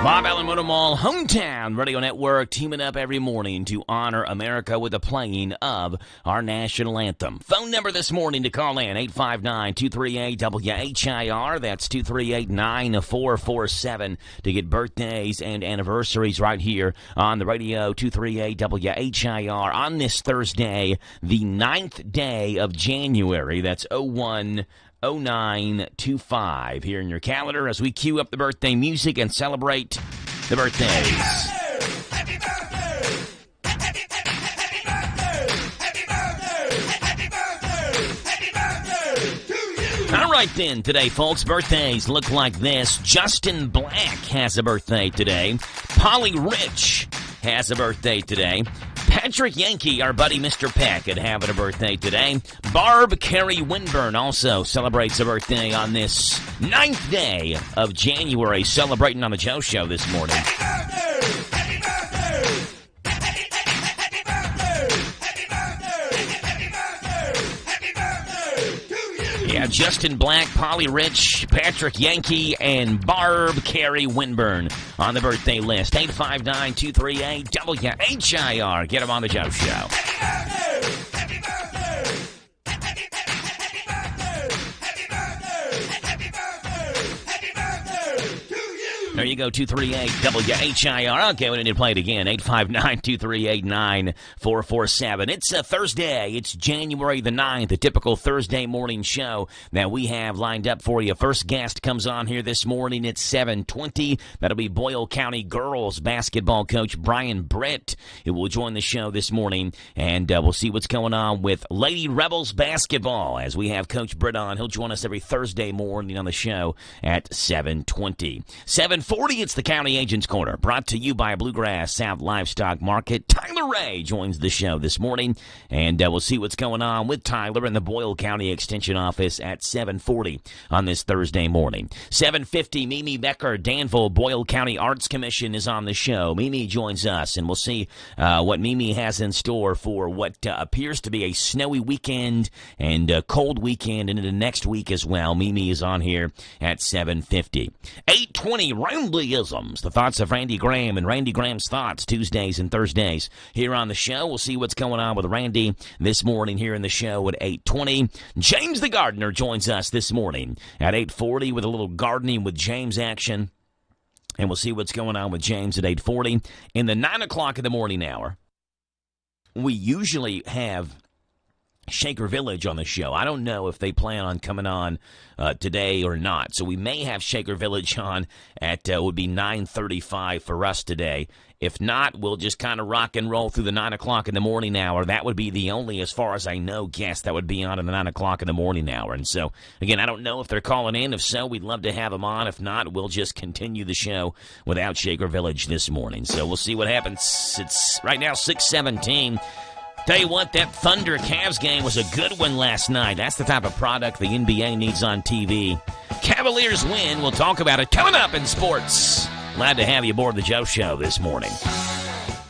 Bob Allen Motor Mall, Hometown Radio Network, teaming up every morning to honor America with the playing of our national anthem. Phone number this morning to call in, 859-238-WHIR. That's 238-9447 to get birthdays and anniversaries right here on the radio, 238-WHIR. On this Thursday, the 9th day of January, that's 0925 here in your calendar as we cue up the birthday music and celebrate the birthdays. Happy birthday! Happy birthday to you! All right then, today, folks, birthdays look like this. Justin Black has a birthday today. Polly Rich has a birthday today. Patrick Yankee, our buddy Mr. Packett, having a birthday today. Barb Carey Winburn also celebrates a birthday on this 9th day of January, celebrating on the Joe Show this morning. Happy birthday! Happy birthday! Happy birthday to you! Yeah, Justin Black, Polly Rich, Patrick Yankee, and Barb Carey Winburn on the birthday list. 859-238-WHIR. Get them on the Joe Show. Happy birthday! Happy birthday! Happy birthday to you! There you go, 238-WHIR. Okay, we need to play it again, 859-238-9447. It's a Thursday. It's January the 9th, a typical Thursday morning show that we have lined up for you. First guest comes on here this morning at 7:20. That'll be Boyle County girls basketball coach Brian Britt, who will join the show this morning, and we'll see what's going on with Lady Rebels basketball as we have Coach Britt on. He'll join us every Thursday morning on the show at 7:20. 7:40, it's the County Agents Corner, brought to you by Bluegrass South Livestock Market. Tyler Ray joins the show this morning, and we'll see what's going on with Tyler in the Boyle County Extension Office at 7:40 on this Thursday morning. 7:50, Mimi Becker, Danville Boyle County Arts Commission is on the show. Mimi joins us, and we'll see what Mimi has in store for what appears to be a snowy weekend and a cold weekend into the next week as well. Mimi is on here at 7:50. 8:20, Randyisms, the thoughts of Randy Graham and Randy Graham's thoughts, Tuesdays and Thursdays here on the show. We'll see what's going on with Randy this morning here in the show at 8:20. James the Gardener joins us this morning at 8:40 with a little gardening with James action. And we'll see what's going on with James at 8:40. In the 9 o'clock in the morning hour, we usually have Shaker Village on the show. I don't know if they plan on coming on today or not. So we may have Shaker Village on at would be 9:35 for us today. If not, we'll just kind of rock and roll through the 9 o'clock in the morning hour. That would be the only, as far as I know, guest that would be on in the 9 o'clock in the morning hour. And so, again, I don't know if they're calling in. If so, we'd love to have them on. If not, we'll just continue the show without Shaker Village this morning. So we'll see what happens. It's right now 6:17. Tell you what, that Thunder Cavs game was a good one last night. That's the type of product the NBA needs on TV. Cavaliers win. We'll talk about it coming up in sports. Glad to have you aboard the Joe Show this morning.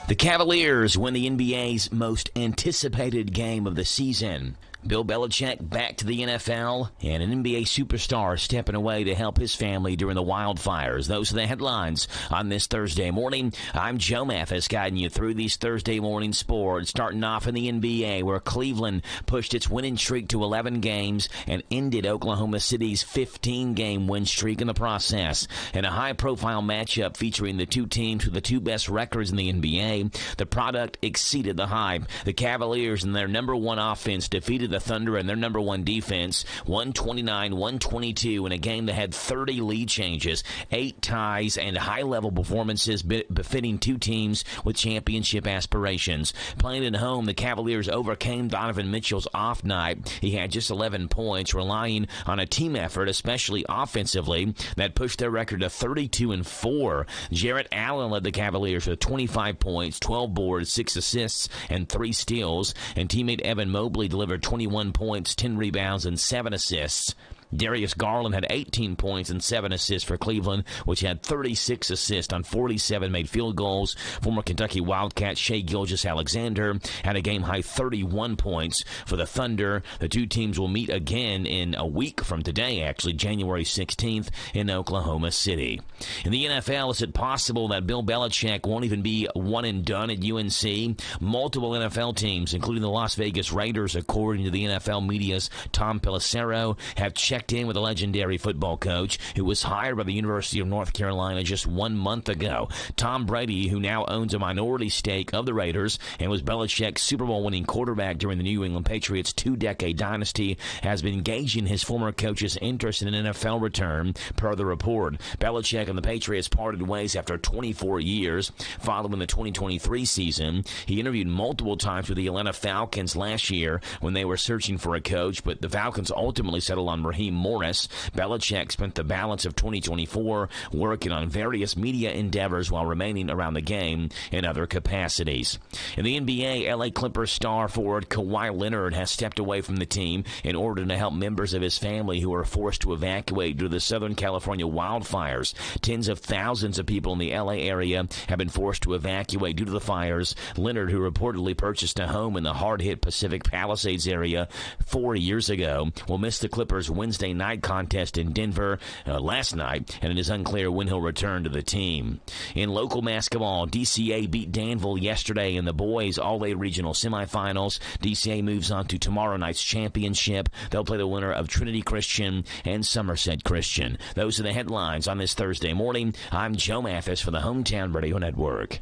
The Cavaliers win the NBA's most anticipated game of the season. Bill Belichick back to the NFL, and an NBA superstar stepping away to help his family during the wildfires. Those are the headlines on this Thursday morning. I'm Joe Mathis, guiding you through these Thursday morning sports, starting off in the NBA, where Cleveland pushed its winning streak to 11 games and ended Oklahoma City's 15-game win streak in the process. In a high-profile matchup featuring the two teams with the two best records in the NBA, the product exceeded the hype. The Cavaliers and their number one offense defeated the Thunder and their number one defense, 129-122, in a game that had 30 lead changes, 8 ties, and high-level performances befitting two teams with championship aspirations. Playing at home, the Cavaliers overcame Donovan Mitchell's off night. He had just 11 points, relying on a team effort, especially offensively, that pushed their record to 32-4. Jarrett Allen led the Cavaliers with 25 points, 12 boards, 6 assists, and 3 steals, and teammate Evan Mobley delivered 21 points, 10 rebounds, and 7 assists. Darius Garland had 18 points and 7 assists for Cleveland, which had 36 assists on 47 made field goals. Former Kentucky Wildcat Shai Gilgeous-Alexander had a game-high 31 points for the Thunder. The two teams will meet again in a week from today, actually, January 16th in Oklahoma City. In the NFL, is it possible that Bill Belichick won't even be one and done at UNC? Multiple NFL teams, including the Las Vegas Raiders, according to the NFL media's Tom Pelissero, have checked in with the legendary football coach who was hired by the University of North Carolina just 1 month ago. Tom Brady, who now owns a minority stake of the Raiders and was Belichick's Super Bowl winning quarterback during the New England Patriots' two-decade dynasty, has been gauging his former coach's interest in an NFL return, per the report. Belichick and the Patriots parted ways after 24 years following the 2023 season. He interviewed multiple times with the Atlanta Falcons last year when they were searching for a coach, but the Falcons ultimately settled on Raheem Morris. Belichick spent the balance of 2024 working on various media endeavors while remaining around the game in other capacities. In the NBA, LA Clippers star forward Kawhi Leonard has stepped away from the team in order to help members of his family who are forced to evacuate due to the Southern California wildfires. Tens of thousands of people in the LA area have been forced to evacuate due to the fires. Leonard, who reportedly purchased a home in the hard-hit Pacific Palisades area 4 years ago, will miss the Clippers' Wednesday night contest in Denver last night, and it is unclear when he'll return to the team. In local basketball, DCA beat Danville yesterday in the boys All-A Regional semifinals. DCA moves on to tomorrow night's championship. They'll play the winner of Trinity Christian and Somerset Christian. Those are the headlines on this Thursday morning. I'm Joe Mathis for the Hometown Radio Network.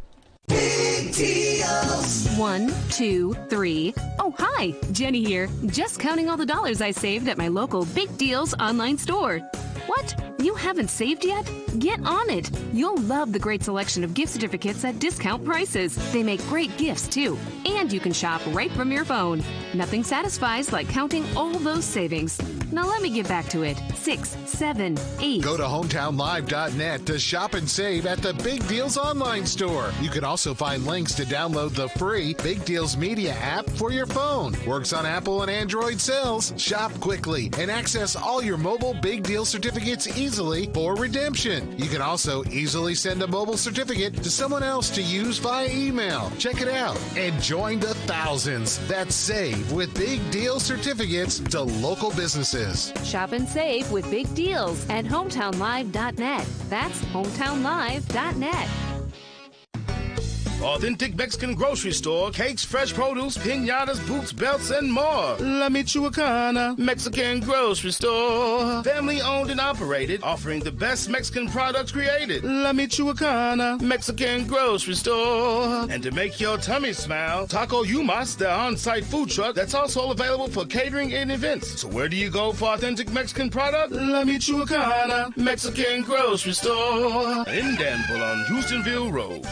Big deals. 1, 2, 3. Oh, hi. Jenny here. Just counting all the dollars I saved at my local Big Deals online store. What? You haven't saved yet? Get on it. You'll love the great selection of gift certificates at discount prices. They make great gifts, too. And you can shop right from your phone. Nothing satisfies like counting all those savings. Now let me get back to it. 6, 7, 8. Go to hometownlive.net to shop and save at the Big Deals online store. You can also find links to download the free Big Deals Media app for your phone. Works on Apple and Android cells. Shop quickly and access all your mobile Big Deal certificates easily for redemption. You can also easily send a mobile certificate to someone else to use via email. Check it out and join the thousands that save with Big Deal certificates to local businesses. Shop and save with Big Deals at hometownlive.net. That's hometownlive.net. Authentic Mexican grocery store, cakes, fresh produce, piñatas, boots, belts, and more. La Michoacana Mexican grocery store. Family owned and operated, offering the best Mexican products created. La Michoacana Mexican grocery store. And to make your tummy smile, Taco Yumas, the on-site food truck that's also available for catering and events. So where do you go for authentic Mexican product? La Michoacana Mexican grocery store. In Danville on Houstonville Road.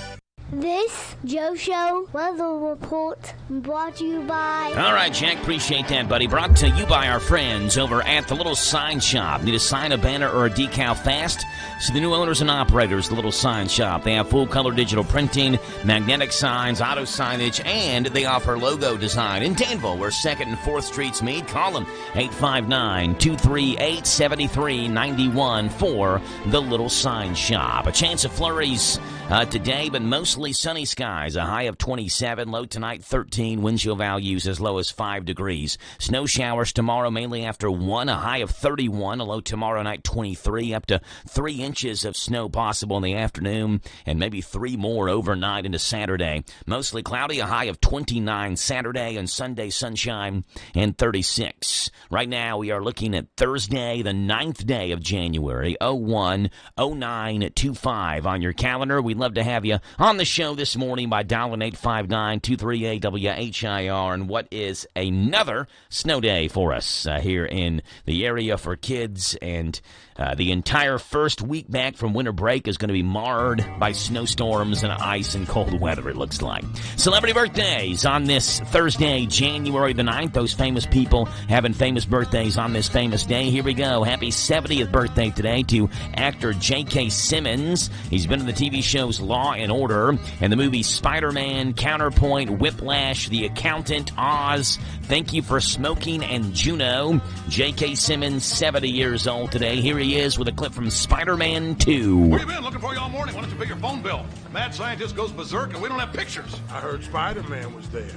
This Joe Show weather report brought to you by... All right, Jack, appreciate that, buddy. Brought to you by our friends over at the Little Sign Shop. Need a sign, a banner, or a decal fast? See the new owners and operators, the Little Sign Shop. They have full-color digital printing, magnetic signs, auto signage, and they offer logo design. In Danville, where 2nd and 4th Streets meet, call them 859-238-7391 for the Little Sign Shop. A chance of flurries today, but mostly sunny skies. A high of 27, low tonight 13, wind chill values as low as 5 degrees. Snow showers tomorrow, mainly after 1, a high of 31, a low tomorrow night 23, up to 3 inches of snow possible in the afternoon, and maybe 3 more overnight into Saturday. Mostly cloudy, a high of 29 Saturday, and Sunday sunshine and 36. Right now we are looking at Thursday, the 9th day of January, 010925 on your calendar. We'd love to have you on the show this morning by dialing 859-238-WHIR. And what is another snow day for us here in the area for kids. And the entire first week back from winter break is going to be marred by snowstorms and ice and cold weather, it looks like. Celebrity birthdays on this Thursday, January the 9th. Those famous people having famous birthdays on this famous day. Here we go. Happy 70th birthday today to actor J.K. Simmons. He's been in the TV shows Law and Order, War, and the movie Spider-Man, Counterpoint, Whiplash, The Accountant, Oz, Thank You for Smoking, and Juno. J.K. Simmons, 70 years old today. Here he is with a clip from Spider-Man 2. Where you been? Looking for you all morning. Why don't you pay your phone bill? The mad scientist goes berserk and we don't have pictures. I heard Spider-Man was there.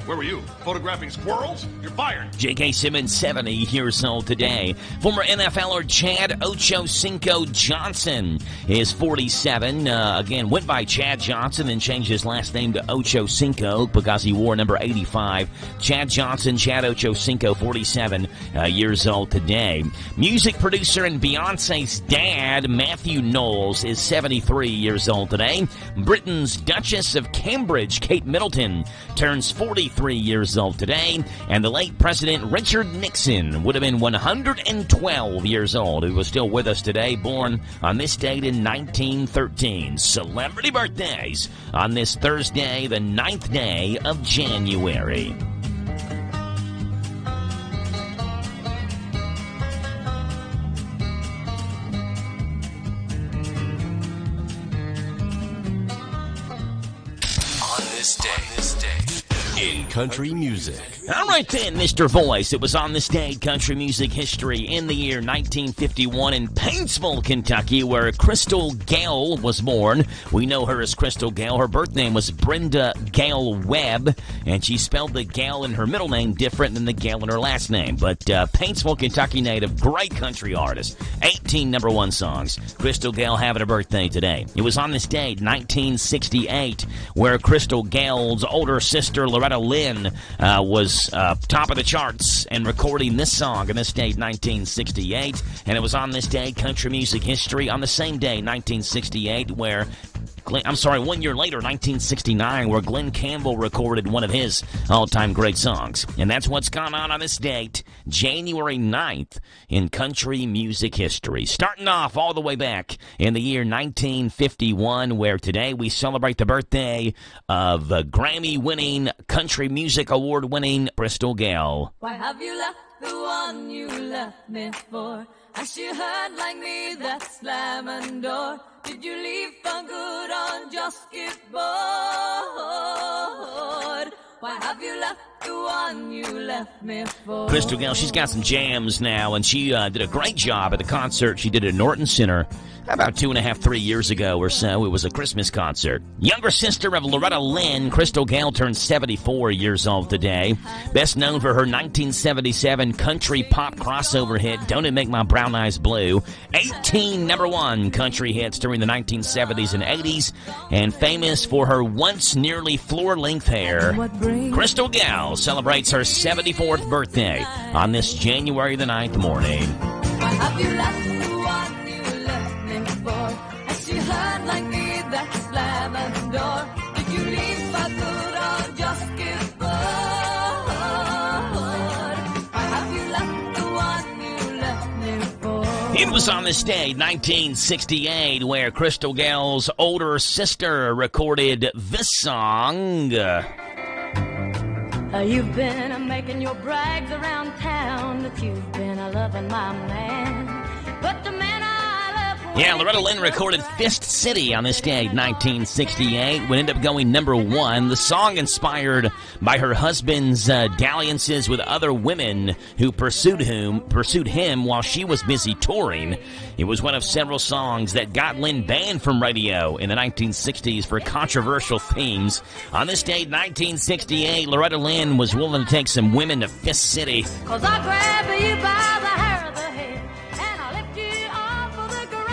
Where were you? Photographing squirrels? You're fired. J.K. Simmons, 70 years old today. Former NFLer Chad Ochocinco Johnson is 47. Again, went by Chad Johnson and changed his last name to Ochocinco because he wore number 85. Chad Johnson, Chad Ochocinco, 47 years old today. Music producer and Beyonce's dad, Matthew Knowles, is 73 years old today. Britain's Duchess of Cambridge, Kate Middleton, turns 43 years old today, and the late President Richard Nixon would have been 112 years old. He was still with us today, born on this date in 1913. Celebrity birthdays on this Thursday, the 9th day of January. On this day in country music. All right then, Mr. Voice. It was on this day in country music history in the year 1951 in Paintsville, Kentucky, where Crystal Gayle was born. We know her as Crystal Gayle. Her birth name was Brenda Gayle Webb, and she spelled the Gayle in her middle name different than the Gayle in her last name. But Paintsville, Kentucky native, great country artist. 18 number one songs. Crystal Gayle having a birthday today. It was on this day, 1968, where Crystal Gayle's older sister, Loretta Lynn, was top of the charts and recording this song on this day, 1968. And it was on this day, country music history, on the same day, 1968, where 1 year later, 1969, where Glenn Campbell recorded one of his all-time great songs. And that's what's gone on this date, January 9th, in country music history. Starting off all the way back in the year 1951, where today we celebrate the birthday of Grammy-winning, Country Music Award-winning Crystal Gayle. Why have you left the one you left me for? Has she heard like me that slamming door? Did you leave for good or just get bored? Why have you left the one you left me for? Crystal Gayle, she's got some jams now, and she did a great job at the concert she did at Norton Center about 2.5, 3 years ago or so. It was a Christmas concert. Younger sister of Loretta Lynn, Crystal Gayle turned 74 years old today. Best known for her 1977 country pop crossover hit, Don't It Make My Brown Eyes Blue. 18 number one country hits during the 1970s and 80s, and famous for her once nearly floor-length hair. Crystal Gayle celebrates her 74th birthday on this January the 9th morning. Why have you left the one you left me for? Has she heard like me that slamming door? Did you leave for good or just get bored? Why have you left the one you left me for? It was on this day, 1968, where Crystal Gayle's older sister recorded this song. You've been making your brags around town that you've been loving my man, but the man I love. Yeah, Loretta Lynn recorded Fist City on this day, 1968, would end up going number one. The song inspired by her husband's dalliances with other women who pursued him while she was busy touring. It was one of several songs that got Lynn banned from radio in the 1960s for controversial themes. On this day, 1968, Loretta Lynn was willing to take some women to Fist City. 'Cause I grab you by the hair of the head and I lift you off of the ground.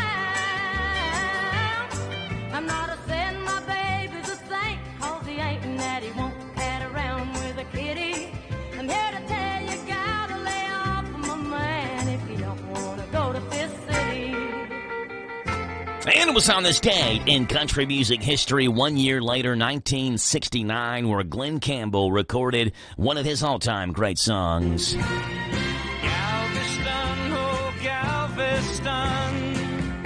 I'm not a saying my baby's a saint, 'cause he ain't and that he won't cat around with a kitty. I'm here to tell you, gotta lay off of my man if you don't want to go to Fist City. And it was on this day in country music history 1 year later, 1969, where Glenn Campbell recorded one of his all-time great songs. Galveston, oh Galveston.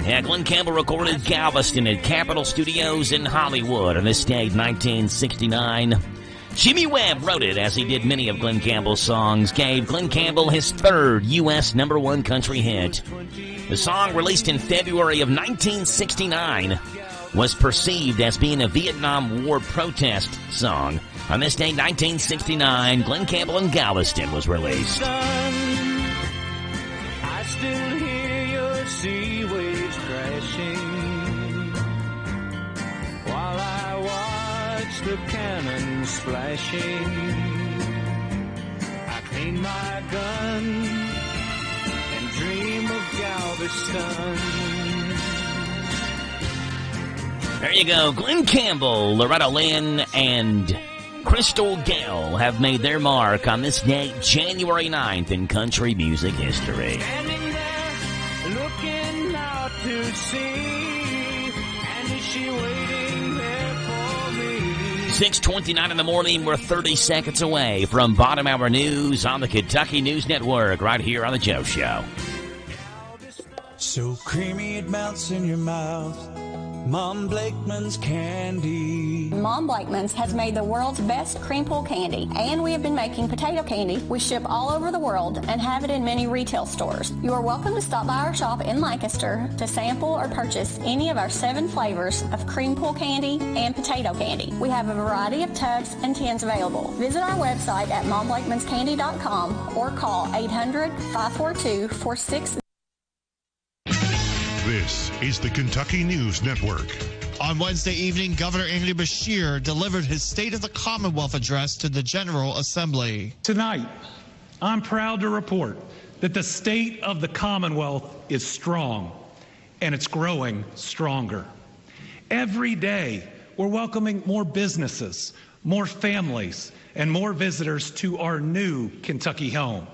Yeah, Glenn Campbell recorded Galveston at Capitol Studios in Hollywood on this day, 1969. Jimmy Webb wrote it, as he did many of Glenn Campbell's songs, gave Glenn Campbell his third U.S. number one country hit. The song, released in February of 1969, was perceived as being a Vietnam War protest song. On this day, 1969, Glenn Campbell and Galveston was released. I still hear your sea waves crashing while I watch the cannon splashing. I clean my gun and dream of Galveston. There you go. Glenn Campbell, Loretta Lynn, and Crystal Gale have made their mark on this day, January 9th, in country music history. Standing there, looking out to sea, and is she waiting there for me? 6:29 in the morning, we're 30 seconds away from bottom hour news on the Kentucky News Network, right here on The Joe Show. So creamy it melts in your mouth. Mom Blakeman's candy. Mom Blakeman's has made the world's best cream pull candy, and we have been making potato candy. We ship all over the world and have it in many retail stores. You are welcome to stop by our shop in Lancaster to sample or purchase any of our 7 flavors of cream pull candy and potato candy. We have a variety of tubs and tins available. Visit our website at momblakeman'scandy.com or call 800-542-46. This is the Kentucky News Network. On Wednesday evening, Governor Andy Beshear delivered his State of the Commonwealth address to the General Assembly. Tonight, I'm proud to report that the state of the Commonwealth is strong, and it's growing stronger. Every day, we're welcoming more businesses, more families, and more visitors to our new Kentucky home.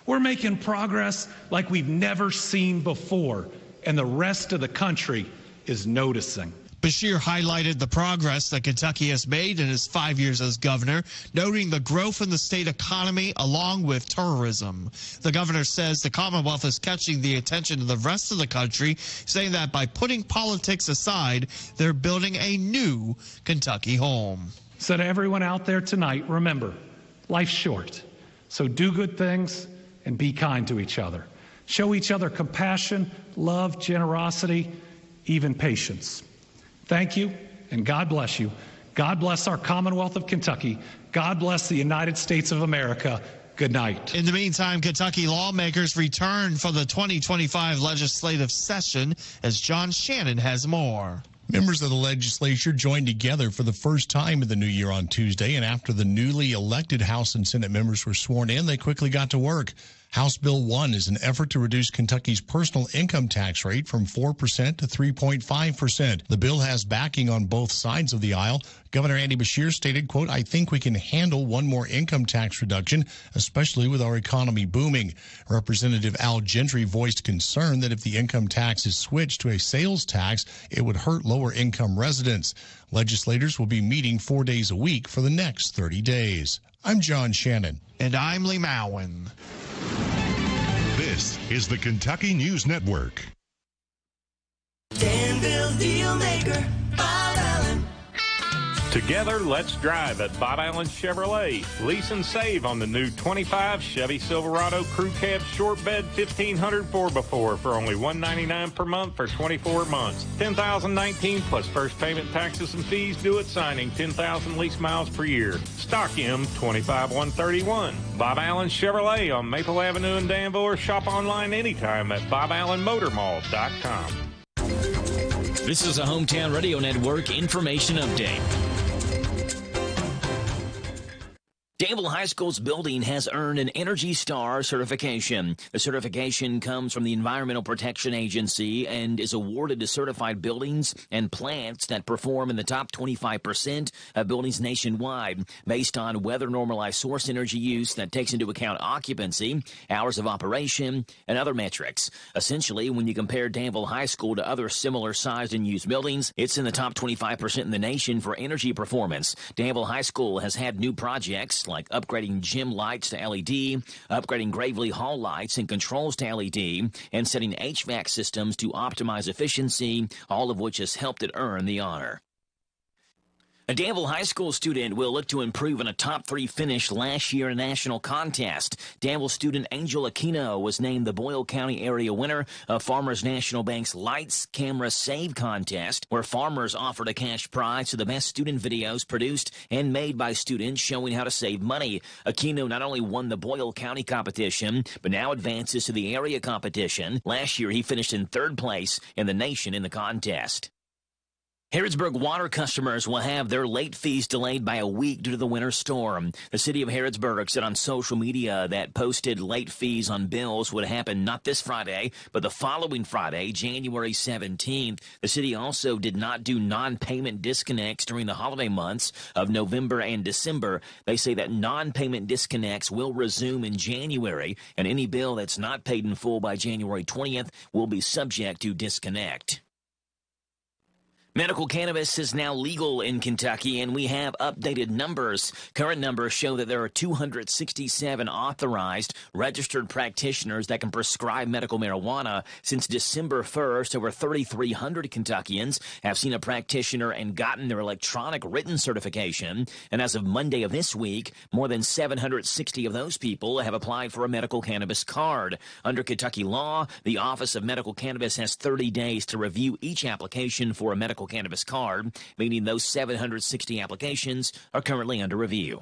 We're making progress like we've never seen before, and the rest of the country is noticing. Beshear highlighted the progress that Kentucky has made in his 5 years as governor, noting the growth in the state economy along with tourism. The governor says the Commonwealth is catching the attention of the rest of the country, saying that by putting politics aside, they're building a new Kentucky home. So to everyone out there tonight, remember, life's short. So do good things and be kind to each other. Show each other compassion, love, generosity, even patience. Thank you, and God bless you. God bless our Commonwealth of Kentucky. God bless the United States of America. Good night. In the meantime, Kentucky lawmakers return for the 2025 legislative session as John Shannon has more. Members of the legislature joined together for the first time in the new year on Tuesday, and after the newly elected House and Senate members were sworn in, they quickly got to work. House Bill 1 is an effort to reduce Kentucky's personal income tax rate from 4% to 3.5%. The bill has backing on both sides of the aisle. Governor Andy Beshear stated, quote, "I think we can handle one more income tax reduction, especially with our economy booming." Representative Al Gentry voiced concern that if the income tax is switched to a sales tax, it would hurt lower income residents. Legislators will be meeting 4 days a week for the next 30 days. I'm John Shannon. And I'm Lee Mowen. This is the Kentucky News Network. Danville deal maker, Bob Allen. Together, let's drive at Bob Allen Chevrolet. Lease and save on the new 25 Chevy Silverado Crew Cab Short Bed 1500 4x4 for only $199 per month for 24 months. $10,019 plus first payment, taxes, and fees due at signing. 10,000 lease miles per year. Stock M 25131. Bob Allen Chevrolet on Maple Avenue in Danville, or shop online anytime at BobAllenMotorMall.com. This is a Hometown Radio Network information update. Danville High School's building has earned an Energy Star certification. The certification comes from the Environmental Protection Agency and is awarded to certified buildings and plants that perform in the top 25% of buildings nationwide based on weather-normalized source energy use that takes into account occupancy, hours of operation, and other metrics. Essentially, when you compare Danville High School to other similar-sized and used buildings, it's in the top 25% in the nation for energy performance. Danville High School has had new projects like upgrading gym lights to LED, upgrading Gravely Hall lights and controls to LED, and setting HVAC systems to optimize efficiency, all of which has helped it earn the honor. A Danville High School student will look to improve on a top 3 finish last year in a national contest. Danville student Angel Aquino was named the Boyle County area winner of Farmers National Bank's Lights, Camera, Save contest, where farmers offered a cash prize to the best student videos produced and made by students showing how to save money. Aquino not only won the Boyle County competition, but now advances to the area competition. Last year, he finished in 3rd place in the nation in the contest. Harrodsburg water customers will have their late fees delayed by a week due to the winter storm. The city of Harrodsburg said on social media that posted late fees on bills would happen not this Friday, but the following Friday, January 17th. The city also did not do non-payment disconnects during the holiday months of November and December. They say that non-payment disconnects will resume in January, and any bill that's not paid in full by January 20th will be subject to disconnect. Medical cannabis is now legal in Kentucky, and we have updated numbers. Current numbers show that there are 267 authorized registered practitioners that can prescribe medical marijuana. Since December 1st, over 3,300 Kentuckians have seen a practitioner and gotten their electronic written certification. And as of Monday of this week, more than 760 of those people have applied for a medical cannabis card. Under Kentucky law, the Office of Medical Cannabis has 30 days to review each application for a medical cannabis card, meaning those 760 applications are currently under review.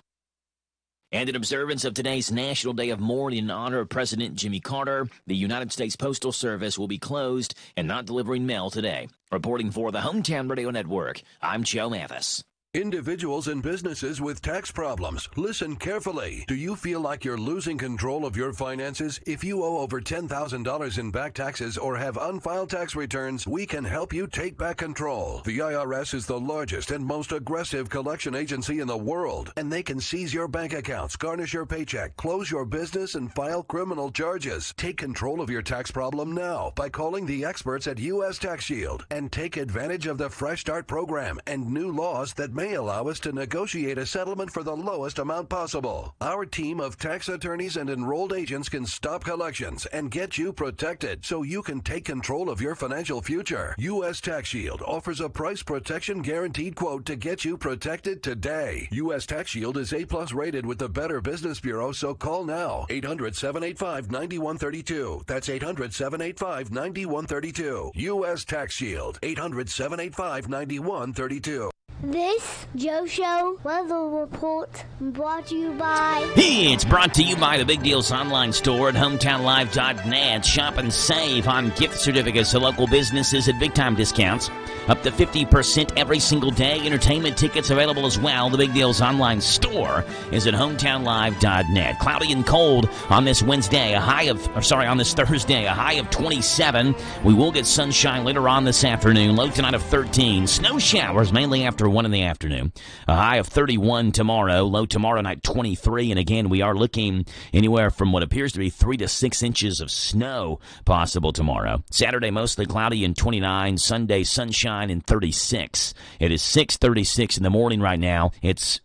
And in observance of today's National Day of Mourning in honor of President Jimmy Carter, the United States Postal Service will be closed and not delivering mail today. Reporting for the Hometown Radio Network, I'm Joe Mathis. Individuals and businesses with tax problems, listen carefully. Do you feel like you're losing control of your finances? If you owe over $10,000 in back taxes or have unfiled tax returns, we can help you take back control. The IRS is the largest and most aggressive collection agency in the world, and they can seize your bank accounts, garnish your paycheck, close your business, and file criminal charges. Take control of your tax problem now by calling the experts at U.S. Tax Shield and take advantage of the Fresh Start program and new laws that may allow us to negotiate a settlement for the lowest amount possible. Our team of tax attorneys and enrolled agents can stop collections and get you protected so you can take control of your financial future. U.S. Tax Shield offers a price protection guaranteed quote to get you protected today. U.S. Tax Shield is A+ rated with the Better Business Bureau, so call now. 800-785-9132. That's 800-785-9132. U.S. Tax Shield. 800-785-9132. This Joe Show weather report brought to you by... It's brought to you by the Big Deals online store at HometownLive.net. Shop and save on gift certificates to local businesses at big-time discounts. Up to 50% every single day. Entertainment tickets available as well. The Big Deals online store is at HometownLive.net. Cloudy and cold on this Thursday, a high of 27. We will get sunshine later on this afternoon. Low tonight of 13. Snow showers mainly after 1 in the afternoon. A high of 31 tomorrow. Low tomorrow night 23. And again, we are looking anywhere from what appears to be 3 to 6 inches of snow possible tomorrow. Saturday mostly cloudy and 29. Sunday sunshine and 36. It is 6:36 in the morning right now. It's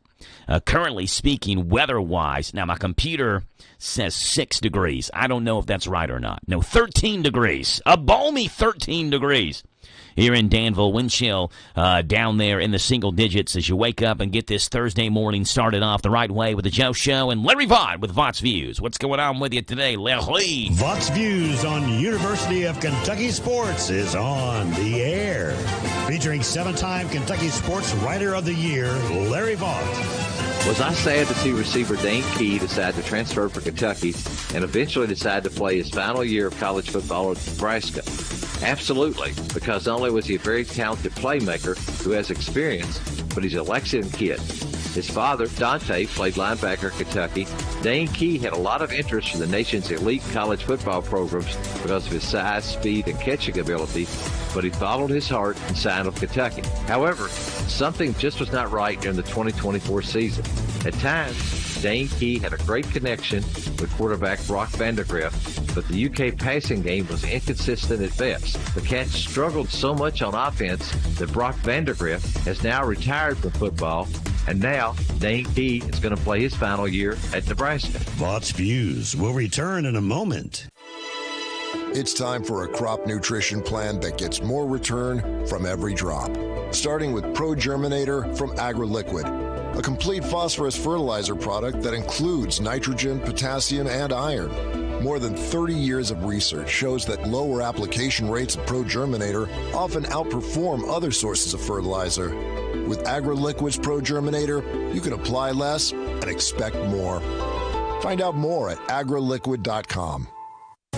currently speaking weather-wise. Now, my computer says 6 degrees. I don't know if that's right or not. No, 13 degrees. A balmy 13 degrees. Here in Danville, wind chill down there in the single digits as you wake up and get this Thursday morning started off the right way with the Joe Show and Larry Vaught with Vaught's Views. What's going on with you today, Larry? Vaught's Views on University of Kentucky Sports is on the air. Featuring 7-time Kentucky Sports Writer of the Year, Larry Vaught. Was I sad to see receiver Dane Key decide to transfer for Kentucky and eventually decide to play his final year of college football at Nebraska? Absolutely, because not only was he a very talented playmaker who has experience, but he's a Lexington kid. His father, Dante, played linebacker at Kentucky. Dane Key had a lot of interest from the nation's elite college football programs because of his size, speed, and catching ability, but he followed his heart and signed with Kentucky. However, something just was not right during the 2024 season. At times, Dane Key had a great connection with quarterback Brock Vandagriff, but the UK passing game was inconsistent at best. The Cats struggled so much on offense that Brock Vandagriff has now retired from football, and now Dane Key is going to play his final year at Nebraska. Vaught's Views will return in a moment. It's time for a crop nutrition plan that gets more return from every drop. starting with Pro Germinator from AgriLiquid, a complete phosphorus fertilizer product that includes nitrogen, potassium, and iron. More than 30 years of research shows that lower application rates of Pro Germinator often outperform other sources of fertilizer. With AgriLiquid's Pro Germinator, you can apply less and expect more. Find out more at agriliquid.com.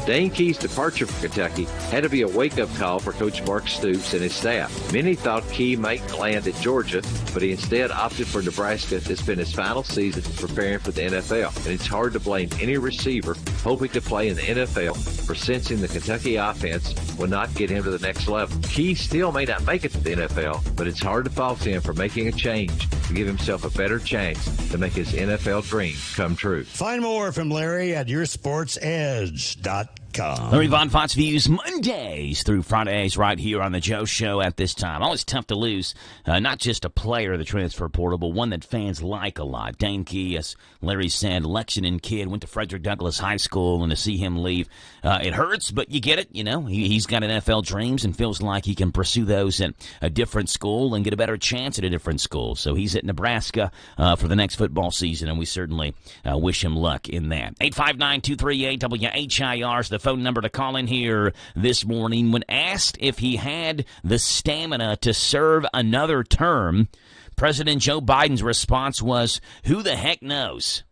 Dane Key's departure from Kentucky had to be a wake-up call for Coach Mark Stoops and his staff. Many thought Key might land at Georgia, but he instead opted for Nebraska to spend his final season preparing for the NFL. And it's hard to blame any receiver hoping to play in the NFL for sensing the Kentucky offense will not get him to the next level. Key still may not make it to the NFL, but it's hard to fault him for making a change to give himself a better chance to make his NFL dream come true. Find more from Larry at yoursportsedge.com. Larry Von Fox Views Mondays through Fridays right here on the Joe Show at this time. Always tough to lose, not just a player of the transfer portal, but one that fans like a lot. Dane Key, as Larry said, Lexington kid, went to Frederick Douglass High School, and to see him leave, it hurts, but you get it. You know, he's got NFL dreams and feels like he can pursue those at a different school and get a better chance at a different school. So he's at Nebraska for the next football season, and we certainly wish him luck in that. 859-238-WHIR is the phone number to call in here this morning. When asked if he had the stamina to serve another term, President Joe Biden's response was, "Who the heck knows?"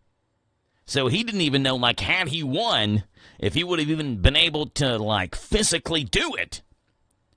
So he didn't even know, like, had he won, if he would have even been able to, like, physically do it.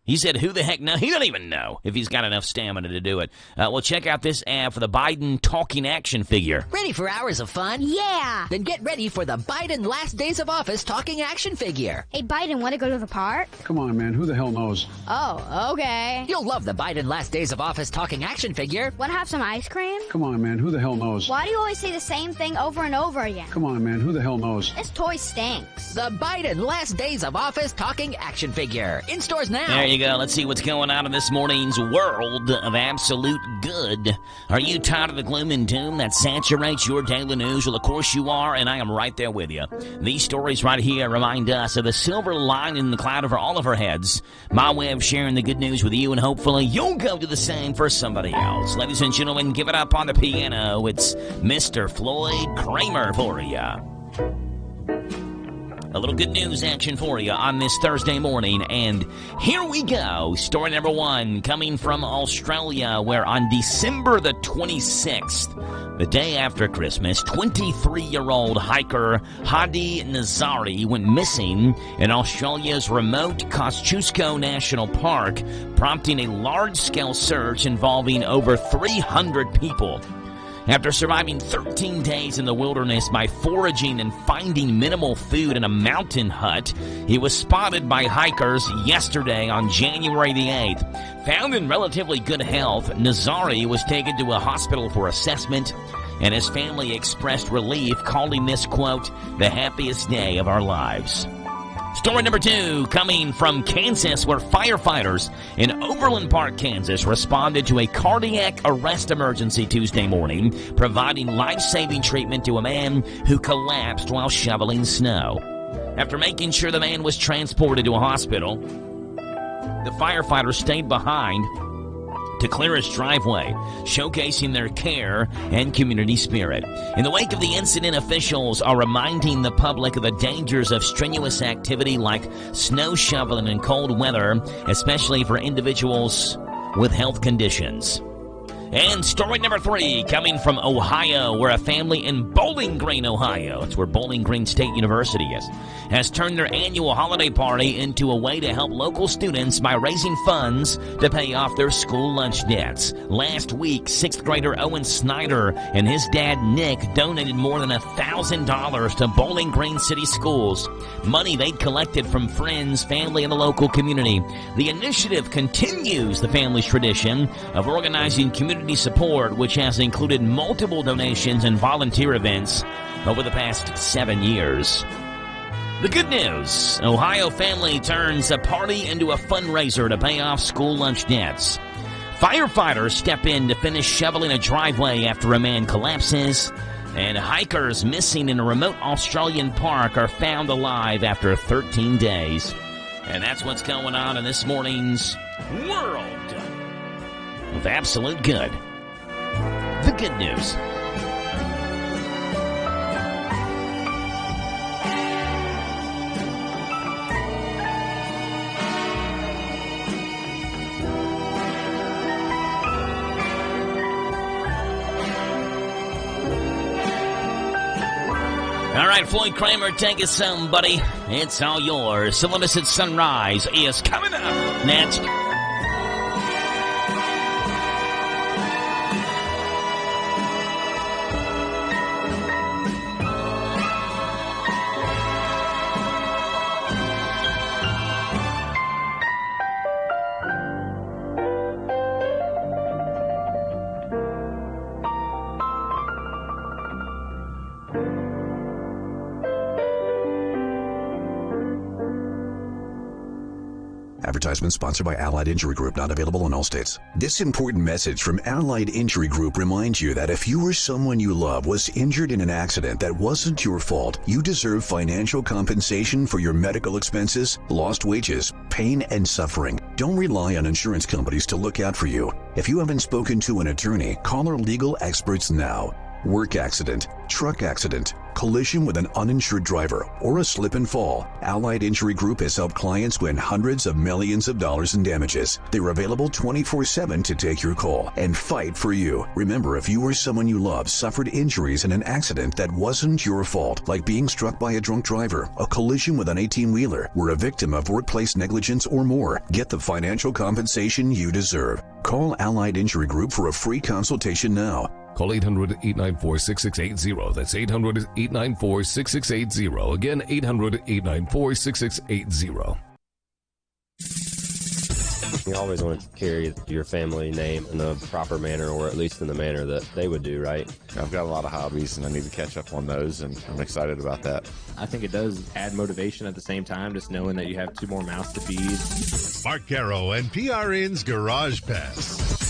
He said, who the heck knows? He doesn't even know if he's got enough stamina to do it. Well, check out this ad for the Biden talking action figure. Ready for hours of fun? Yeah. Then get ready for the Biden Last Days of Office talking action figure. Hey, Biden, want to go to the park? Come on, man. Who the hell knows? Oh, okay. You'll love the Biden Last Days of Office talking action figure. Want to have some ice cream? Come on, man. Who the hell knows? Why do you always say the same thing over and over again? Come on, man. Who the hell knows? This toy stinks. The Biden Last Days of Office talking action figure. In stores now. There you go. Let's see what's going on in this morning's world of absolute good. Are you tired of the gloom and doom that saturates your daily news? Well, of course you are, and I am right there with you. These stories right here remind us of the silver lining in the cloud over all of our heads. My way of sharing the good news with you, and hopefully you'll go do the same for somebody else. Ladies and gentlemen, give it up on the piano. It's Mr. Floyd Kramer for you. A little good news action for you on this Thursday morning, and here we go. Story number one coming from Australia, where on December the 26th, the day after Christmas, 23-year-old hiker Hadi Nazari went missing in Australia's remote Kosciuszko National Park, prompting a large-scale search involving over 300 people. After surviving 13 days in the wilderness by foraging and finding minimal food in a mountain hut, he was spotted by hikers yesterday on January the 8th. Found in relatively good health, Nazari was taken to a hospital for assessment, and his family expressed relief, calling this, quote, the happiest day of our lives. Story number two, coming from Kansas, where firefighters in Overland Park, Kansas, responded to a cardiac arrest emergency Tuesday morning, providing life-saving treatment to a man who collapsed while shoveling snow. After making sure the man was transported to a hospital, the firefighters stayed behind to clear his driveway, showcasing their care and community spirit. In the wake of the incident, officials are reminding the public of the dangers of strenuous activity like snow shoveling in cold weather, especially for individuals with health conditions. And story number three, coming from Ohio, where a family in Bowling Green, Ohio, that's where Bowling Green State University is, has turned their annual holiday party into a way to help local students by raising funds to pay off their school lunch debts. Last week, 6th grader Owen Snyder and his dad Nick donated more than $1,000 to Bowling Green City Schools, money they'd collected from friends, family, and the local community. The initiative continues the family's tradition of organizing community support, which has included multiple donations and volunteer events over the past 7 years. The good news, Ohio family turns a party into a fundraiser to pay off school lunch debts. Firefighters step in to finish shoveling a driveway after a man collapses, and hikers missing in a remote Australian park are found alive after 13 days. And that's what's going on in this morning's world with absolute good. The good news. All right, Floyd Kramer, take us home, buddy. It's all yours. Columbus at Sunrise is coming up next. Advertisement sponsored by Allied Injury Group, not available in all states. This important message from Allied Injury Group reminds you that if you or someone you love was injured in an accident that wasn't your fault, you deserve financial compensation for your medical expenses, lost wages, pain, and suffering. Don't rely on insurance companies to look out for you. If you haven't spoken to an attorney, call our legal experts now. Work accident, truck accident, collision with an uninsured driver, or a slip and fall. Allied Injury Group has helped clients win hundreds of millions of dollars in damages. They're available 24/7 to take your call and fight for you. Remember, if you or someone you love suffered injuries in an accident that wasn't your fault, like being struck by a drunk driver, a collision with an 18-wheeler, were a victim of workplace negligence or more, get the financial compensation you deserve. Call Allied Injury Group for a free consultation now. Call 800-894-6680. That's 800-894-6680. Again, 800-894-6680. You always want to carry your family name in the proper manner, or at least in the manner that they would do, right? I've got a lot of hobbies, and I need to catch up on those, and I'm excited about that. I think it does add motivation at the same time, just knowing that you have 2 more mouths to feed. Mark Caro and PRN's Garage Pass.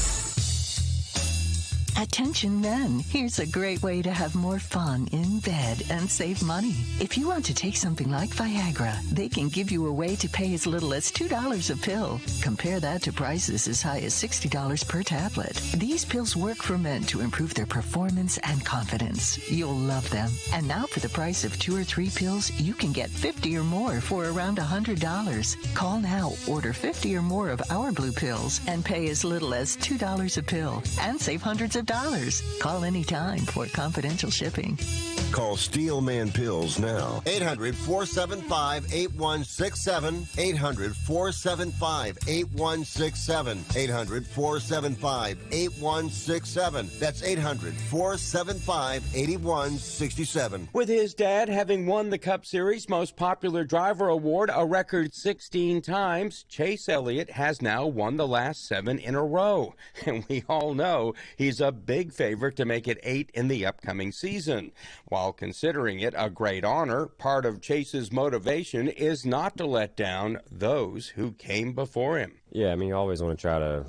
Attention men, here's a great way to have more fun in bed and save money. If you want to take something like Viagra, they can give you a way to pay as little as $2 a pill. Compare that to prices as high as $60 per tablet. These pills work for men to improve their performance and confidence. You'll love them. And now for the price of 2 or 3 pills, you can get 50 or more for around $100. Call now, order 50 or more of our blue pills, and pay as little as $2 a pill, and save hundreds of dollars. Call anytime for confidential shipping. Call Steelman Pills now. 800-475-8167. 800-475-8167. 800-475-8167. That's 800-475-8167. With his dad having won the Cup Series Most Popular Driver Award a record 16 times, Chase Elliott has now won the last 7 in a row. And we all know he's a big favorite to make it 8 in the upcoming season. While considering it a great honor, part of Chase's motivation is not to let down those who came before him. Yeah, I mean, you always want to try to,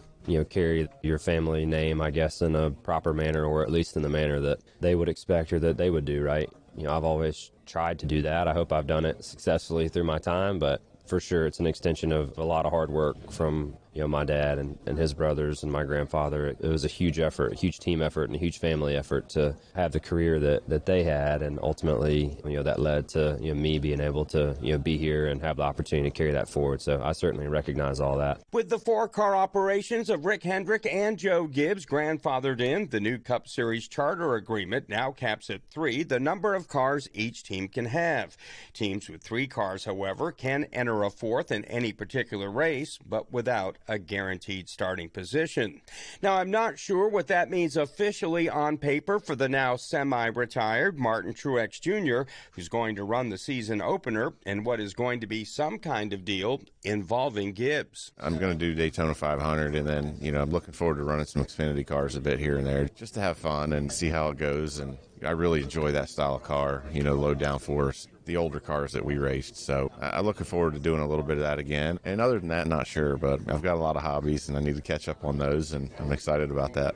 carry your family name, I guess, in a proper manner, or at least in the manner that they would expect or that they would do, right? I've always tried to do that. I hope I've done it successfully through my time, but for sure it's an extension of a lot of hard work from my dad and his brothers and my grandfather. It was a huge effort, a huge team effort, and a huge family effort to have the career that they had, and ultimately that led to me being able to be here and have the opportunity to carry that forward. So I certainly recognize all that. With the 4-car operations of Rick Hendrick and Joe Gibbs grandfathered in, the new Cup Series charter agreement now caps at 3 the number of cars each team can have. Teams with 3 cars, however, can enter a 4th in any particular race, but without a guaranteed starting position. Now, I'm not sure what that means officially on paper for the now semi-retired Martin Truex Jr., who's going to run the season opener, and what is going to be some kind of deal involving Gibbs. I'm going to do Daytona 500, and then, I'm looking forward to running some Xfinity cars a bit here and there, just to have fun and see how it goes. And I really enjoy that style of car, low downforce, the older cars that we raced. So I'm looking forward to doing a little bit of that again. And other than that, not sure, but I've got a lot of hobbies and I need to catch up on those, and I'm excited about that.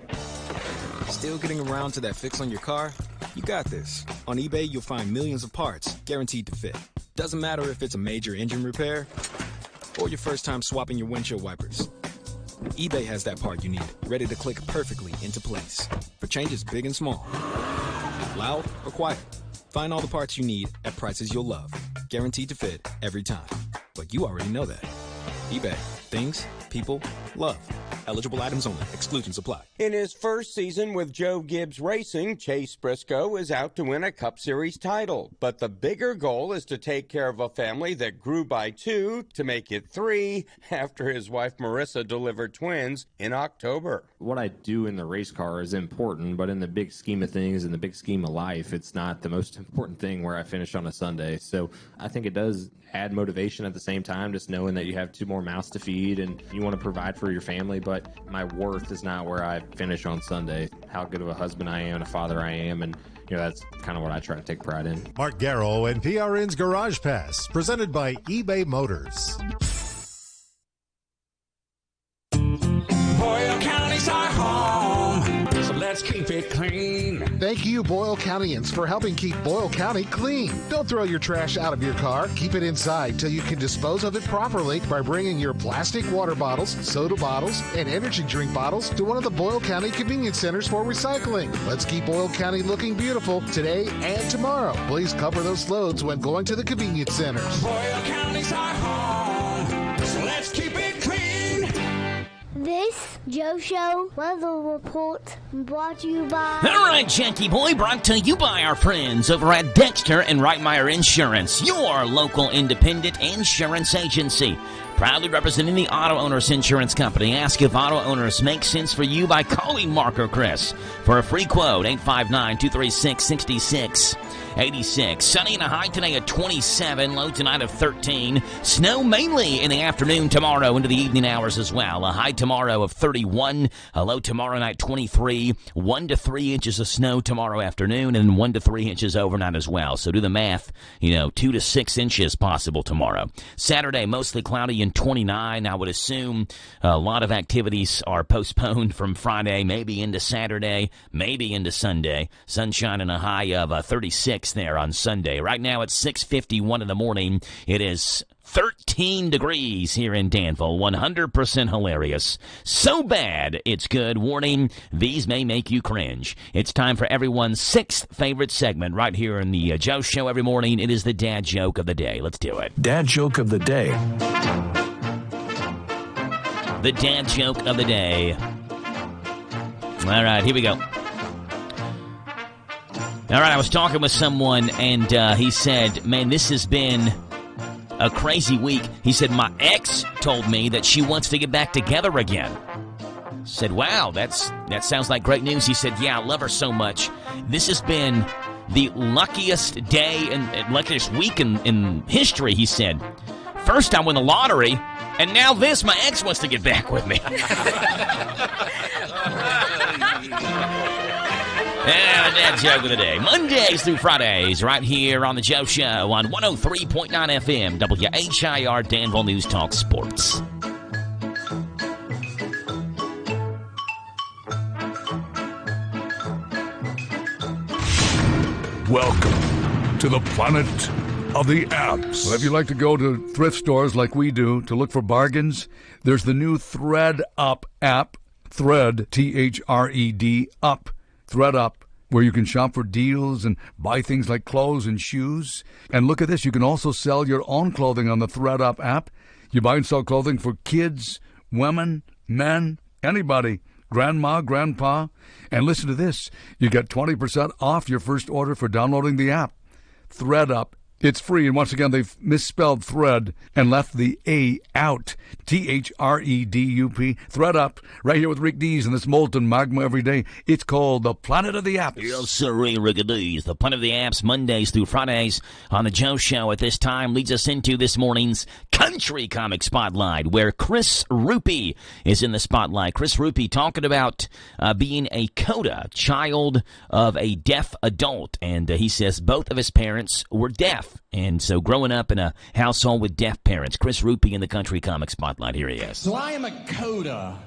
Still getting around to that fix on your car? You got this. On eBay, you'll find millions of parts guaranteed to fit. Doesn't matter if it's a major engine repair or your first time swapping your windshield wipers. eBay has that part you need, ready to click perfectly into place. For changes big and small, loud or quiet, find all the parts you need at prices you'll love. Guaranteed to fit every time. But you already know that. eBay. Things, people, love. Eligible items only. Exclusions apply. In his first season with Joe Gibbs Racing, Chase Briscoe is out to win a Cup Series title. But the bigger goal is to take care of a family that grew by 2 to make it 3 after his wife Marissa delivered twins in October. What I do in the race car is important, but in the big scheme of things, in the big scheme of life, it's not the most important thing where I finish on a Sunday. So I think it does add motivation at the same time, just knowing that you have 2 more mouths to feed and you want to provide for your family. But my worth is not where I finish on Sunday, how good of a husband I am and a father I am. And that's kind of what I try to take pride in. Mark Garrow and PRN's Garage Pass, presented by eBay Motors. Boyle County's our home, so let's keep it clean. Thank you, Boyle Countyans, for helping keep Boyle County clean. Don't throw your trash out of your car. Keep it inside till you can dispose of it properly by bringing your plastic water bottles, soda bottles, and energy drink bottles to one of the Boyle County convenience centers for recycling. Let's keep Boyle County looking beautiful today and tomorrow. Please cover those loads when going to the convenience centers. Boyle County's our home, so let's keep it clean. This Joe Show weather report brought to you by... All right, Jackie Boy, brought to you by our friends over at Dexter and Reitmeyer Insurance, your local independent insurance agency. Proudly representing the Auto Owners Insurance Company. Ask if auto owners make sense for you by calling Mark or Chris for a free quote, 859-236-6686. Sunny and a high today at 27, low tonight of 13. Snow mainly in the afternoon tomorrow into the evening hours as well. A high tomorrow of 31, a low tomorrow night 23. 1 to 3 inches of snow tomorrow afternoon and 1 to 3 inches overnight as well. So do the math, 2 to 6 inches possible tomorrow. Saturday, mostly cloudy and 29. I would assume a lot of activities are postponed from Friday, maybe into Saturday, maybe into Sunday. Sunshine and a high of 36 there on Sunday. Right now it's 6:51 in the morning. It is 13 degrees here in Danville. 100% hilarious. So bad, it's good. Warning, these may make you cringe. It's time for everyone's 6th favorite segment right here in the Joe Show every morning. It is the Dad Joke of the Day. Let's do it. Dad Joke of the Day. The Dad Joke of the Day. All right, here we go. All right, I was talking with someone, and he said, man, this has been a crazy week. He said, my ex told me that she wants to get back together again. Said, wow, that sounds like great news. He said, yeah, I love her so much. This has been the luckiest day and luckiest week in history, he said. First I won the lottery, and now this, my ex wants to get back with me. Yeah, the Dad Joke of the Day. Mondays through Fridays, right here on the Joe Show on 103.9 FM, WHIR Danville News Talk Sports. Welcome to the planet of the apps. Well, if you like to go to thrift stores like we do to look for bargains, there's the new Thread Up app. Thread, T-H-R-E-D, up. Thread Up, where you can shop for deals and buy things like clothes and shoes. And look at this, you can also sell your own clothing on the Thread Up app. You buy and sell clothing for kids, women, men, anybody, grandma, grandpa. And listen to this, you get 20% off your first order for downloading the app. Thread Up. It's free, and once again, they've misspelled thread and left the A out. T-H-R-E-D-U-P. Thread Up, right here with Rick Dees and this molten magma every day. It's called the Planet of the Apps. Yes, sir, Rick Dees. The Planet of the Apps, Mondays through Fridays on the Joe Show at this time leads us into this morning's Country Comic Spotlight, where Chris Rupie is in the spotlight. Chris Rupie talking about being a CODA, child of a deaf adult, and he says both of his parents were deaf. And so growing up in a household with deaf parents, Chris Rupie in the Country Comic Spotlight. Here he is. So I am a CODA.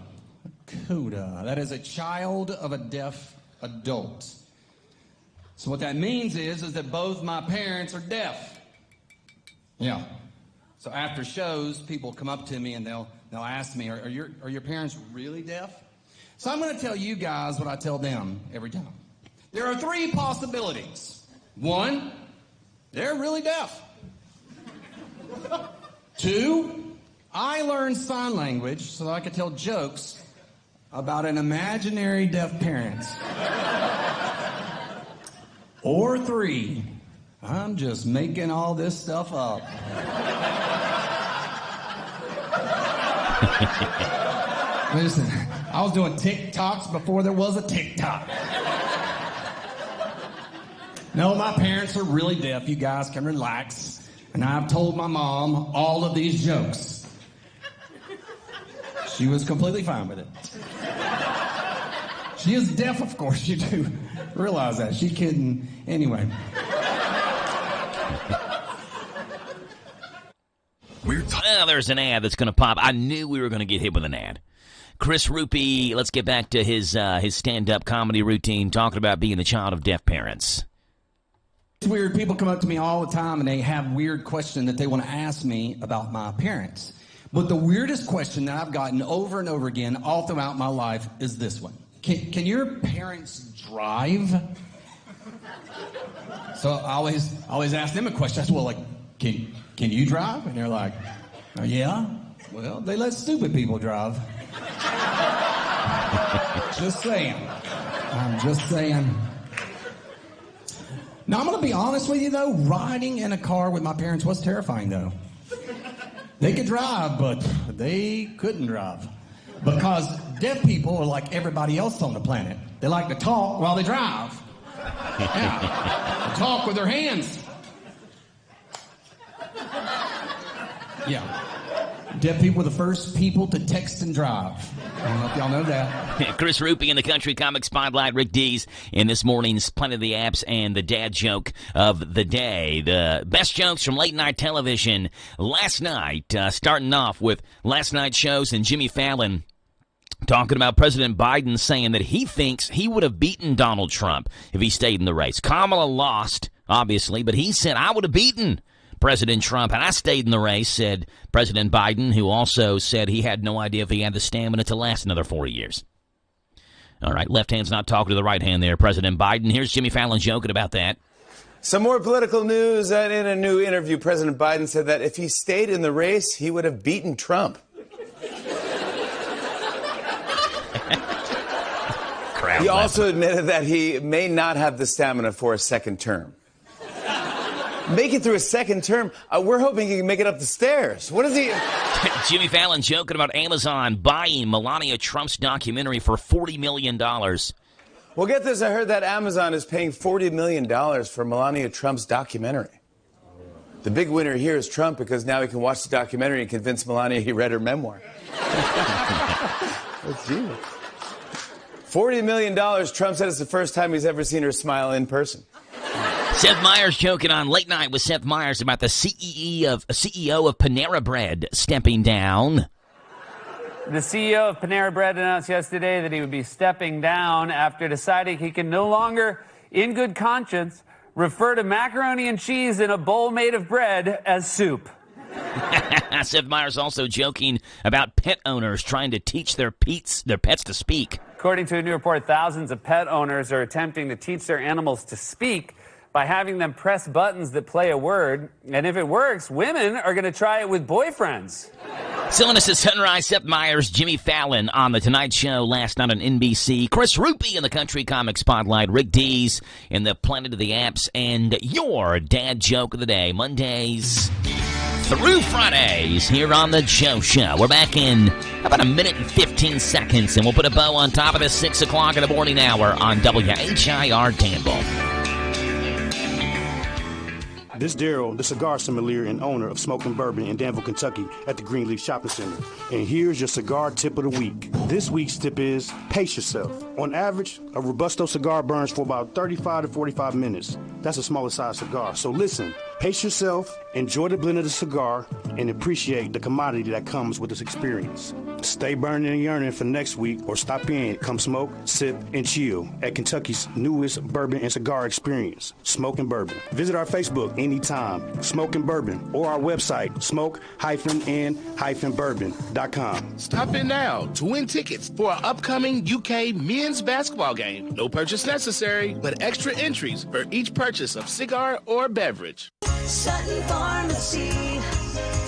CODA. That is a child of a deaf adult. So what that means is that both my parents are deaf. Yeah. So after shows, people come up to me and they'll ask me, are your parents really deaf? So I'm going to tell you guys what I tell them every time. There are 3 possibilities. 1, they're really deaf. 2, I learned sign language so that I could tell jokes about an imaginary deaf parent. Or 3, I'm just making all this stuff up. Listen, I was doing TikToks before there was a TikTok. No, my parents are really deaf. You guys can relax. And I've told my mom all of these jokes. She was completely fine with it. She is deaf, of course. You do realize that. She's kidding. Anyway. Well, there's an ad that's going to pop. I knew we were going to get hit with an ad. Chris Rupie, let's get back to his stand-up comedy routine, talking about being the child of deaf parents. It's weird. People come up to me all the time, and they have weird questions that they want to ask me about my parents. But the weirdest question that I've gotten over and over again all throughout my life is this one. Can your parents drive? So I always ask them a question. I said, well, like, can you drive? And they're like, oh, yeah. Well, they let stupid people drive. Just saying. I'm just saying. Now, I'm going to be honest with you, though. Riding in a car with my parents was terrifying, though. They could drive, but they couldn't drive. Because deaf people are like everybody else on the planet. They like to talk while they drive. Yeah. They talk with their hands. Yeah. Deaf people were the first people to text and drive. I don't know if y'all know that. Chris Rupie in the Country Comic Spotlight, Rick Dees in this morning's Planet of the Apps and the dad joke of the day. The best jokes from late night television last night, starting off with last night's shows and Jimmy Fallon talking about President Biden saying that he thinks he would have beaten Donald Trump if he stayed in the race. Kamala lost, obviously, but he said, I would have beaten President Trump, and I stayed in the race, said President Biden, who also said he had no idea if he had the stamina to last another 4 years. All right, left hand's not talking to the right hand there, President Biden. Here's Jimmy Fallon joking about that. Some more political news. In a new interview, President Biden said that if he stayed in the race, he would have beaten Trump. He also admitted that he may not have the stamina for a second term. Make it through a second term. We're hoping he can make it up the stairs. What is he? Jimmy Fallon joking about Amazon buying Melania Trump's documentary for $40 million. Well, get this. I heard that Amazon is paying $40 million for Melania Trump's documentary. The big winner here is Trump because now he can watch the documentary and convince Melania he read her memoir. That's genius. $40 million. Trump said it's the first time he's ever seen her smile in person. Seth Meyers joking on Late Night with Seth Meyers about the CEO of Panera Bread stepping down. The CEO of Panera Bread announced yesterday that he would be stepping down after deciding he can no longer, in good conscience, refer to macaroni and cheese in a bowl made of bread as soup. Seth Meyers also joking about pet owners trying to teach their pets to speak. According to a new report, thousands of pet owners are attempting to teach their animals to speak by having them press buttons that play a word. And if it works, women are going to try it with boyfriends. Still in us at Sunrise, Seth Meyers, Jimmy Fallon on The Tonight Show last night on NBC. Chris Rupie in the Country Comic Spotlight. Rick Dees in the Planet of the Apps. And your dad joke of the day. Mondays through Fridays here on The Joe Show. We're back in about a minute and 15 seconds. And we'll put a bow on top of the 6 o'clock in the morning hour on WHIR Danville. This is Daryl, the cigar sommelier and owner of Smokin' Bourbon in Danville, Kentucky at the Greenleaf Shopping Center. And here's your cigar tip of the week. This week's tip is pace yourself. On average, a Robusto cigar burns for about 35 to 45 minutes. That's a smaller size cigar. So listen, Pace yourself, enjoy the blend of the cigar, and appreciate the commodity that comes with this experience. Stay burning and yearning for next week, or stop in, come smoke, sip, and chill at Kentucky's newest bourbon and cigar experience, Smoke and Bourbon. Visit our Facebook anytime, Smoke and Bourbon, or our website, smoke-and-bourbon.com. Stop in now to win tickets for our upcoming UK men's basketball game. No purchase necessary, but extra entries for each purchase of cigar or beverage. Sutton Pharmacy,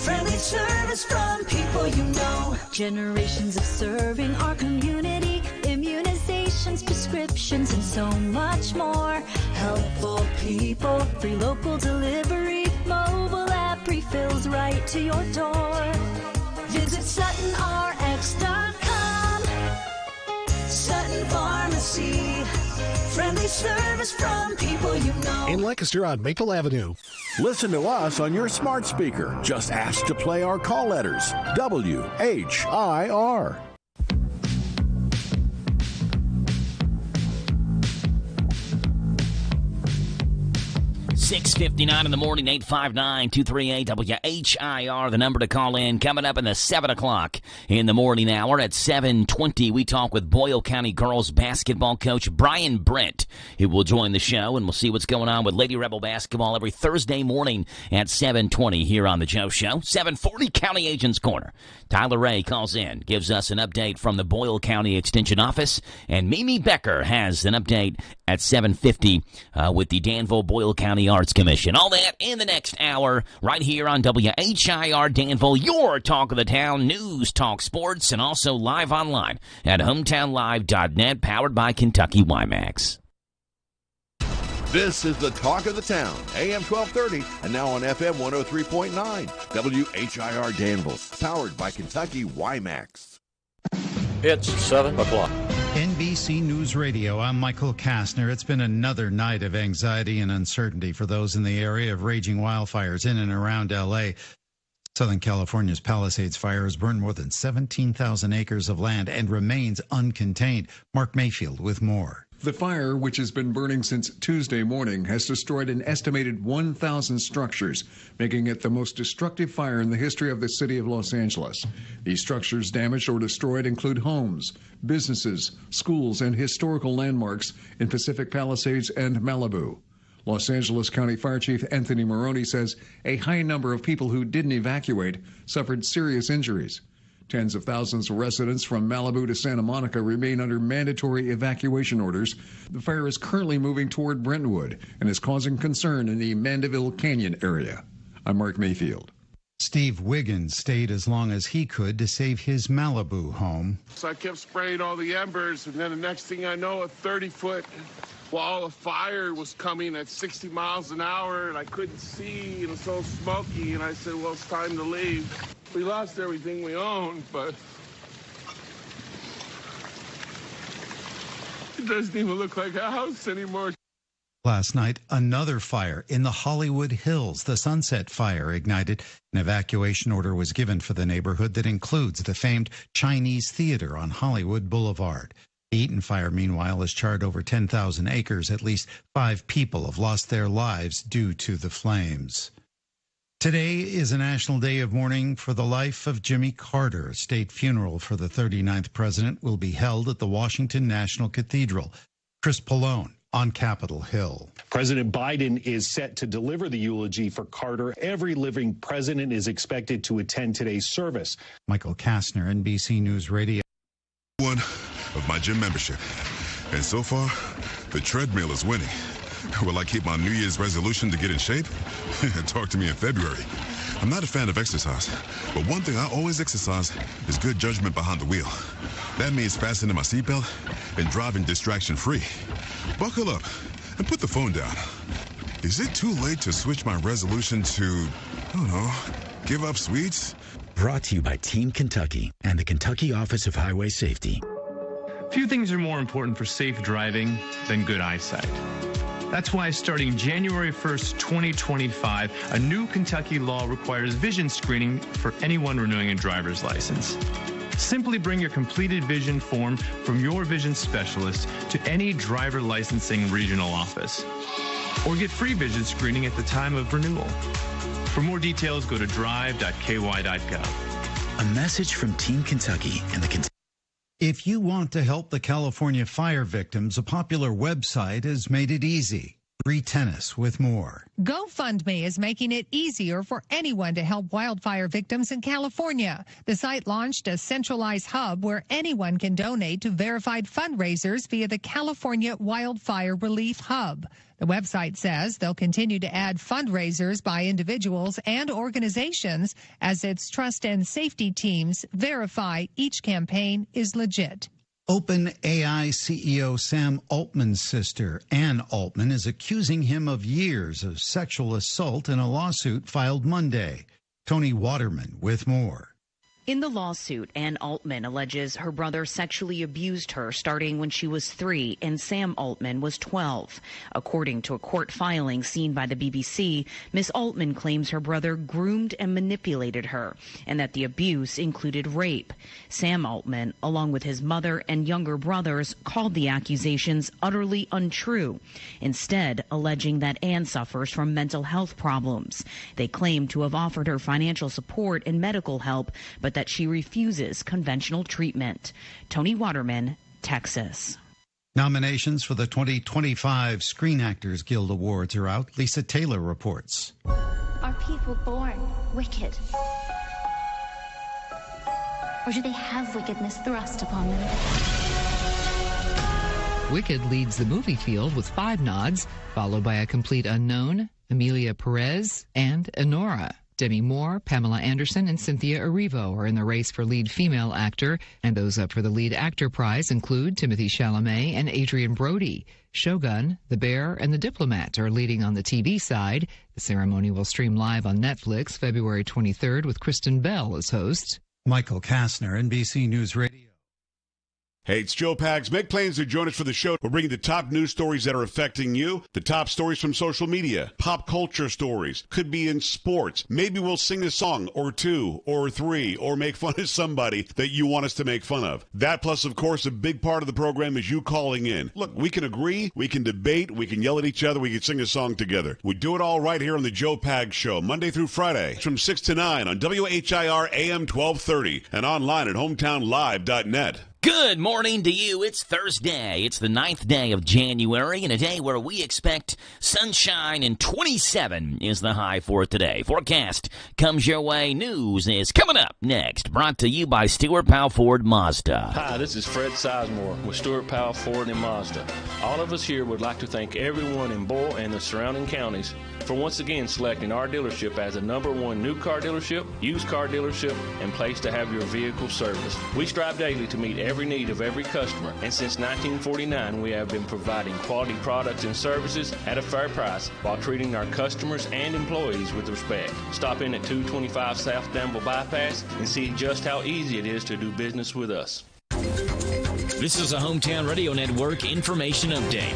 friendly service from people you know. Generations of serving our community, immunizations, prescriptions, and so much more. Helpful people, free local delivery, mobile app refills right to your door. Visit SuttonRx.com. Sutton Pharmacy, friendly service from people you know. In Lancaster on Maple Avenue. Listen to us on your smart speaker. Just ask to play our call letters. WHIR. 6:59 in the morning, 859-238-WHIR, the number to call in. Coming up in the 7 o'clock in the morning hour at 7:20, we talk with Boyle County girls basketball coach Brian Brent, who will join the show, and we'll see what's going on with Lady Rebel basketball every Thursday morning at 7:20 here on the Joe Show. 7:40, County Agents Corner. Tyler Ray calls in, gives us an update from the Boyle County Extension Office, and Mimi Becker has an update at 7:50 with the Danville Boyle County Arts Commission. All that in the next hour right here on WHIR Danville, your talk of the town, news, talk sports, and also live online at hometownlive.net, powered by Kentucky WiMAX. This is the talk of the town, AM 1230, and now on FM 103.9, WHIR Danville, powered by Kentucky WiMAX. It's 7 o'clock. NBC News Radio, I'm Michael Kastner. It's been another night of anxiety and uncertainty for those in the area of raging wildfires in and around L.A. Southern California's Palisades fire has burned more than 17,000 acres of land and remains uncontained. Mark Mayfield with more. The fire, which has been burning since Tuesday morning, has destroyed an estimated 1,000 structures, making it the most destructive fire in the history of the city of Los Angeles. These structures damaged or destroyed include homes, businesses, schools, and historical landmarks in Pacific Palisades and Malibu. Los Angeles County Fire Chief Anthony Maroney says a high number of people who didn't evacuate suffered serious injuries. Tens of thousands of residents from Malibu to Santa Monica remain under mandatory evacuation orders. The fire is currently moving toward Brentwood and is causing concern in the Mandeville Canyon area. I'm Mark Mayfield. Steve Wiggins stayed as long as he could to save his Malibu home. So I kept spraying all the embers, and then the next thing I know, a 30-foot wall of fire was coming at 60 miles an hour, and I couldn't see, and it was so smoky, and I said, well, it's time to leave. We lost everything we owned, but it doesn't even look like a house anymore. Last night, another fire in the Hollywood Hills. The Sunset Fire ignited. An evacuation order was given for the neighborhood that includes the famed Chinese Theater on Hollywood Boulevard. The Eaton Fire, meanwhile, has charred over 10,000 acres. At least 5 people have lost their lives due to the flames. Today is a national day of mourning for the life of Jimmy Carter. A state funeral for the 39th president will be held at the Washington National Cathedral. Chris Pallone on Capitol Hill. President Biden is set to deliver the eulogy for Carter. Every living president is expected to attend today's service. Michael Kastner, NBC News Radio. One of my gym membership. And so far, the treadmill is winning. Will I keep my New Year's resolution to get in shape? Talk to me in February. I'm not a fan of exercise, but one thing I always exercise is good judgment behind the wheel. That means fastening my seatbelt and driving distraction-free. Buckle up and put the phone down. Is it too late to switch my resolution to, I don't know, give up sweets? Brought to you by Team Kentucky and the Kentucky Office of Highway Safety. Few things are more important for safe driving than good eyesight. That's why starting January 1st, 2025, a new Kentucky law requires vision screening for anyone renewing a driver's license. Simply bring your completed vision form from your vision specialist to any driver licensing regional office. or get free vision screening at the time of renewal. For more details, go to drive.ky.gov. A message from Team Kentucky and the Kentucky. If you want to help the California fire victims, a popular website has made it easy. Free tennis with more. GoFundMe is making it easier for anyone to help wildfire victims in California. The site launched a centralized hub where anyone can donate to verified fundraisers via the California Wildfire Relief Hub. The website says they'll continue to add fundraisers by individuals and organizations as its trust and safety teams verify each campaign is legit. OpenAI CEO Sam Altman's sister, Ann Altman, is accusing him of years of sexual assault in a lawsuit filed Monday. Tony Waterman with more. In the lawsuit, Ann Altman alleges her brother sexually abused her starting when she was 3 and Sam Altman was 12. According to a court filing seen by the BBC, Ms. Altman claims her brother groomed and manipulated her and that the abuse included rape. Sam Altman, along with his mother and younger brothers, called the accusations utterly untrue, instead alleging that Ann suffers from mental health problems. They claim to have offered her financial support and medical help, but that she refuses conventional treatment. Tony Waterman, Texas. Nominations for the 2025 Screen Actors Guild Awards are out. Lisa Taylor reports. Are people born wicked? Or do they have wickedness thrust upon them? Wicked leads the movie field with 5 nods, followed by A Complete Unknown, Emilia Perez, and Enora. Demi Moore, Pamela Anderson, and Cynthia Erivo are in the race for lead female actor, and those up for the lead actor prize include Timothée Chalamet and Adrian Brody. Shogun, The Bear, and The Diplomat are leading on the TV side. The ceremony will stream live on Netflix February 23rd with Kristen Bell as host. Michael Kastner, NBC News Radio. Hey, it's Joe Pags. Make plans to join us for the show. We're bringing the top news stories that are affecting you, the top stories from social media, pop culture stories, could be in sports. Maybe we'll sing a song or 2 or 3 or make fun of somebody that you want us to make fun of. That plus, of course, a big part of the program is you calling in. Look, we can agree, we can debate, we can yell at each other, we can sing a song together. We do it all right here on the Joe Pags Show, Monday through Friday from 6 to 9 on WHIR AM 1230 and online at hometownlive.net. Good morning to you. It's Thursday. It's the 9th day of January, and a day where we expect sunshine, and 27 is the high for today. Forecast comes your way. News is coming up next. Brought to you by Stewart Powell Ford Mazda. Hi, this is Fred Sizemore with Stewart Powell Ford and Mazda. All of us here would like to thank everyone in Boyle and the surrounding counties for once again selecting our dealership as a #1 new car dealership, used car dealership, and place to have your vehicle serviced. We strive daily to meet every need of every customer, and since 1949 we have been providing quality products and services at a fair price while treating our customers and employees with respect. Stop in at 225 South Danville Bypass and see just how easy it is to do business with us. This is a Hometown Radio Network information update.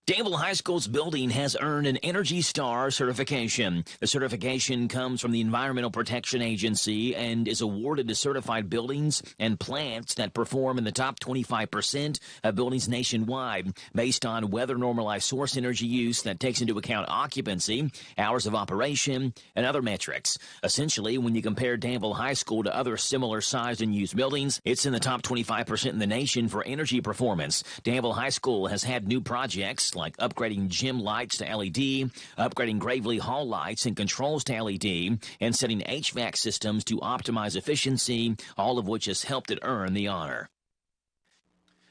Danville High School's building has earned an Energy Star certification. The certification comes from the Environmental Protection Agency and is awarded to certified buildings and plants that perform in the top 25% of buildings nationwide based on weather-normalized source energy use that takes into account occupancy, hours of operation, and other metrics. Essentially, when you compare Danville High School to other similar-sized and used buildings, it's in the top 25% in the nation for energy performance. Danville High School has had new projects like upgrading gym lights to LED, upgrading Gravely Hall lights and controls to LED, and setting HVAC systems to optimize efficiency, all of which has helped it earn the honor.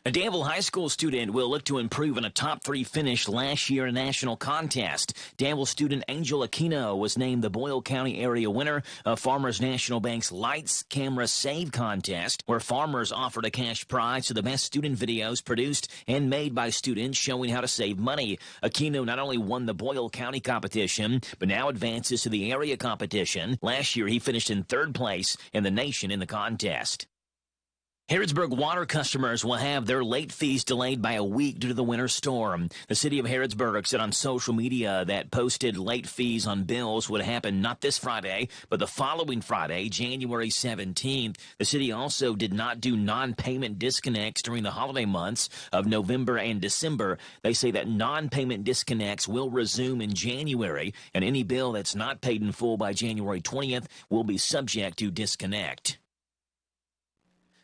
A Danville High School student will look to improve in a top 3 finish last year in a national contest. Danville student Angel Aquino was named the Boyle County area winner of Farmers National Bank's Lights, Camera, Save contest, where Farmers offered a cash prize to the best student videos produced and made by students showing how to save money. Aquino not only won the Boyle County competition, but now advances to the area competition. Last year, he finished in 3rd place in the nation in the contest. Harrodsburg water customers will have their late fees delayed by a week due to the winter storm. The city of Harrodsburg said on social media that posted late fees on bills would happen not this Friday, but the following Friday, January 17th. The city also did not do non-payment disconnects during the holiday months of November and December. They say that non-payment disconnects will resume in January, and any bill that's not paid in full by January 20th will be subject to disconnect.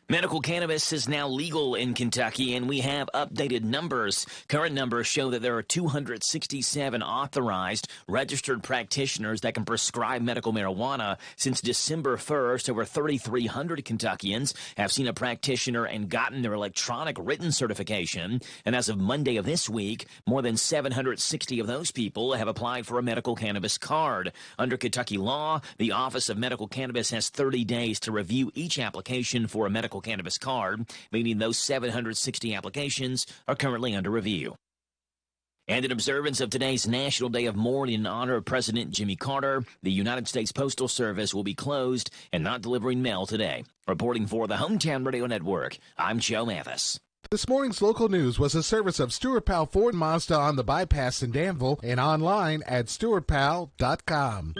Medical cannabis is now legal in Kentucky, and we have updated numbers. Current numbers show that there are 267 authorized registered practitioners that can prescribe medical marijuana. Since December 1st, over 3,300 Kentuckians have seen a practitioner and gotten their electronic written certification. And as of Monday of this week, more than 760 of those people have applied for a medical cannabis card. Under Kentucky law, the Office of Medical Cannabis has 30 days to review each application for a medical cannabis card, meaning those 760 applications are currently under review. And in observance of today's National Day of Mourning in honor of President Jimmy Carter, the United States Postal Service will be closed and not delivering mail today. Reporting for the Hometown Radio Network, I'm Joe Mathis. This morning's local news was a service of Stuart Powell Ford and Mazda on the bypass in Danville and online at stuartpowell.com.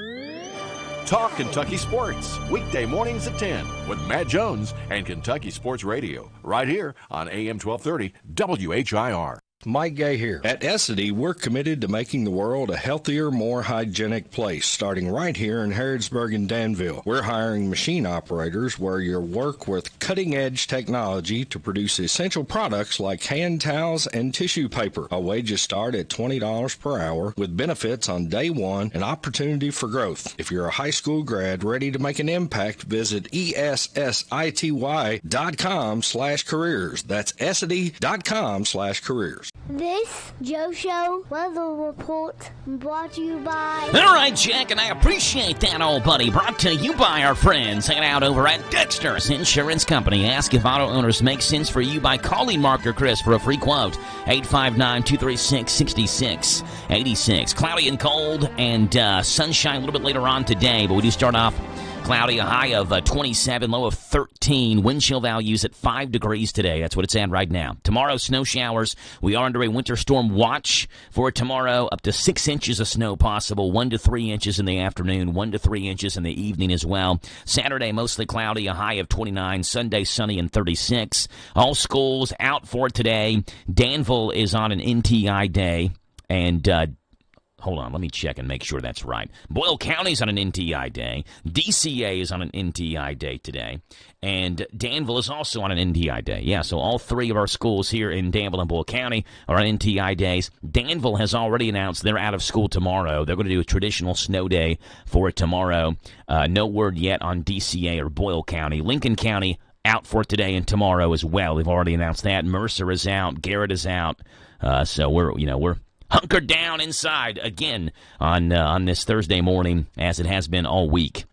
Talk Kentucky Sports, weekday mornings at 10 with Matt Jones and Kentucky Sports Radio, right here on AM 1230 WHIR. Mike Gay here. At Essity, we're committed to making the world a healthier, more hygienic place, starting right here in Harrodsburg and Danville. We're hiring machine operators where you'll work with cutting-edge technology to produce essential products like hand towels and tissue paper. Our wages start at $20 per hour with benefits on day one and opportunity for growth. If you're a high school grad ready to make an impact, visit ESSITY.com/careers. That's Essity.com/careers. This Joe Show weather report brought to you by... All right, Jack, and I appreciate that, old buddy. Brought to you by our friends hanging out over at Dexter's Insurance Company. Ask if auto owners make sense for you by calling Mark or Chris for a free quote. 859-236-6686. Cloudy and cold and sunshine a little bit later on today, but we do start off cloudy, a high of 27, low of 13. Wind chill values at 5 degrees today. That's what it's at right now. Tomorrow, snow showers. We are under a winter storm watch for tomorrow. Up to 6 inches of snow possible. 1 to 3 inches in the afternoon. 1 to 3 inches in the evening as well. Saturday, mostly cloudy, a high of 29. Sunday, sunny and 36. All schools out for today. Danville is on an NTI day. And hold on, let me check and make sure that's right. Boyle County's on an NTI day. DCA is on an NTI day today. And Danville is also on an NTI day. Yeah, so all three of our schools here in Danville and Boyle County are on NTI days. Danville has already announced they're out of school tomorrow. They're going to do a traditional snow day for tomorrow. No word yet on DCA or Boyle County. Lincoln County out for today and tomorrow as well. They've already announced that. Mercer is out. Garrett is out. So we're hunkered down inside again on this Thursday morning, as it has been all week.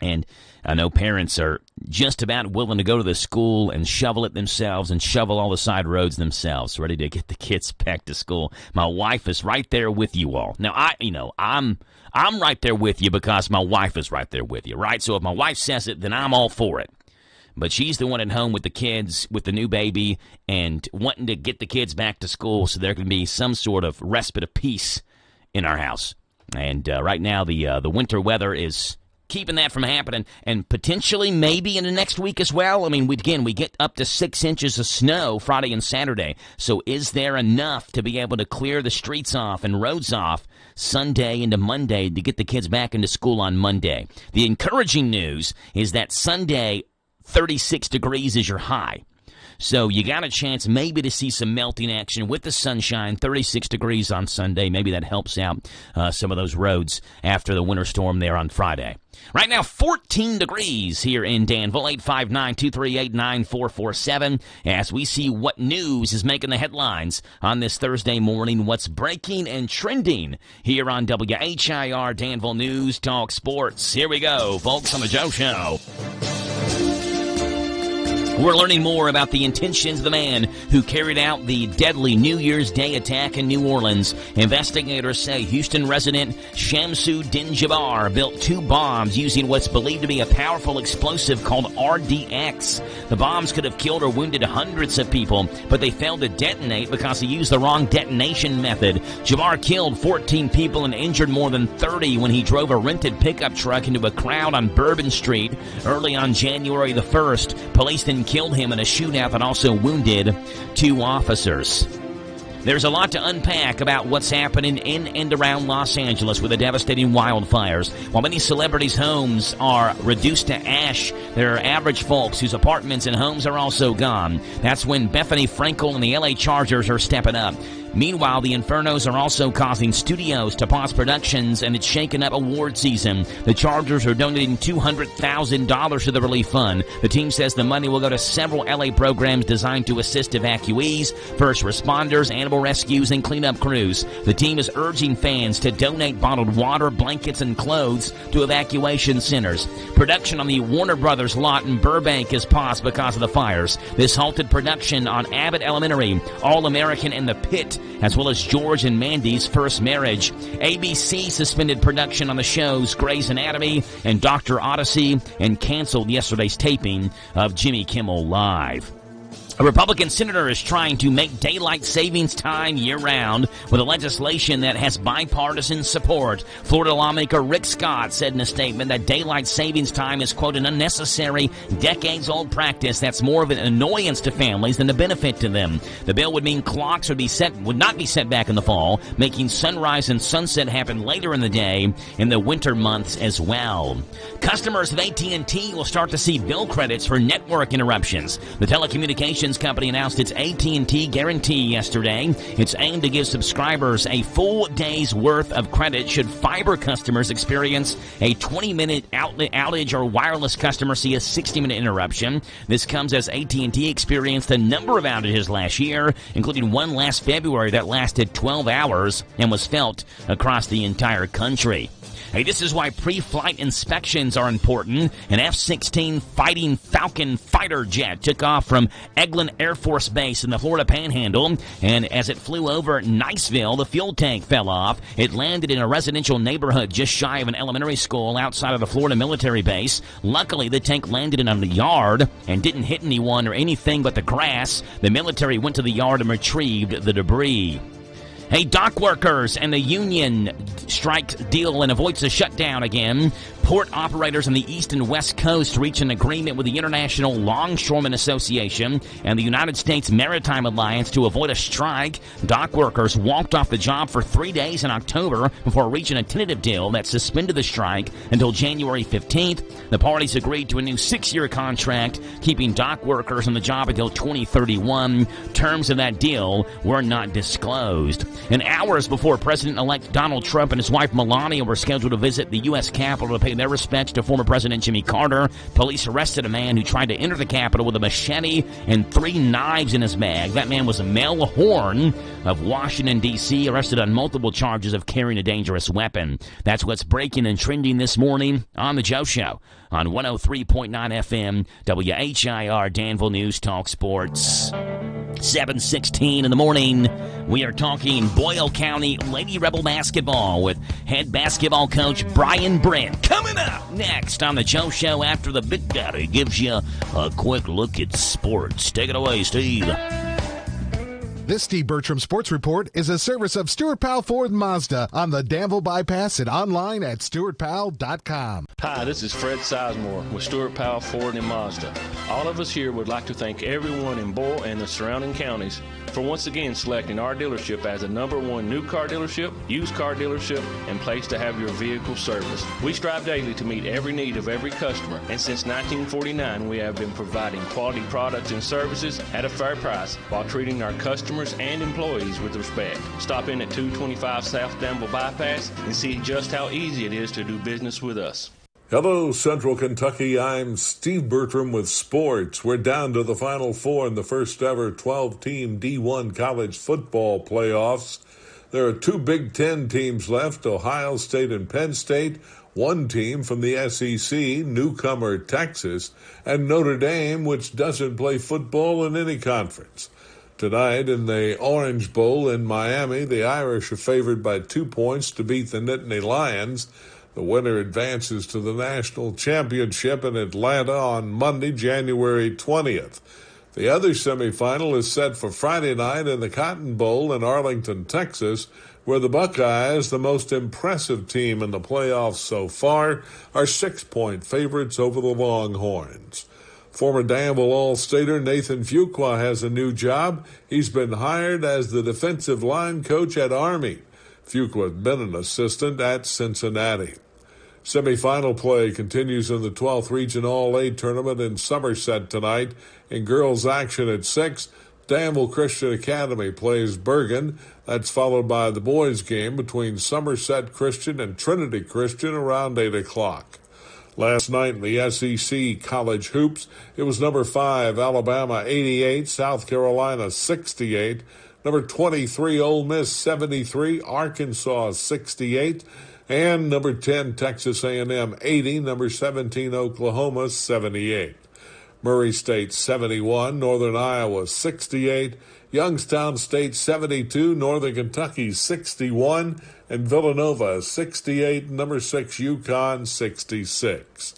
And I know parents are just about willing to go to the school and shovel it themselves and shovel all the side roads themselves, ready to get the kids back to school. My wife is right there with you all. Now, I'm right there with you because my wife is right there with you, right? So if my wife says it, then I'm all for it. But she's the one at home with the kids, with the new baby, and wanting to get the kids back to school so there can be some sort of respite of peace in our house. And right now, the winter weather is keeping that from happening, and potentially maybe in the next week as well. I mean, we get up to 6 inches of snow Friday and Saturday. So is there enough to be able to clear the streets off and roads off Sunday into Monday to get the kids back into school on Monday? The encouraging news is that Sunday, 36 degrees is your high. So you got a chance maybe to see some melting action with the sunshine. 36 degrees on Sunday. Maybe that helps out some of those roads after the winter storm there on Friday. Right now, 14 degrees here in Danville. 859-238-9447. As we see what news is making the headlines on this Thursday morning. What's breaking and trending here on WHIR Danville News Talk Sports. Here we go, folks, on the Joe Show. We're learning more about the intentions of the man who carried out the deadly New Year's Day attack in New Orleans. Investigators say Houston resident Shamsuddin Jabbar built 2 bombs using what's believed to be a powerful explosive called RDX. The bombs could have killed or wounded hundreds of people, but they failed to detonate because he used the wrong detonation method. Jabbar killed 14 people and injured more than 30 when he drove a rented pickup truck into a crowd on Bourbon Street early on January the 1st. Police then killed him in a shootout that also wounded 2 officers. There's a lot to unpack about what's happening in and around Los Angeles with the devastating wildfires. While many celebrities' homes are reduced to ash, there are average folks whose apartments and homes are also gone. That's when Bethany Frankel and the LA Chargers are stepping up. Meanwhile, the infernos are also causing studios to pause productions, and it's shaken up award season. The Chargers are donating $200,000 to the relief fund. The team says the money will go to several LA programs designed to assist evacuees, first responders, animal rescues, and cleanup crews. The team is urging fans to donate bottled water, blankets, and clothes to evacuation centers. Production on the Warner Brothers lot in Burbank is paused because of the fires. This halted production on Abbott Elementary, All-American, and The Pit, as well as George and Mandy's First Marriage. ABC suspended production on the shows Grey's Anatomy and Dr. Odyssey and canceled yesterday's taping of Jimmy Kimmel Live. A Republican senator is trying to make daylight savings time year-round with a legislation that has bipartisan support. Florida lawmaker Rick Scott said in a statement that daylight savings time is, quote, an unnecessary, decades-old practice that's more of an annoyance to families than a benefit to them. The bill would mean clocks would not be set back in the fall, making sunrise and sunset happen later in the day in the winter months as well. Customers of AT&T will start to see bill credits for network interruptions. The telecommunications company announced its AT&T guarantee yesterday. It's aimed to give subscribers a full day's worth of credit should fiber customers experience a 20-minute outage or wireless customer see a 60-minute interruption. This comes as AT&T experienced a number of outages last year, including one last February that lasted 12 hours and was felt across the entire country. Hey, this is why pre-flight inspections are important. An F-16 Fighting Falcon fighter jet took off from Eglin Air Force Base in the Florida Panhandle, and as it flew over Niceville, the fuel tank fell off. It landed in a residential neighborhood just shy of an elementary school outside of the Florida military base. Luckily, the tank landed in a yard and didn't hit anyone or anything but the grass. The military went to the yard and retrieved the debris. Hey, dock workers and the union strike deal and avoids a shutdown again. Port operators on the east and west coast reached an agreement with the International Longshoremen Association and the United States Maritime Alliance to avoid a strike. Dock workers walked off the job for 3 days in October before reaching a tentative deal that suspended the strike until January 15th. The parties agreed to a new 6-year contract, keeping dock workers on the job until 2031. Terms of that deal were not disclosed. And hours before President-elect Donald Trump and his wife Melania were scheduled to visit the U.S. Capitol to pay their respects to former President Jimmy Carter, police arrested a man who tried to enter the Capitol with a machete and 3 knives in his bag. That man was Mel Horn of Washington, D.C., arrested on multiple charges of carrying a dangerous weapon. That's what's breaking and trending this morning on The Joe Show on 103.9 FM, WHIR Danville News Talk Sports. 7:16 in the morning. We are talking Boyle County Lady Rebel basketball with head basketball coach Brian Brent. Coming up next on The Joe Show after the Big Daddy gives you a quick look at sports. Take it away, Steve. This Steve Bertram Sports Report is a service of Stuart Powell Ford Mazda on the Danville Bypass and online at stuartpowell.com. Hi, this is Fred Sizemore with Stuart Powell Ford and Mazda. All of us here would like to thank everyone in Boyle and the surrounding counties for once again selecting our dealership as the #1 new car dealership, used car dealership, and place to have your vehicle serviced. We strive daily to meet every need of every customer, and since 1949 we have been providing quality products and services at a fair price while treating our customers and employees with respect. Stop in at 225 South Danville Bypass and see just how easy it is to do business with us. Hello, Central Kentucky. I'm Steve Bertram with sports. We're down to the Final Four in the first ever 12-team D1 college football playoffs. There are 2 Big Ten teams left, Ohio State and Penn State. One team from the SEC, newcomer Texas, and Notre Dame, which doesn't play football in any conference. Tonight in the Orange Bowl in Miami, the Irish are favored by 2 points to beat the Nittany Lions. The winner advances to the national championship in Atlanta on Monday, January 20th. The other semifinal is set for Friday night in the Cotton Bowl in Arlington, Texas, where the Buckeyes, the most impressive team in the playoffs so far, are 6-point favorites over the Longhorns. Former Danville All-Stater Nathan Fuqua has a new job. He's been hired as the defensive line coach at Army. Fuqua has been an assistant at Cincinnati. Semifinal play continues in the 12th Region All-A tournament in Somerset tonight. In girls action at 6, Danville Christian Academy plays Bergen. That's followed by the boys game between Somerset Christian and Trinity Christian around 8 o'clock. Last night in the SEC College Hoops, it was number 5 Alabama 88, South Carolina 68, number 23 Ole Miss 73, Arkansas 68, and number 10 Texas A&M 80, number 17 Oklahoma 78. Murray State 71, Northern Iowa 68, Youngstown State 72, Northern Kentucky 61, and Villanova 68, number 6 UConn 66.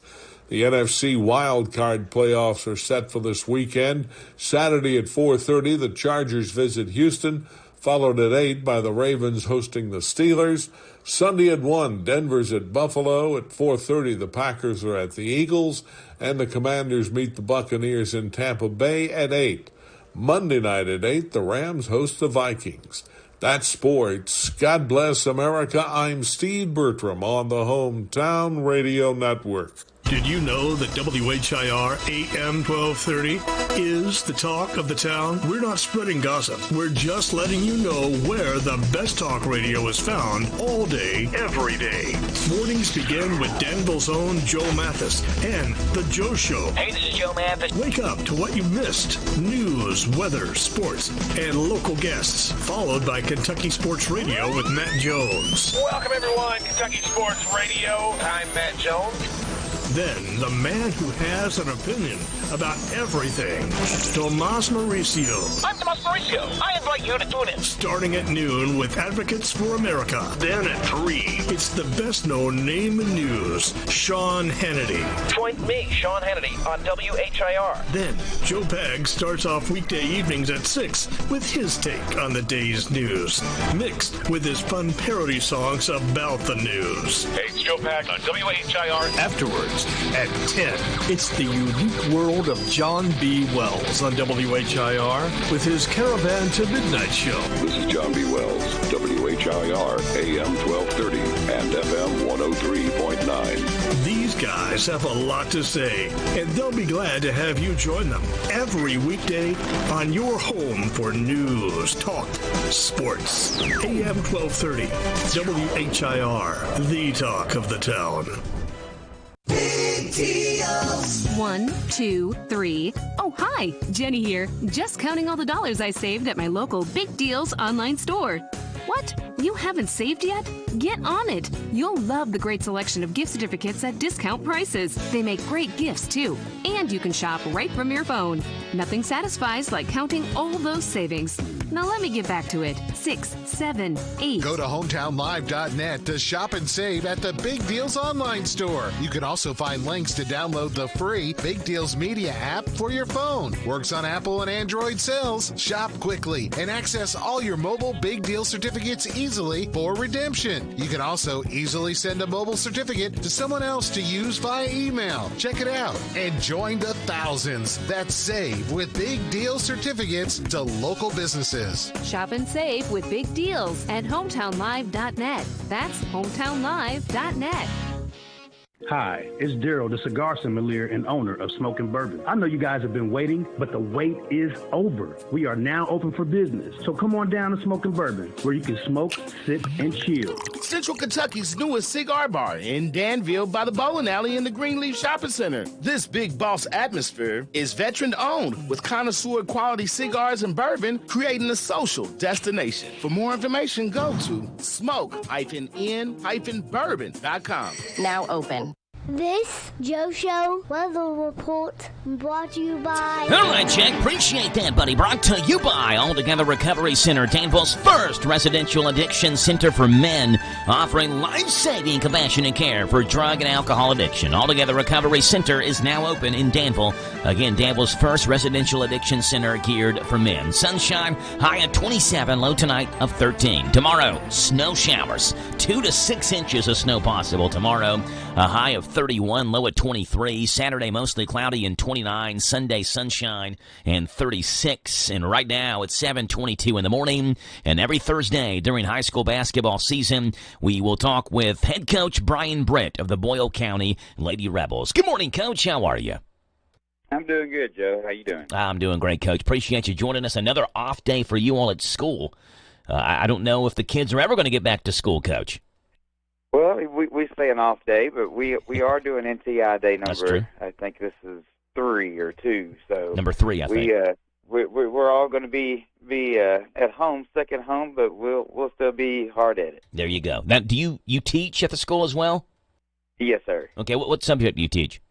The NFC wildcard playoffs are set for this weekend. Saturday at 4:30, the Chargers visit Houston, followed at 8 by the Ravens hosting the Steelers. Sunday at 1, Denver's at Buffalo. At 4:30, the Packers are at the Eagles, and the Commanders meet the Buccaneers in Tampa Bay at 8. Monday night at 8, the Rams host the Vikings. That's sports. God bless America. I'm Steve Bertram on the Hometown Radio Network. Did you know that WHIR AM 1230 is the talk of the town? We're not spreading gossip. We're just letting you know where the best talk radio is found all day, every day. Mornings begin with Danville's own Joe Mathis and The Joe Show. Hey, this is Joe Mathis. Wake up to what you missed. News, weather, sports, and local guests. Followed by Kentucky Sports Radio with Matt Jones. Welcome, everyone. Kentucky Sports Radio. I'm Matt Jones. Then, the man who has an opinion about everything, Tomas Mauricio. I'm Tomas Mauricio. I invite you to tune in. Starting at noon with Advocates for America. Then at 3, it's the best-known name in news, Sean Hannity. Join me, Sean Hannity, on WHIR. Then, Joe Pag starts off weekday evenings at 6 with his take on the day's news, mixed with his fun parody songs about the news. Hey, it's Joe Pag on WHIR. Afterwards, at 10, it's the unique world of John B. Wells on WHIR with his Caravan to Midnight show. This is John B. Wells, WHIR, AM 1230 and FM 103.9. These guys have a lot to say, and they'll be glad to have you join them every weekday on your home for news, talk, sports. AM 1230, WHIR, the talk of the town. Big deals. 1, 2, 3. Oh, hi. Jenny here. Just counting all the dollars I saved at my local Big Deals online store. What? You haven't saved yet? Get on it. You'll love the great selection of gift certificates at discount prices. They make great gifts, too. And you can shop right from your phone. Nothing satisfies like counting all those savings. Now let me get back to it. 6, 7, 8. Go to hometownlive.net to shop and save at the Big Deals online store. You can also find links to download the free Big Deals Media app for your phone. Works on Apple and Android cells. Shop quickly and access all your mobile Big Deal certificates easily for redemption. You can also easily send a mobile certificate to someone else to use via email. Check it out and join the thousands that save with Big Deal certificates to local businesses. Shop and save with Big Deals at hometownlive.net. That's hometownlive.net. Hi, it's Daryl, the cigar sommelier and owner of Smokin' Bourbon. I know you guys have been waiting, but the wait is over. We are now open for business. So come on down to Smokin' Bourbon, where you can smoke, sip, and chill. Central Kentucky's newest cigar bar in Danville by the bowling alley in the Greenleaf Shopping Center. This big boss atmosphere is veteran-owned with connoisseur quality cigars and bourbon, creating a social destination. For more information, go to smoke-in-bourbon.com. Now open. This Joe Show weather report brought to you by... All right, Jack. Appreciate that, buddy. Brought to you by Altogether Recovery Center, Danville's first residential addiction center for men, offering life-saving compassionate care for drug and alcohol addiction. Altogether Recovery Center is now open in Danville. Again, Danville's first residential addiction center geared for men. Sunshine, high at 27, low tonight of 13. Tomorrow, snow showers. 2 to 6 inches of snow possible tomorrow. A high of 31, low at 23. Saturday, mostly cloudy and 29. Sunday, sunshine and 36. And right now, it's 7:22 in the morning. And every Thursday during high school basketball season, we will talk with head coach Brian Britt of the Boyle County Lady Rebels. Good morning, Coach. How are you? I'm doing good, Joe. How you doing? I'm doing great, Coach. Appreciate you joining us. Another off day for you all at school. I don't know if the kids are ever going to get back to school, Coach. Well, we say an off day, but we are doing NTI day number. I think this is 3 or 2. So number 3, I think. We're all going to be at home, stuck at home, but we'll still be hard at it. There you go. Now, do you teach at the school as well? Yes, sir. Okay. What subject do you teach?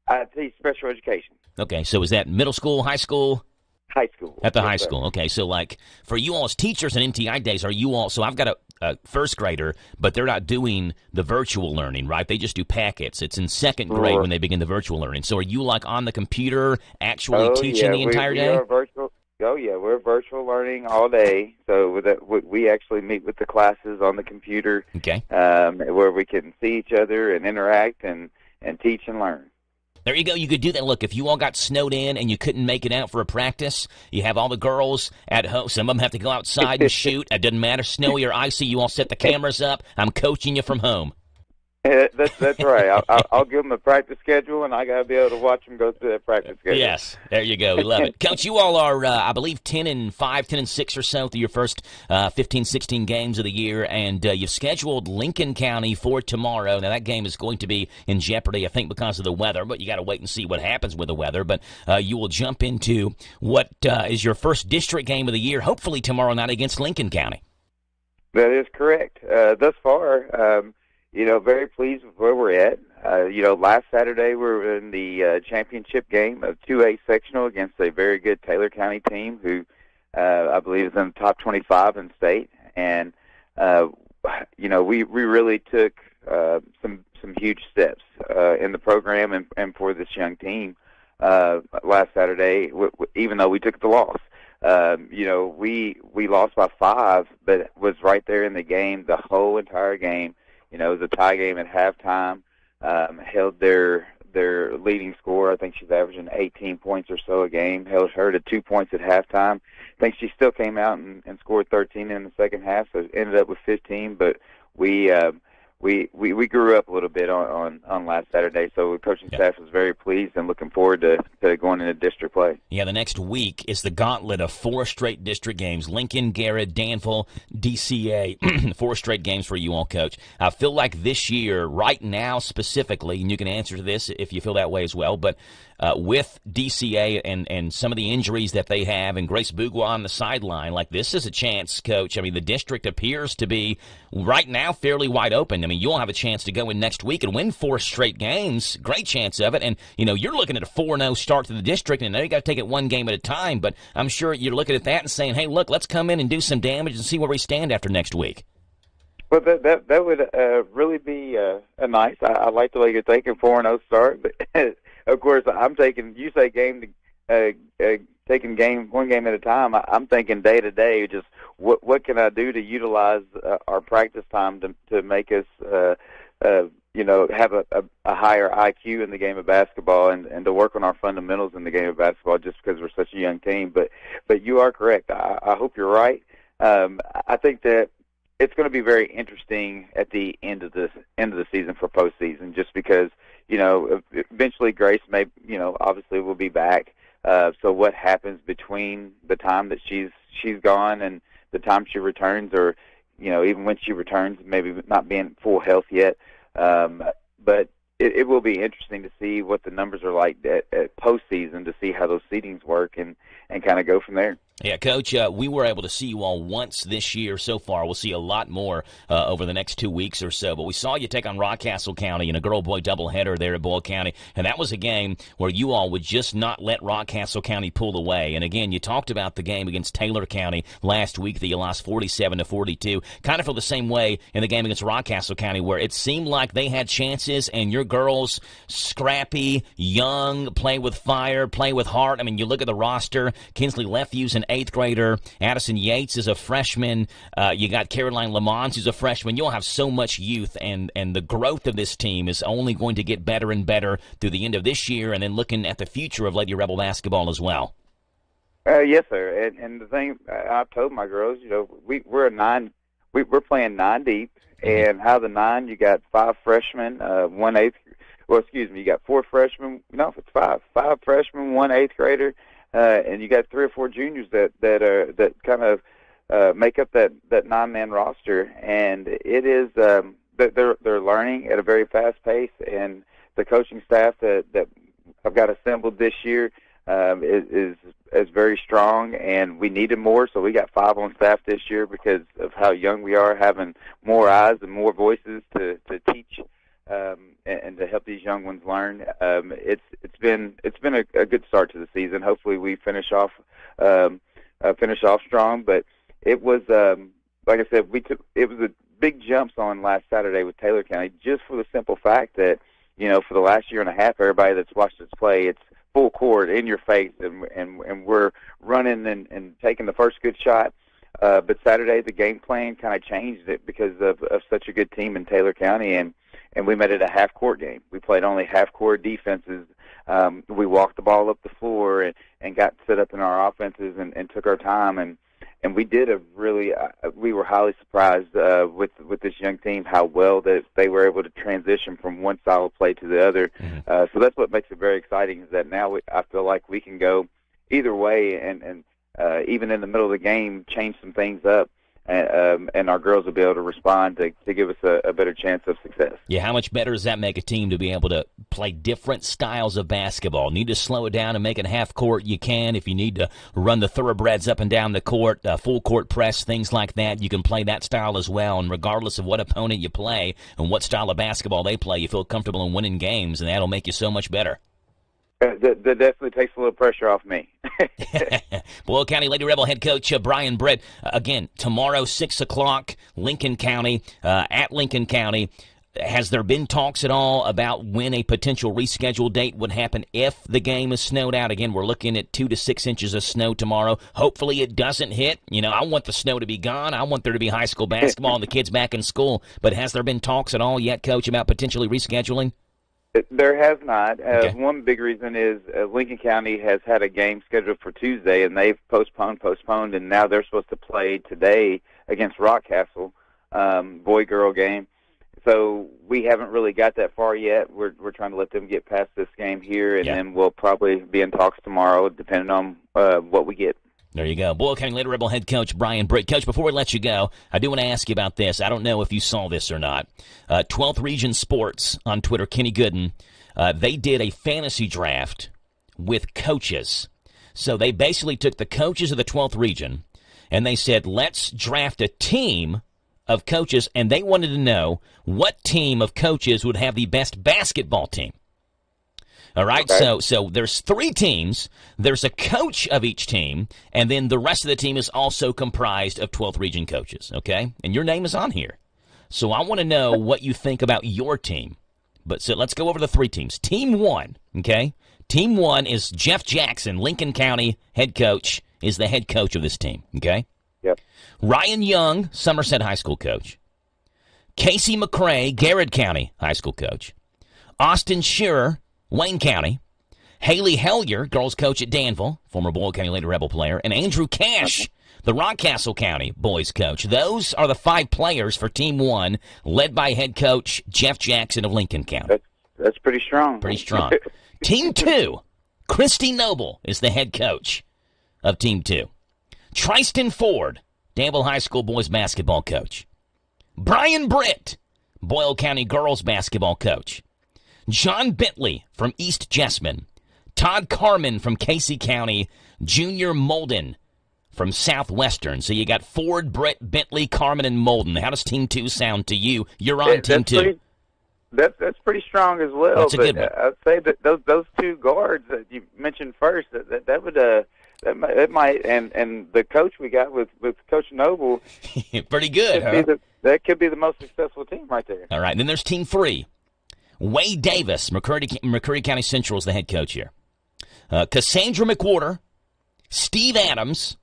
I teach special education. Okay. So is that middle school, high school? High school. At the high school. Okay. So like for you all as teachers and NTI days, are you all? So I've got a first grader, but they're not doing the virtual learning, right? They just do packets. It's in second grade when they begin the virtual learning. So are you like on the computer actually teaching the entire day? We are virtual. Oh, yeah, we're virtual learning all day. So we actually meet with the classes on the computer, okay, where we can see each other and interact and teach and learn. There you go. You could do that. Look, if you all got snowed in and you couldn't make it out for a practice, you have all the girls at home. Some of them have to go outside and shoot. It doesn't matter, snowy or icy. You all set the cameras up. I'm coaching you from home. That's right. I'll give them a practice schedule, and I got to be able to watch them go through that practice schedule. Yes, there you go. We love it. Coach, you all are, I believe, 10-5, 10-6 or so through your first 15, 16 games of the year, and you've scheduled Lincoln County for tomorrow. Now, that game is going to be in jeopardy, I think, because of the weather, but you got to wait and see what happens with the weather. But you will jump into what is your first district game of the year, hopefully tomorrow night against Lincoln County. That is correct. Thus far, very pleased with where we're at. Last Saturday we were in the championship game of 2A sectional against a very good Taylor County team who I believe is in the top 25 in state. And, we really took some huge steps in the program and for this young team last Saturday, even though we took the loss. We lost by 5, but was right there in the game the whole entire game. It was a tie game at halftime, held their leading scorer. I think she's averaging 18 points or so a game, held her to 2 points at halftime. I think she still came out and scored 13 in the second half, so ended up with 15. But we grew up a little bit on last Saturday, so the coaching staff was very pleased and looking forward to going into district play. Yeah, the next week is the gauntlet of 4 straight district games. Lincoln, Garrett, Danville, DCA, 4 straight games for you all, Coach. I feel like this year, right now specifically, and you can answer to this if you feel that way as well, but with DCA and some of the injuries that they have and Grace Bougua on the sideline, like this is a chance, Coach. I mean, the district appears to be right now fairly wide open. I mean, you'll have a chance to go in next week and win 4 straight games. Great chance of it. And, you're looking at a 4-0 start to the district, and now you got to take it one game at a time. But I'm sure you're looking at that and saying, hey, look, let's come in and do some damage and see where we stand after next week. Well, that would really be nice. I like the way you're thinking 4-0 start, but of course I'm taking. You say taking one game at a time. I'm thinking day to day. Just what can I do to utilize our practice time to make us have a higher IQ in the game of basketball and to work on our fundamentals in the game of basketball. Just because we're such a young team, but you are correct. I hope you're right. I think that it's going to be very interesting at the end of the season for postseason, just because, you know, eventually Grace may, you know, obviously will be back. So what happens between the time that she's gone and the time she returns, or, you know, even when she returns, maybe not being full health yet. But it will be interesting to see what the numbers are like at postseason, to see how those seedings work and kind of go from there. Yeah, Coach, we were able to see you all once this year so far. We'll see a lot more over the next 2 weeks or so. But we saw you take on Rockcastle County in a girl-boy doubleheader there at Boyle County, and that was a game where you all would just not let Rockcastle County pull away. And, again, you talked about the game against Taylor County last week that you lost 47-42. Kind of feel the same way in the game against Rockcastle County, where it seemed like they had chances, and your girls, scrappy, young, play with fire, play with heart. I mean, you look at the roster, Kinsley Lefew's an 8th grader. Addison Yates is a freshman. You got Caroline Lamont, who's a freshman. You'll have so much youth, and the growth of this team is only going to get better and better through the end of this year, and then looking at the future of Lady Rebel basketball as well. Yes, sir. And the thing I've told my girls, you know, we're playing 9 deep, and out of the 9, you got 5 freshmen, 1 8th. Well, excuse me, you got 4 freshmen. No, it's 5 freshmen, 1 8th grader. And you got 3 or 4 juniors that kind of make up that 9-man roster, and it is they're learning at a very fast pace, and the coaching staff that I've got assembled this year is very strong, and we needed more, so we got 5 on staff this year because of how young we are, having more eyes and more voices to teach. And to help these young ones learn. It's been a good start to the season. Hopefully we finish off strong. But it was like I said, it was a big jumps on last Saturday with Taylor County, just for the simple fact that, you know, for the last year and a half, everybody that's watched us play, it's full court, in your face, and we're running and taking the first good shot. But Saturday the game plan kind of changed it because of such a good team in Taylor County, and we made it a half-court game. We played only half-court defenses. We walked the ball up the floor and got set up in our offenses and took our time. And we did we were highly surprised with this young team, how well that they were able to transition from one style of play to the other. So that's what makes it very exciting, is that now I feel like we can go either way and even in the middle of the game, change some things up. And our girls will be able to respond to give us a better chance of success. Yeah, how much better does that make a team to be able to play different styles of basketball? Need to slow it down and make it half court, you can. If you need to run the thoroughbreds up and down the court, full court press, things like that, you can play that style as well. And regardless of what opponent you play and what style of basketball they play, you feel comfortable in winning games, and that'll make you so much better. That definitely takes a little pressure off me. Boyle County Lady Rebel head coach Brian Britt. Again, tomorrow, 6 o'clock, Lincoln County, at Lincoln County. Has there been talks at all about when a potential rescheduled date would happen if the game is snowed out? Again, we're looking at 2 to 6 inches of snow tomorrow. Hopefully it doesn't hit. You know, I want the snow to be gone. I want there to be high school basketball and the kids back in school. But has there been talks at all yet, Coach, about potentially rescheduling? There has not. Okay. One big reason is Lincoln County has had a game scheduled for Tuesday, and they've postponed, and now they're supposed to play today against Rockcastle, boy-girl game. So we haven't really got that far yet. We're trying to let them get past this game here, and then we'll probably be in talks tomorrow, depending on what we get. There you go. Boyle County Lady Rebel head coach Brian Britt. Coach, before we let you go, I do want to ask you about this. I don't know if you saw this or not. 12th Region Sports on Twitter, Kenny Gooden, they did a fantasy draft with coaches. So they basically took the coaches of the 12th Region, and they said, let's draft a team of coaches, and they wanted to know what team of coaches would have the best basketball team. All right, okay. So there's 3 teams. There's a coach of each team, and then the rest of the team is also comprised of 12th Region coaches, okay? And your name is on here. So I want to know what you think about your team. But so let's go over the 3 teams. Team 1, okay? Team 1 is Jeff Jackson, Lincoln County head coach, is the head coach of this team, okay? Yep. Ryan Young, Somerset High School coach. Casey McCrae, Garrett County High School coach. Austin Shearer, Wayne County. Haley Hellier, girls coach at Danville, former Boyle County Lady Rebel player, and Andrew Cash, the Rockcastle County boys coach. Those are the 5 players for Team 1, led by head coach Jeff Jackson of Lincoln County. That's pretty strong. Pretty strong. Team 2, Christy Noble is the head coach of Team 2. Tristan Ford, Danville High School boys basketball coach. Brian Britt, Boyle County girls basketball coach. John Bentley from East Jessamine. Todd Carmen from Casey County. Junior Molden from Southwestern. So you got Ford, Britt, Bentley, Carmen, and Molden. How does Team 2 sound to you? You're on Team 2. That's pretty strong as well. That's a good one. I'd say that those 2 guards that you mentioned first, that would that might and the coach we got with Coach Noble, pretty good. That could be the most successful team right there. All right, then there's Team 3. Wade Davis, McCurry County Central is the head coach here. Cassandra McWhorter, Steve Adams,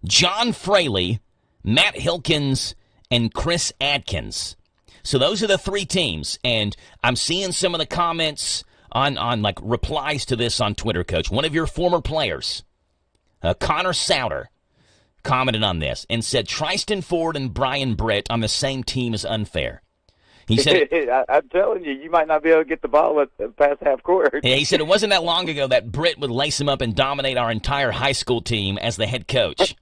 John Fraley, Matt Hilkins, and Chris Adkins. So those are the 3 teams, and I'm seeing some of the comments on like replies to this on Twitter, Coach. One of your former players, Connor Souter, commented on this and said Tristan Ford and Brian Britt on the same team is unfair. He said, I'm telling you, you might not be able to get the ball past half court. Yeah, he said it wasn't that long ago that Britt would lace him up and dominate our entire high school team as the head coach.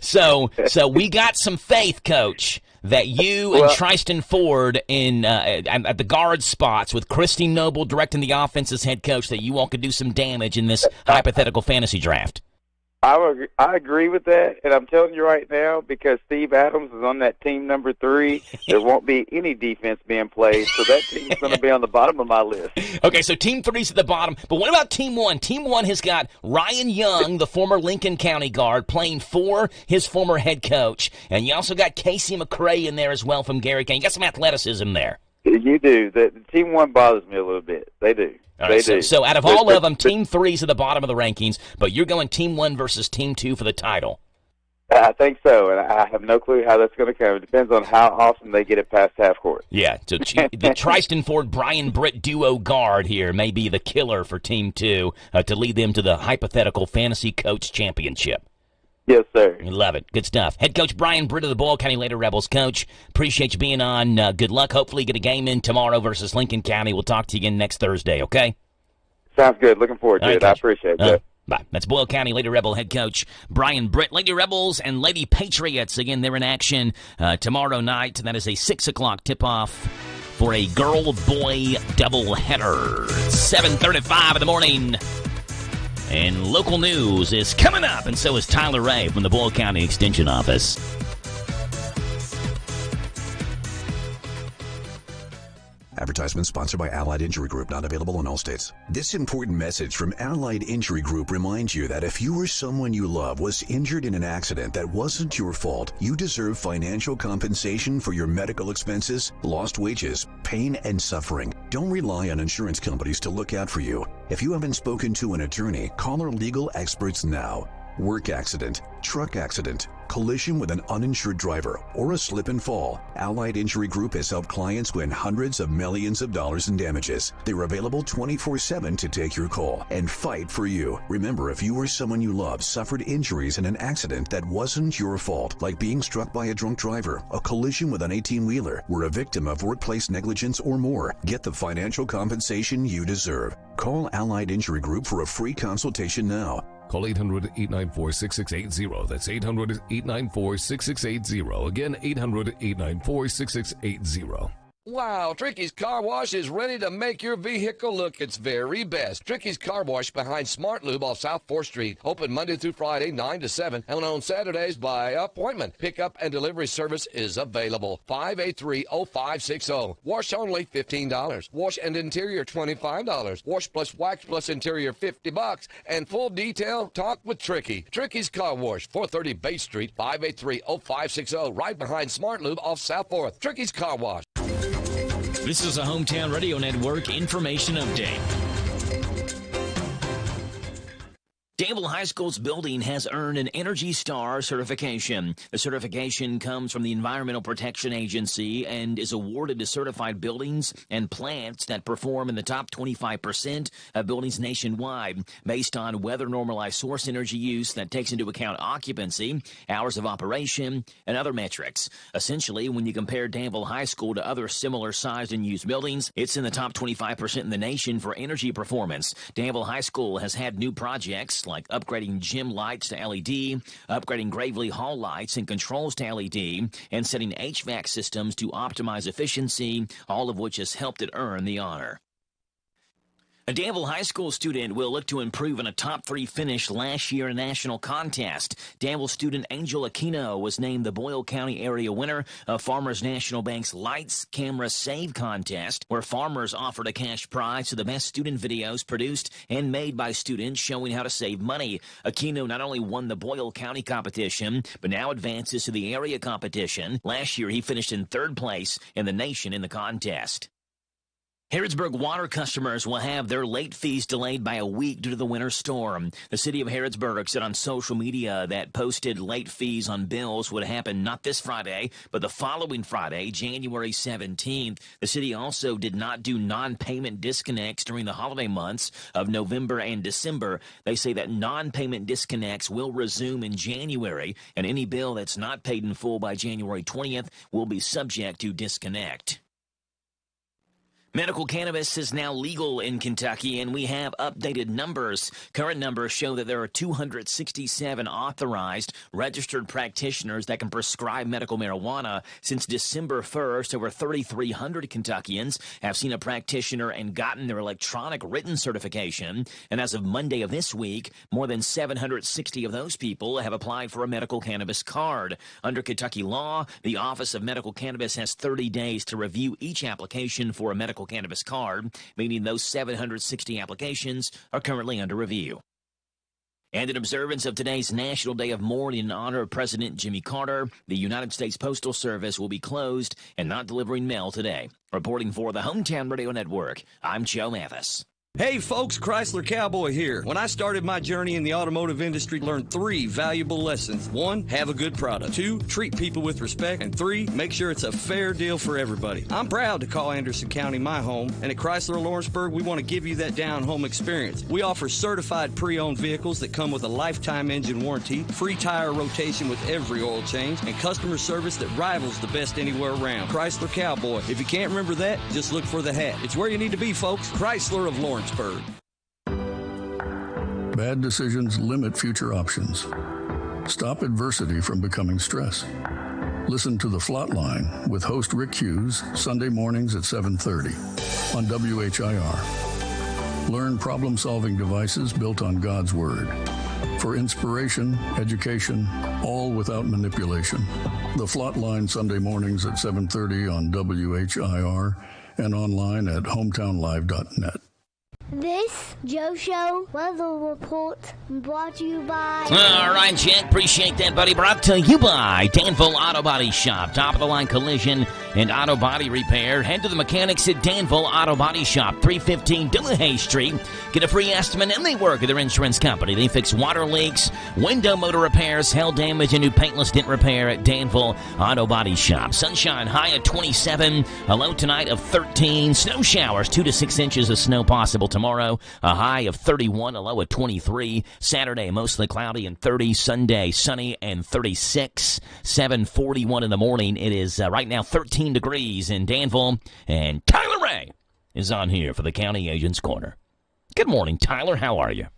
So we got some faith, Coach, that you and Tristan Ford at the guard spots with Christy Noble directing the offense as head coach, that you all could do some damage in this hypothetical fantasy draft. I agree with that, and I'm telling you right now, because Steve Adams is on that team number 3, there won't be any defense being played, so that team's going to be on the bottom of my list. Okay, so Team 3's at the bottom, but what about Team 1? Team 1 has got Ryan Young, the former Lincoln County guard, playing for his former head coach, and you also got Casey McCray in there as well from Gary County. You got some athleticism there. You do. The Team 1 bothers me a little bit. They do. All right, so out of all of them, Team 3's at the bottom of the rankings, but you're going Team 1 versus Team 2 for the title. I think so, and I have no clue how that's going to come. It depends on how often they get it past half court. Yeah, so the Tristan Ford Brian Britt duo guard here may be the killer for Team 2 to lead them to the hypothetical fantasy coach championship. Yes, sir. Love it. Good stuff. Head coach Brian Britt of the Boyle County Lady Rebels. Coach, appreciate you being on. Good luck. Hopefully get a game in tomorrow versus Lincoln County. We'll talk to you again next Thursday, okay? Sounds good. Looking forward to it. Coach. I appreciate that. Bye. That's Boyle County Lady Rebel head coach Brian Britt. Lady Rebels and Lady Patriots, again, they're in action tomorrow night. That is a 6 o'clock tip-off for a girl-boy doubleheader. 7:35 in the morning. And local news is coming up, and so is Tyler Ray from the Boyle County Extension Office. Advertisement sponsored by Allied Injury Group, not available in all states. This important message from Allied Injury Group reminds you that if you or someone you love was injured in an accident that wasn't your fault, you deserve financial compensation for your medical expenses, lost wages, pain, and suffering. Don't rely on insurance companies to look out for you. If you haven't spoken to an attorney, call our legal experts now. Work accident, truck accident, collision with an uninsured driver, or a slip and fall. Allied Injury Group has helped clients win hundreds of millions of dollars in damages. They're available 24/7 to take your call and fight for you. Remember, if you or someone you love suffered injuries in an accident that wasn't your fault, like being struck by a drunk driver, a collision with an 18-wheeler, were a victim of workplace negligence or more, get the financial compensation you deserve. Call Allied Injury Group for a free consultation now. Call 800-894-6680. That's 800-894-6680. Again, 800-894-6680. Wow, Tricky's Car Wash is ready to make your vehicle look its very best. Tricky's Car Wash behind Smart Lube off South 4th Street. Open Monday through Friday, 9 to 7, and on Saturdays by appointment. Pickup and delivery service is available. 583-0560. Wash only $15. Wash and interior $25. Wash plus wax plus interior $50. And full detail, talk with Tricky. Tricky's Car Wash, 430 Bay Street, 583-0560. Right behind Smart Lube off South 4th. Tricky's Car Wash. This is a Hometown Radio Network information update. Danville High School's building has earned an Energy Star certification. The certification comes from the Environmental Protection Agency and is awarded to certified buildings and plants that perform in the top 25% of buildings nationwide, based on weather-normalized source energy use that takes into account occupancy, hours of operation, and other metrics. Essentially, when you compare Danville High School to other similar-sized and used buildings, it's in the top 25% in the nation for energy performance. Danville High School has had new projects like upgrading gym lights to LED, upgrading Gravely Hall lights and controls to LED, and setting HVAC systems to optimize efficiency, all of which has helped it earn the honor. A Danville High School student will look to improve in a top 3 finish last year in a national contest. Danville student Angel Aquino was named the Boyle County area winner of Farmers National Bank's Lights, Camera, Save contest, where farmers offered a cash prize to the best student videos produced and made by students showing how to save money. Aquino not only won the Boyle County competition, but now advances to the area competition. Last year, he finished in 3rd place in the nation in the contest. Harrodsburg water customers will have their late fees delayed by a week due to the winter storm. The city of Harrodsburg said on social media that posted late fees on bills would happen not this Friday, but the following Friday, January 17th. The city also did not do non-payment disconnects during the holiday months of November and December. They say that non-payment disconnects will resume in January, and any bill that's not paid in full by January 20th will be subject to disconnect. Medical cannabis is now legal in Kentucky, and we have updated numbers. Current numbers show that there are 267 authorized registered practitioners that can prescribe medical marijuana. Since December 1st, over 3,300 Kentuckians have seen a practitioner and gotten their electronic written certification. And as of Monday of this week, more than 760 of those people have applied for a medical cannabis card. Under Kentucky law, the Office of Medical Cannabis has 30 days to review each application for a medical cannabis card, meaning those 760 applications are currently under review. And in observance of today's National Day of Mourning in honor of President Jimmy Carter, the United States Postal Service will be closed and not delivering mail today. Reporting for the Hometown Radio Network, I'm Joe Mathis. Hey folks, Chrysler Cowboy here. When I started my journey in the automotive industry, learned 3 valuable lessons. 1, have a good product. 2, treat people with respect. And 3, make sure it's a fair deal for everybody. I'm proud to call Anderson County my home, and at Chrysler Lawrenceburg, we want to give you that down-home experience. We offer certified pre-owned vehicles that come with a lifetime engine warranty, free tire rotation with every oil change, and customer service that rivals the best anywhere around. Chrysler Cowboy. If you can't remember that, just look for the hat. It's where you need to be, folks. Chrysler of Lawrenceburg. Bad decisions limit future options. Stop adversity from becoming stress. Listen to The Flatline with host Rick Hughes, Sunday mornings at 7:30 on WHIR. Learn problem-solving devices built on God's Word. For inspiration, education, all without manipulation. The Flatline Sunday mornings at 7:30 on WHIR and online at hometownlive.net. This Joe Show weather report brought to you by... All right, Jack. Appreciate that, buddy. Brought to you by Danville Auto Body Shop. Top-of-the-line collision and auto body repair. Head to the mechanics at Danville Auto Body Shop, 315 Delahaye Street. Get a free estimate, and they work with their insurance company. They fix water leaks, window motor repairs, hail damage, and new paintless dent repair at Danville Auto Body Shop. Sunshine high at 27, a low tonight of 13. Snow showers, 2 to 6 inches of snow possible tomorrow, a high of 31, a low of 23. Saturday, mostly cloudy and 30. Sunday, sunny and 36. 7:41 in the morning. It is right now 13 degrees in Danville. And Tyler Ray is on here for the County Agent's Corner. Good morning, Tyler. How are you?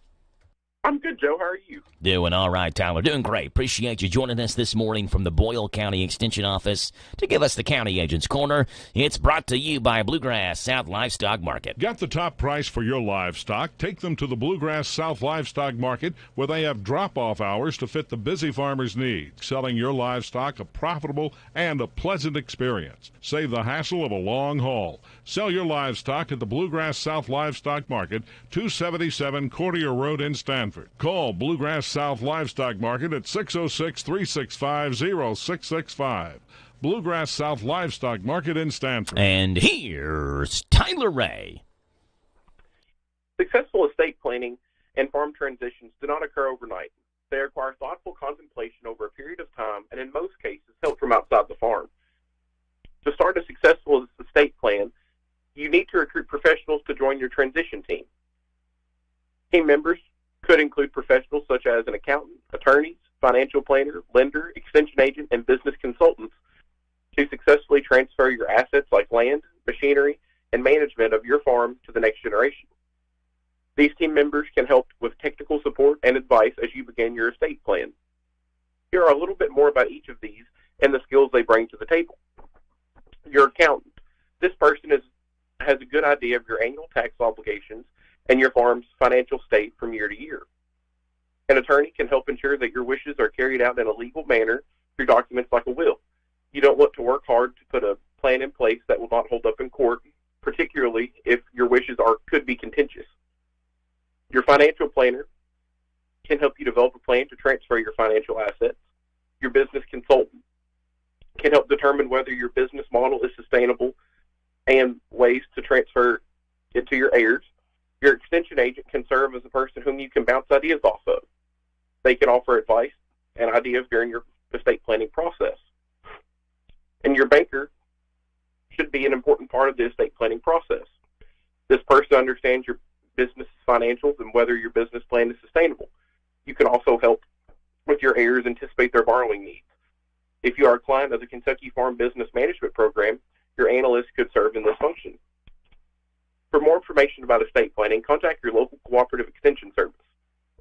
I'm good, Joe. How are you? Doing all right, Tyler. Doing great. Appreciate you joining us this morning from the Boyle County Extension Office to give us the County Agent's Corner. It's brought to you by Bluegrass South Livestock Market. Get the top price for your livestock. Take them to the Bluegrass South Livestock Market, where they have drop-off hours to fit the busy farmer's needs. Selling your livestock a profitable and a pleasant experience. Save the hassle of a long haul. Sell your livestock at the Bluegrass South Livestock Market, 277 Courtier Road in Stanford. Call Bluegrass South Livestock Market at 606-365-0665. Bluegrass South Livestock Market in Stanford. And here's Tyler Ray. Successful estate planning and farm transitions do not occur overnight. They require thoughtful contemplation over a period of time, and in most cases, help from outside the farm. To start a successful estate plan, you need to recruit professionals to join your transition team. Team members could include professionals such as an accountant, attorneys, financial planner, lender, extension agent, and business consultants to successfully transfer your assets like land, machinery, and management of your farm to the next generation. These team members can help with technical support and advice as you begin your estate plan. Here are a little bit more about each of these and the skills they bring to the table. Your accountant. This person has a good idea of your annual tax obligations and your farm's financial state from year to year. An attorney can help ensure that your wishes are carried out in a legal manner through documents like a will. You don't want to work hard to put a plan in place that will not hold up in court, particularly if your wishes could be contentious. Your financial planner can help you develop a plan to transfer your financial assets. Your business consultant can help determine whether your business model is sustainable and ways to transfer it to your heirs. Your extension agent can serve as a person whom you can bounce ideas off of. They can offer advice and ideas during your estate planning process. And your banker should be an important part of the estate planning process. This person understands your business financials and whether your business plan is sustainable. You can also help with your heirs anticipate their borrowing needs. If you are a client of the Kentucky Farm Business Management Program, your analyst could serve in this function. For more information about estate planning, contact your local cooperative extension service.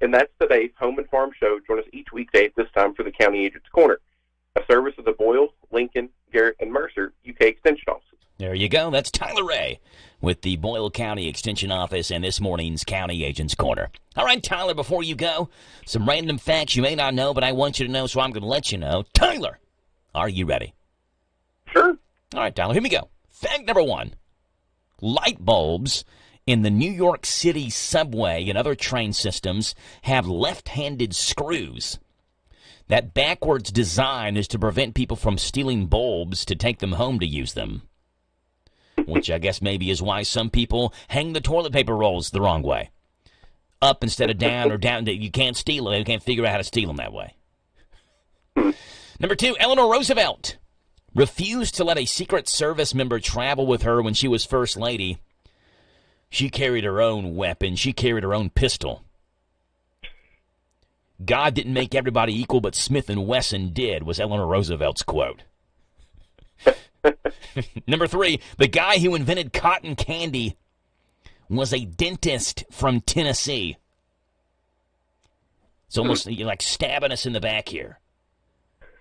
And that's today's Home and Farm Show. Join us each weekday at this time for the County Agent's Corner, a service of the Boyle, Lincoln, Garrett, and Mercer UK Extension Offices. There you go. That's Tyler Ray with the Boyle County Extension Office and this morning's County Agent's Corner. All right, Tyler, before you go, some random facts you may not know, but I want you to know, so I'm going to let you know. Tyler, are you ready? Sure. All right, Tyler, here we go. Fact number 1. Light bulbs in the New York City subway and other train systems have left-handed screws. That backwards design is to prevent people from stealing bulbs to take them home to use them, which I guess maybe is why some people hang the toilet paper rolls the wrong way, up instead of down, or down. You can't steal them. You can't figure out how to steal them that way. Number 2, Eleanor Roosevelt refused to let a Secret Service member travel with her when she was First Lady. She carried her own weapon. She carried her own pistol. God didn't make everybody equal, but Smith & Wesson did, was Eleanor Roosevelt's quote. Number 3, the guy who invented cotton candy was a dentist from Tennessee. It's almost like stabbing us in the back here.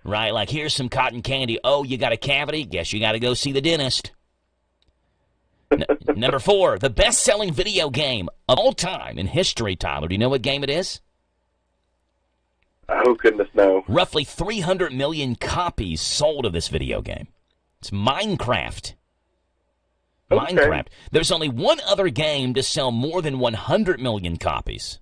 Right, like here's some cotton candy. Oh, you got a cavity? Guess you got to go see the dentist. Number 4, the best-selling video game of all time in history, Tyler. Do you know what game it is? Oh, goodness, no. Roughly 300 million copies sold of this video game. It's Minecraft. Okay. Minecraft. There's only one other game to sell more than 100 million copies.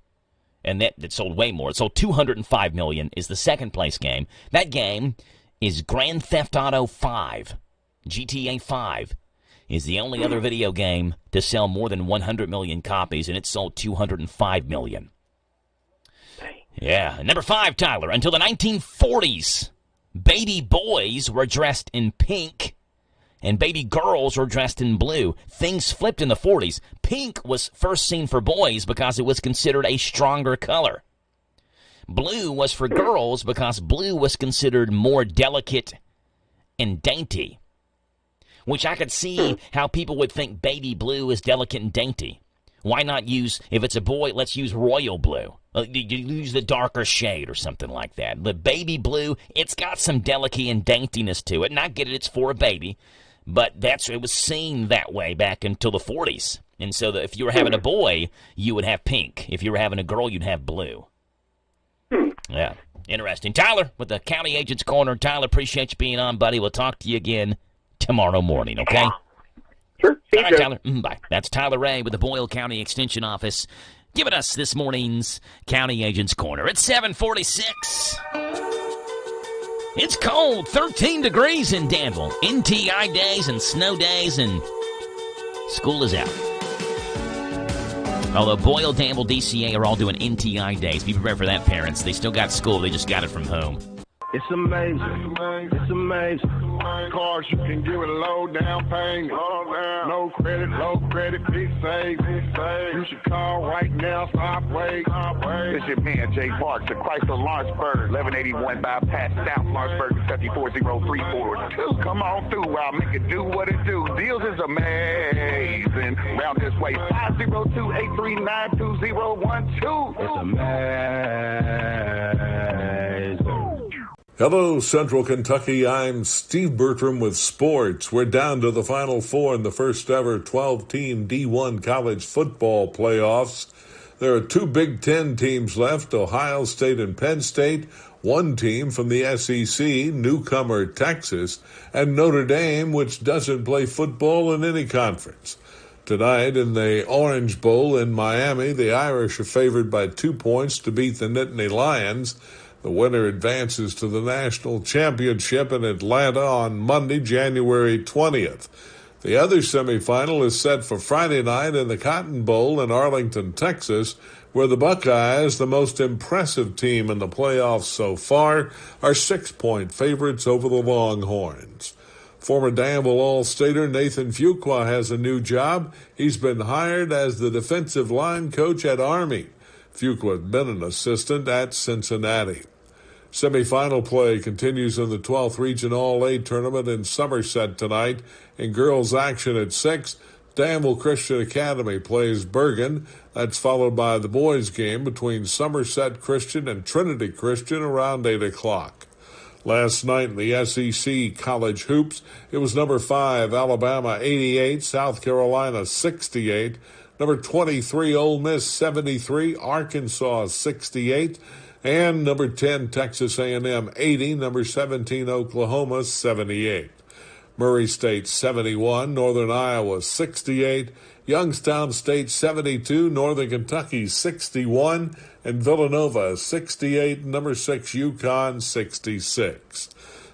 And that sold way more. It sold 205 million, is the second-place game. That game is Grand Theft Auto 5. GTA 5 is the only other video game to sell more than 100 million copies, and it sold 205 million. Yeah. Number 5, Tyler. Until the 1940s, baby boys were dressed in pink, and baby girls were dressed in blue. Things flipped in the 40s. Pink was first seen for boys because it was considered a stronger color. Blue was for girls because blue was considered more delicate and dainty, which I could see how people would think baby blue is delicate and dainty. Why not use, if it's a boy, let's use royal blue. You use the darker shade or something like that. The baby blue, it's got some delicacy and daintiness to it, and I get it, it's for a baby. But it was seen that way back until the 40s. And so if you were having a boy, you would have pink. If you were having a girl, you'd have blue. Yeah, interesting. Tyler, with the County Agent's Corner. Tyler, appreciate you being on, buddy. We'll talk to you again tomorrow morning, okay? Sure. All right, Tyler. Bye. That's Tyler Ray with the Boyle County Extension Office giving us this morning's County Agent's Corner. It's 7:46. It's cold, 13 degrees in Danville. NTI days and snow days, and school is out. Although Boyle, Danville, DCA are all doing NTI days. Be prepared for that, parents. They still got school. They just got it from home. It's amazing. It's amazing. Cars you can give it a low down payment. No credit, big save. You should call right now, stop wait. This your man, Jay Parks of Chrysler Lawrenceburg, 1181 Bypass South Lawrenceburg, Kentucky 40342. Come on through while I make it do what it do. Deals is amazing. Round this way, 502-839-2012. It's amazing. Hello, Central Kentucky. I'm Steve Bertram with sports. We're down to the Final Four in the first ever 12-team D1 college football playoffs. There are two Big Ten teams left, Ohio State and Penn State, one team from the SEC, newcomer Texas, and Notre Dame, which doesn't play football in any conference. Tonight in the Orange Bowl in Miami, the Irish are favored by 2 points to beat the Nittany Lions. The winner advances to the national championship in Atlanta on Monday, January 20th. The other semifinal is set for Friday night in the Cotton Bowl in Arlington, Texas, where the Buckeyes, the most impressive team in the playoffs so far, are 6-point favorites over the Longhorns. Former Danville All-Stater Nathan Fuqua has a new job. He's been hired as the defensive line coach at Army. Fuqua has been an assistant at Cincinnati. Semifinal play continues in the 12th Region All-A tournament in Somerset tonight. In girls action at 6, Danville Christian Academy plays Bergen. That's followed by the boys game between Somerset Christian and Trinity Christian around 8 o'clock. Last night in the SEC College Hoops, it was number 5 Alabama 88, South Carolina 68, number 23 Ole Miss 73, Arkansas 68, and number 10, Texas A&M 80, number 17, Oklahoma 78. Murray State 71, Northern Iowa 68, Youngstown State 72, Northern Kentucky 61, and Villanova 68, number 6, UConn 66.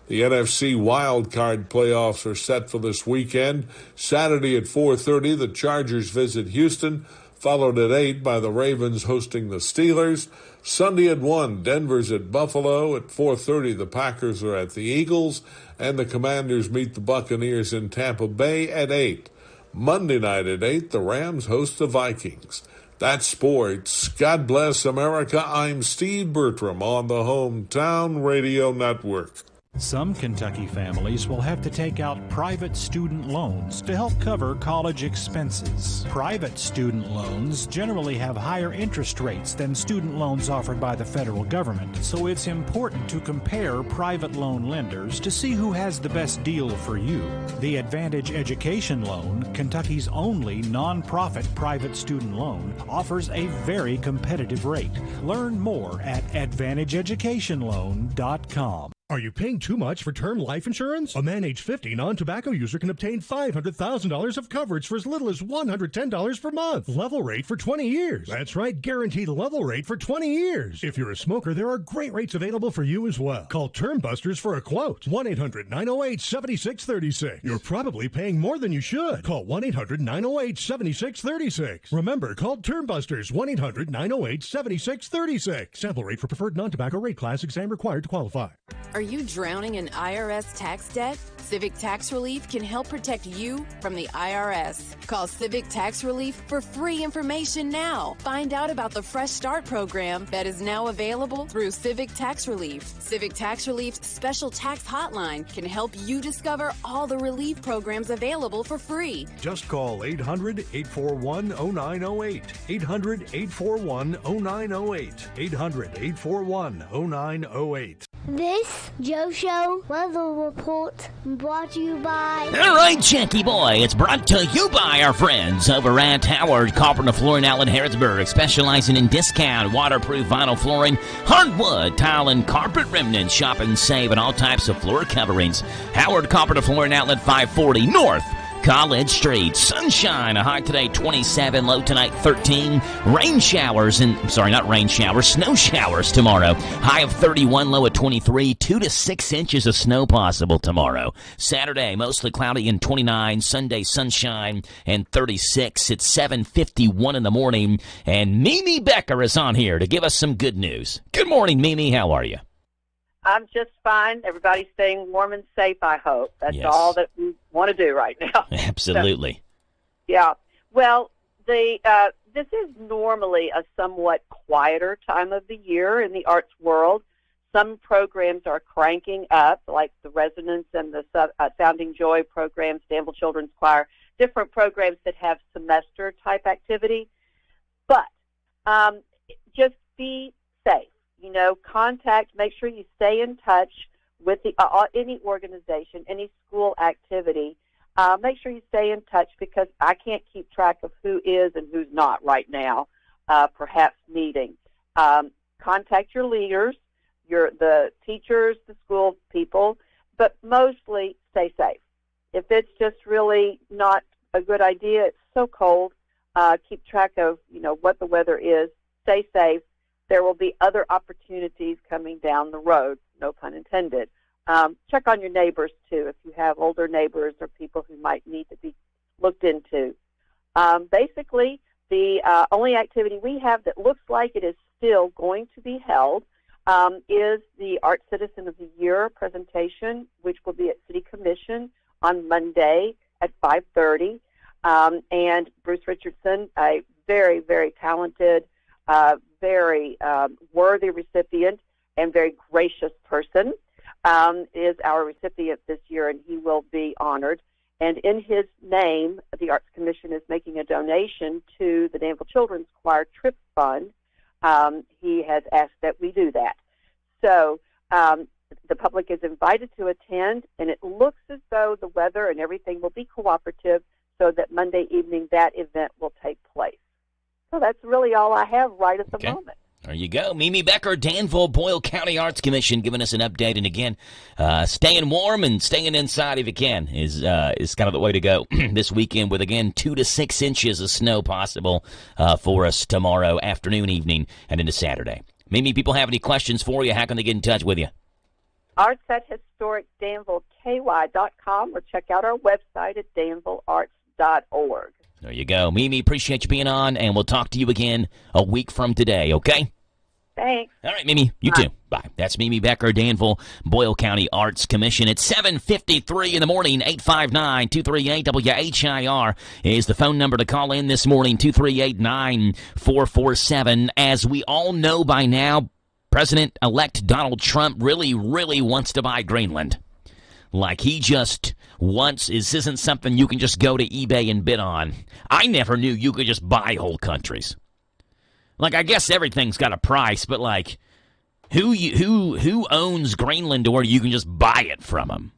The NFC wildcard playoffs are set for this weekend. Saturday at 4:30, the Chargers visit Houston, followed at 8 by the Ravens hosting the Steelers. Sunday at 1, Denver's at Buffalo. At 4:30, the Packers are at the Eagles, and the Commanders meet the Buccaneers in Tampa Bay at 8. Monday night at 8, the Rams host the Vikings. That's sports. God bless America. I'm Steve Bertram on the Hometown Radio Network. Some Kentucky families will have to take out private student loans to help cover college expenses. Private student loans generally have higher interest rates than student loans offered by the federal government, so it's important to compare private loan lenders to see who has the best deal for you. The Advantage Education Loan, Kentucky's only nonprofit private student loan, offers a very competitive rate. Learn more at AdvantageEducationLoan.com. Are you paying too much for term life insurance? A man age 50 non-tobacco user can obtain $500,000 of coverage for as little as $110 per month. Level rate for 20 years. That's right, guaranteed level rate for 20 years. If you're a smoker, there are great rates available for you as well. Call Term Busters for a quote. 1-800-908-7636. You're probably paying more than you should. Call 1-800-908-7636. Remember, call Term Busters. 1-800-908-7636. Sample rate for preferred non-tobacco rate class. Exam required to qualify. Are you drowning in IRS tax debt? Civic Tax Relief can help protect you from the IRS. Call Civic Tax Relief for free information now. Find out about the Fresh Start program that is now available through Civic Tax Relief. Civic Tax Relief's special tax hotline can help you discover all the relief programs available for free. Just call 800-841-0908. 800-841-0908. 800-841-0908. This Joe Show Weather Report brought to you by... All right, Jackie Boy, it's brought to you by our friends over at Howard Carpenter Flooring Outlet Harrodsburg, specializing in discount waterproof vinyl flooring, hardwood, tile, and carpet remnants. Shop and save on all types of floor coverings. Howard Carpenter Flooring Outlet, 540 North College Street. Sunshine, a high today 27, low tonight 13. Rain showers, snow showers tomorrow. High of 31, low at 23. 2 to 6 inches of snow possible tomorrow. Saturday, mostly cloudy and 29. Sunday, sunshine and 36. It's 7:51 in the morning. And Mimi Becker is on here to give us some good news. Good morning, Mimi. How are you? I'm just fine. Everybody's staying warm and safe, I hope. That's all that we want to do right now. Absolutely. So, yeah. Well, this is normally a somewhat quieter time of the year in the arts world. Some programs are cranking up, like the Resonance and the Sounding Joy programs, Danville Children's Choir, different programs that have semester-type activity. But just be safe. Make sure you stay in touch with any organization, any school activity. Make sure you stay in touch because I can't keep track of who is and who's not right now, perhaps meeting. Contact your leaders, the teachers, the school people, but mostly stay safe. If it's just really not a good idea, it's so cold, keep track of, what the weather is, stay safe. There will be other opportunities coming down the road, no pun intended. Check on your neighbors, too, if you have older neighbors or people who might need to be looked into. Basically, the only activity we have that looks like it is still going to be held is the Art Citizen of the Year presentation, which will be at City Commission on Monday at 5:30. And Bruce Richardson, a very, very talented, very worthy recipient and very gracious person, is our recipient this year, and he will be honored. And in his name, the Arts Commission is making a donation to the Danville Children's Choir Trip Fund. He has asked that we do that. So the public is invited to attend, and it looks as though the weather and everything will be cooperative so that Monday evening that event will take place. So that's really all I have right at the moment. There you go. Mimi Becker, Danville Boyle County Arts Commission, giving us an update. And again, staying warm and staying inside if you can is kind of the way to go this weekend with, again, 2 to 6 inches of snow possible for us tomorrow afternoon, evening, and into Saturday. Mimi, people have any questions for you? How can they get in touch with you? Arts at historicdanvilleky.com or check out our website at danvillearts.org. There you go. Mimi, appreciate you being on, and we'll talk to you again a week from today, okay? Thanks. All right, Mimi, you too. Bye. That's Mimi Becker, Danville, Boyle County Arts Commission. It's 7:53 in the morning, 859-238-WHIR is the phone number to call in this morning, 238-9447. As we all know by now, President-elect Donald Trump really, really wants to buy Greenland. Like he just wants, this isn't something you can just go to eBay and bid on. I never knew you could just buy whole countries. Like, I guess everything's got a price, but like, who owns Greenland to where you can just buy it from them?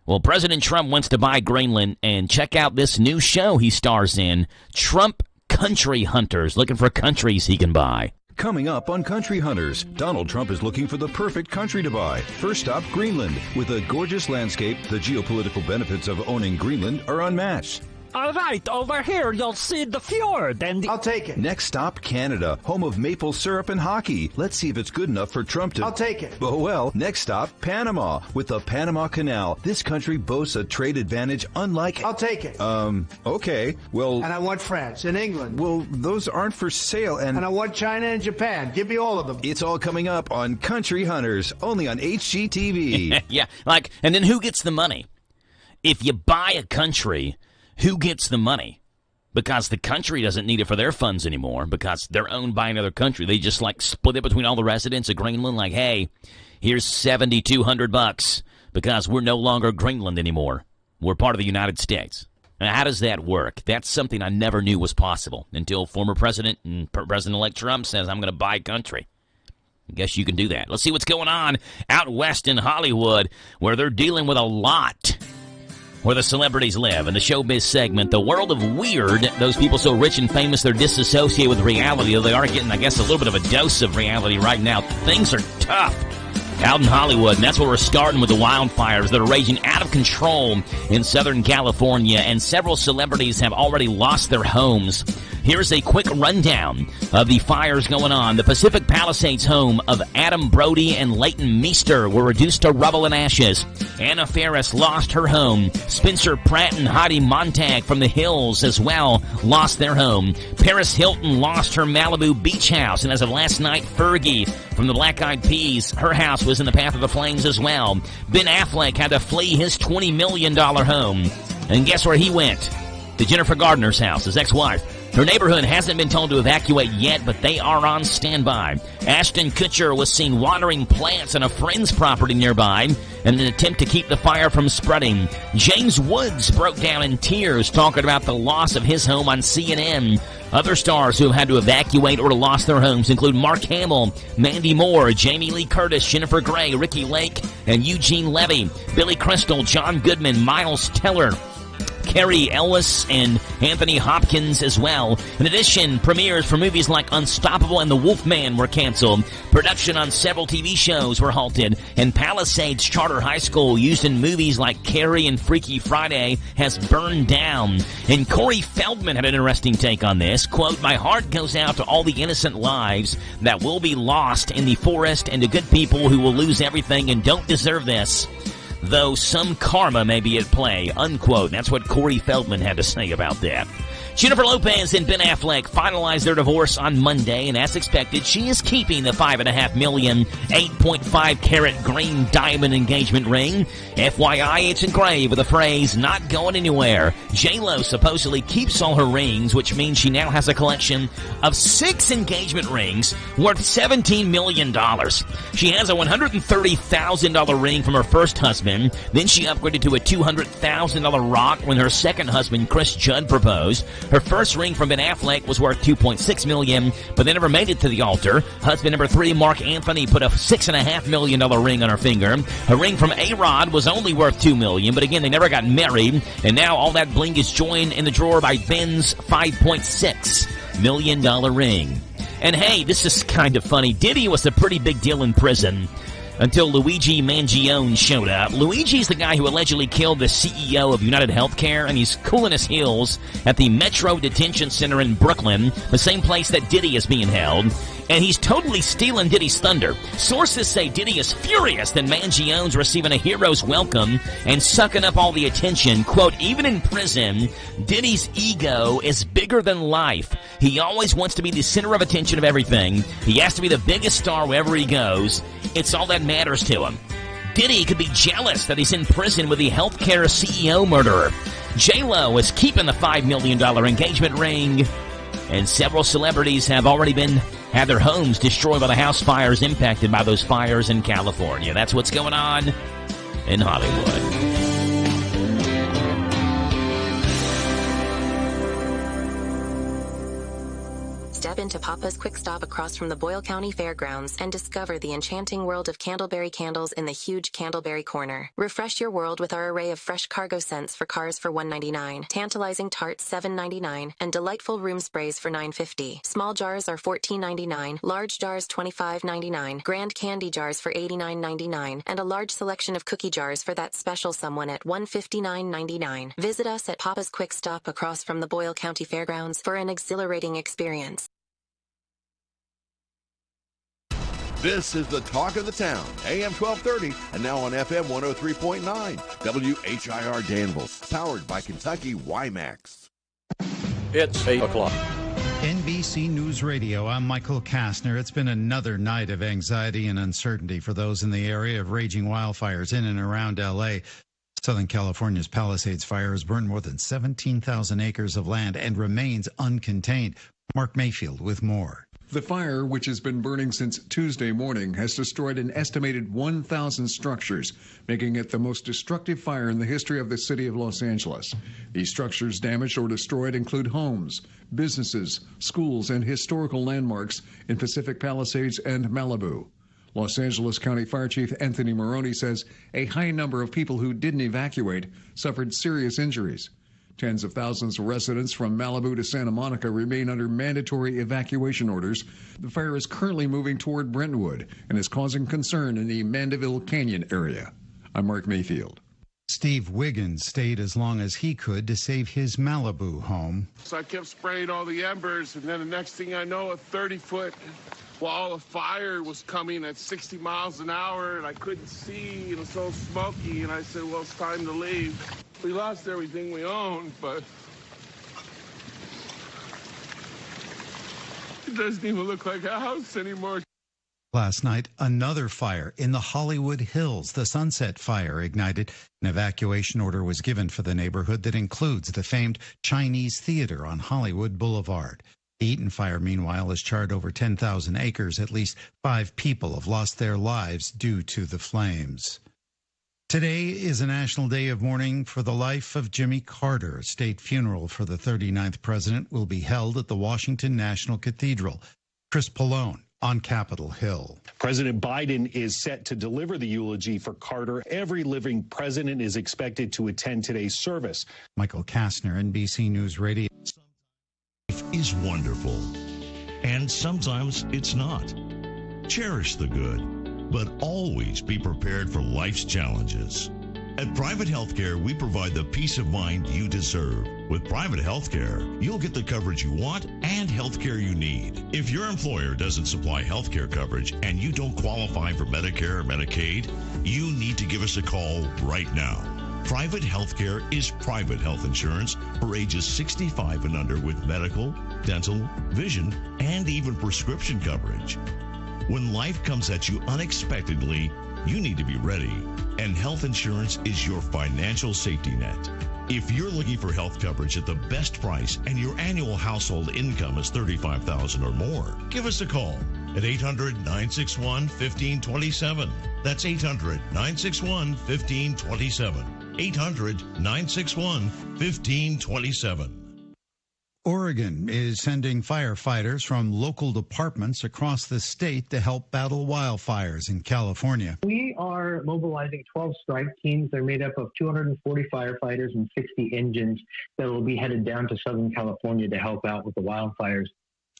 Well, President Trump wants to buy Greenland, and check out this new show he stars in, Trump Country Hunters, looking for countries he can buy. Coming up on Country Hunters, Donald Trump is looking for the perfect country to buy. First stop, Greenland. With a gorgeous landscape, the geopolitical benefits of owning Greenland are unmatched. All right, over here you'll see the fjord and I'll take it. Next stop, Canada, home of maple syrup and hockey. Let's see if it's good enough for Trump to... I'll take it. Oh, well, next stop, Panama. With the Panama Canal, this country boasts a trade advantage unlike... I'll take it. Okay, well... And I want France and England. Well, those aren't for sale, and I want China and Japan. Give me all of them. It's all coming up on Country Hunters, only on HGTV. Yeah, like, and then who gets the money? If you buy a country... Who gets the money? Because the country doesn't need it for their funds anymore because they're owned by another country. They just like split it between all the residents of Greenland. Like, hey, here's $7,200 because we're no longer Greenland anymore. We're part of the United States. Now, how does that work? That's something I never knew was possible until former President and President-elect Trump says, I'm going to buy country. I guess you can do that. Let's see what's going on out west in Hollywood where they're dealing with a lot. Where the celebrities live in the showbiz segment, the world of weird. Those people so rich and famous they're disassociated with reality. They are getting, I guess, a little bit of a dose of reality right now. Things are tough out in Hollywood, and that's where we're starting with the wildfires that are raging out of control in Southern California, and several celebrities have already lost their homes. Here's a quick rundown of the fires going on. The Pacific Palisades home of Adam Brody and Leighton Meester were reduced to rubble and ashes. Anna Faris lost her home. Spencer Pratt and Heidi Montag from the Hills as well lost their home. Paris Hilton lost her Malibu beach house, and as of last night, Fergie from the Black Eyed Peas, her house was in the path of the flames as well. Ben Affleck had to flee his $20 million home. And guess where he went? To Jennifer Gardner's house, his ex-wife. Her neighborhood hasn't been told to evacuate yet, but they are on standby. Ashton Kutcher was seen watering plants on a friend's property nearby in an attempt to keep the fire from spreading. James Woods broke down in tears talking about the loss of his home on CNN. Other stars who have had to evacuate or lost their homes include Mark Hamill, Mandy Moore, Jamie Lee Curtis, Jennifer Grey, Ricky Lake, and Eugene Levy, Billy Crystal, John Goodman, Miles Teller, Carrie Ellis, and Anthony Hopkins as well. In addition, premieres for movies like Unstoppable and The Wolfman were canceled. Production on several TV shows were halted, and Palisades Charter High School, used in movies like Carrie and Freaky Friday, has burned down. And Corey Feldman had an interesting take on this. Quote, "My heart goes out to all the innocent lives that will be lost in the forest and to good people who will lose everything and don't deserve this, though some karma may be at play," unquote. That's what Corey Feldman had to say about that. Jennifer Lopez and Ben Affleck finalized their divorce on Monday, and as expected, she is keeping the $5.5 million, 8.5 carat green diamond engagement ring. FYI, it's engraved with the phrase, "not going anywhere." J-Lo supposedly keeps all her rings, which means she now has a collection of 6 engagement rings worth $17 million. She has a $130,000 ring from her first husband. Then she upgraded to a $200,000 rock when her second husband, Chris Judd, proposed. Her first ring from Ben Affleck was worth $2.6 million, but they never made it to the altar. Husband number 3, Mark Anthony, put a $6.5 million ring on her finger. Her ring from A-Rod was only worth $2 million, but again, they never got married. And now all that bling is joined in the drawer by Ben's $5.6 million ring. And hey, this is kind of funny. Diddy was a pretty big deal in prison until Luigi Mangione showed up. Luigi's the guy who allegedly killed the CEO of United Healthcare, and he's cooling his heels at the Metro Detention Center in Brooklyn, the same place that Diddy is being held. And he's totally stealing Diddy's thunder. Sources say Diddy is furious that Mangione's receiving a hero's welcome and sucking up all the attention. Quote, "Even in prison, Diddy's ego is bigger than life. He always wants to be the center of attention of everything. He has to be the biggest star wherever he goes. It's all that matters to him." Diddy could be jealous that he's in prison with the healthcare CEO murderer. J-Lo is keeping the $5 million engagement ring, and several celebrities have already had their homes destroyed by the house fires impacted by those fires in California. That's what's going on in Hollywood. Step into Papa's Quick Stop across from the Boyle County Fairgrounds and discover the enchanting world of Candleberry candles in the huge Candleberry Corner. Refresh your world with our array of fresh cargo scents for cars for $1.99, tantalizing tarts $7.99, and delightful room sprays for $9.50. Small jars are $14.99, large jars $25.99, grand candy jars for $89.99, and a large selection of cookie jars for that special someone at $159.99. Visit us at Papa's Quick Stop across from the Boyle County Fairgrounds for an exhilarating experience. This is the talk of the town, AM 1230, and now on FM 103.9, WHIR Danville, powered by Kentucky WiMAX. It's 8 o'clock. NBC News Radio, I'm Michael Kastner. It's been another night of anxiety and uncertainty for those in the area of raging wildfires in and around L.A. Southern California's Palisades fire has burned more than 17,000 acres of land and remains uncontained. Mark Mayfield with more. The fire, which has been burning since Tuesday morning, has destroyed an estimated 1,000 structures, making it the most destructive fire in the history of the city of Los Angeles. These structures damaged or destroyed include homes, businesses, schools, and historical landmarks in Pacific Palisades and Malibu. Los Angeles County Fire Chief Anthony Maroney says a high number of people who didn't evacuate suffered serious injuries. Tens of thousands of residents from Malibu to Santa Monica remain under mandatory evacuation orders. The fire is currently moving toward Brentwood and is causing concern in the Mandeville Canyon area. I'm Mark Mayfield. Steve Wiggins stayed as long as he could to save his Malibu home. So I kept spraying all the embers, and then the next thing I know, a 30-foot wall of fire was coming at 60 miles an hour, and I couldn't see. It was so smoky, and I said, well, it's time to leave. We lost everything we owned, but it doesn't even look like a house anymore. Last night, another fire in the Hollywood Hills. The Sunset Fire ignited. An evacuation order was given for the neighborhood that includes the famed Chinese Theater on Hollywood Boulevard. The Eaton Fire, meanwhile, has charred over 10,000 acres. At least 5 people have lost their lives due to the flames. Today is a national day of mourning for the life of Jimmy Carter. A state funeral for the 39th president will be held at the Washington National Cathedral. Chris Pallone on Capitol Hill. President Biden is set to deliver the eulogy for Carter. Every living president is expected to attend today's service. Michael Kastner, NBC News Radio. Life is wonderful, and sometimes it's not. Cherish the good, but always be prepared for life's challenges. At Private Healthcare, we provide the peace of mind you deserve. With Private Healthcare, you'll get the coverage you want and healthcare you need. If your employer doesn't supply healthcare coverage and you don't qualify for Medicare or Medicaid, you need to give us a call right now. Private Healthcare is private health insurance for ages 65 and under with medical, dental, vision, and even prescription coverage. When life comes at you unexpectedly, you need to be ready, and health insurance is your financial safety net. If you're looking for health coverage at the best price and your annual household income is $35,000 or more, give us a call at 800-961-1527. That's 800-961-1527. 800-961-1527. Oregon is sending firefighters from local departments across the state to help battle wildfires in California. We are mobilizing 12 strike teams. They're made up of 240 firefighters and 60 engines that will be headed down to Southern California to help out with the wildfires.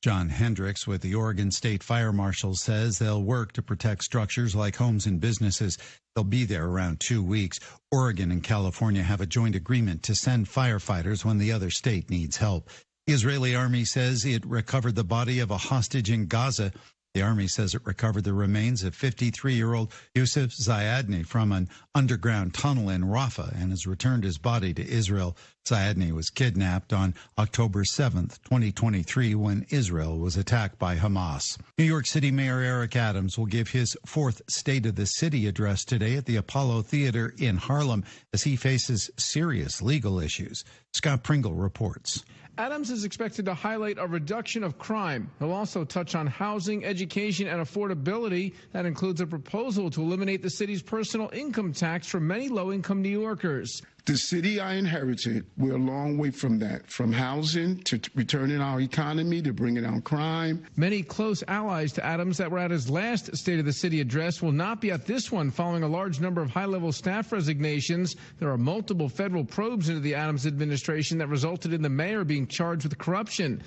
John Hendricks with the Oregon State Fire Marshal says they'll work to protect structures like homes and businesses. They'll be there around 2 weeks. Oregon and California have a joint agreement to send firefighters when the other state needs help. The Israeli army says it recovered the body of a hostage in Gaza. The army says it recovered the remains of 53-year-old Yusuf Zayadni from an underground tunnel in Rafah and has returned his body to Israel. Zayadni was kidnapped on October 7th, 2023, when Israel was attacked by Hamas. New York City Mayor Eric Adams will give his 4th State of the City address today at the Apollo Theater in Harlem as he faces serious legal issues. Scott Pringle reports. Adams is expected to highlight a reduction of crime. He'll also touch on housing, education, and affordability. That includes a proposal to eliminate the city's personal income tax for many low-income New Yorkers. The city I inherited, we're a long way from that, from housing to returning our economy to bringing down crime. Many close allies to Adams that were at his last State of the City address will not be at this one following a large number of high-level staff resignations. There are multiple federal probes into the Adams administration that resulted in the mayor being charged with corruption.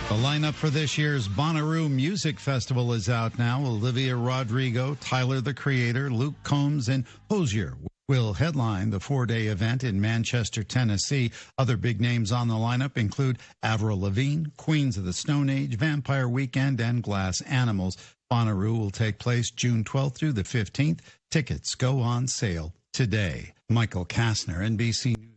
The lineup for this year's Bonnaroo Music Festival is out now. Olivia Rodrigo, Tyler the Creator, Luke Combs, and Hozier will headline the 4-day event in Manchester, Tennessee. Other big names on the lineup include Avril Lavigne, Queens of the Stone Age, Vampire Weekend, and Glass Animals. Bonnaroo will take place June 12th through the 15th. Tickets go on sale today. Michael Kastner, NBC News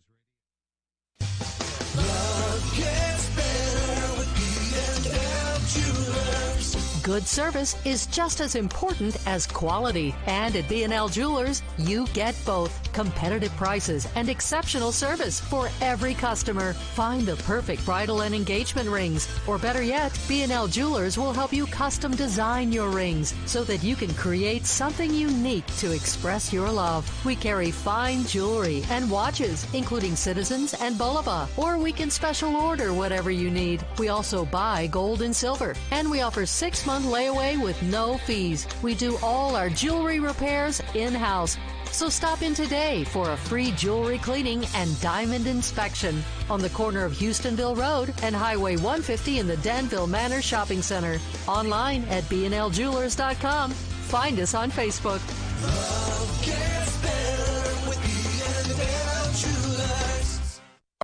Good service is just as important as quality. And at B&L Jewelers, you get both. Competitive prices and exceptional service for every customer. Find the perfect bridal and engagement rings. Or better yet, B&L Jewelers will help you custom design your rings so that you can create something unique to express your love. We carry fine jewelry and watches, including Citizens and Bulova. Or we can special order whatever you need. We also buy gold and silver. And we offer 6 months 6-month layaway with no fees. We do all our jewelry repairs in-house. So stop in today for a free jewelry cleaning and diamond inspection on the corner of Houstonville Road and Highway 150 in the Danville Manor Shopping Center. Online at bnljewelers.com. Find us on Facebook.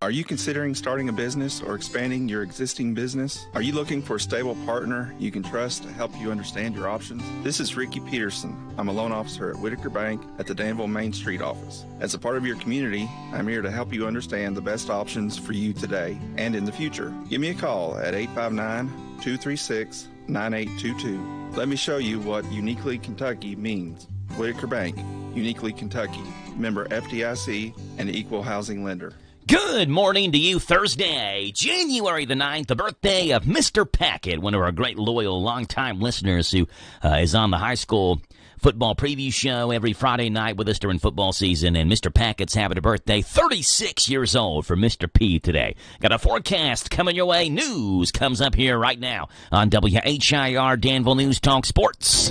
Are you considering starting a business or expanding your existing business? Are you looking for a stable partner you can trust to help you understand your options? This is Ricky Peterson. I'm a loan officer at Whitaker Bank at the Danville Main Street office. As a part of your community, I'm here to help you understand the best options for you today and in the future. Give me a call at 859-236-9822. Let me show you what Uniquely Kentucky means. Whitaker Bank, Uniquely Kentucky, member FDIC, and equal housing lender. Good morning to you. Thursday, January the 9th, the birthday of Mr. Packett, one of our great, loyal, longtime listeners who is on the high school football preview show every Friday night with us during football season. And Mr. Packett's having a birthday, 36 years old for Mr. P today. Got a forecast coming your way. News comes up here right now on WHIR Danville News Talk Sports.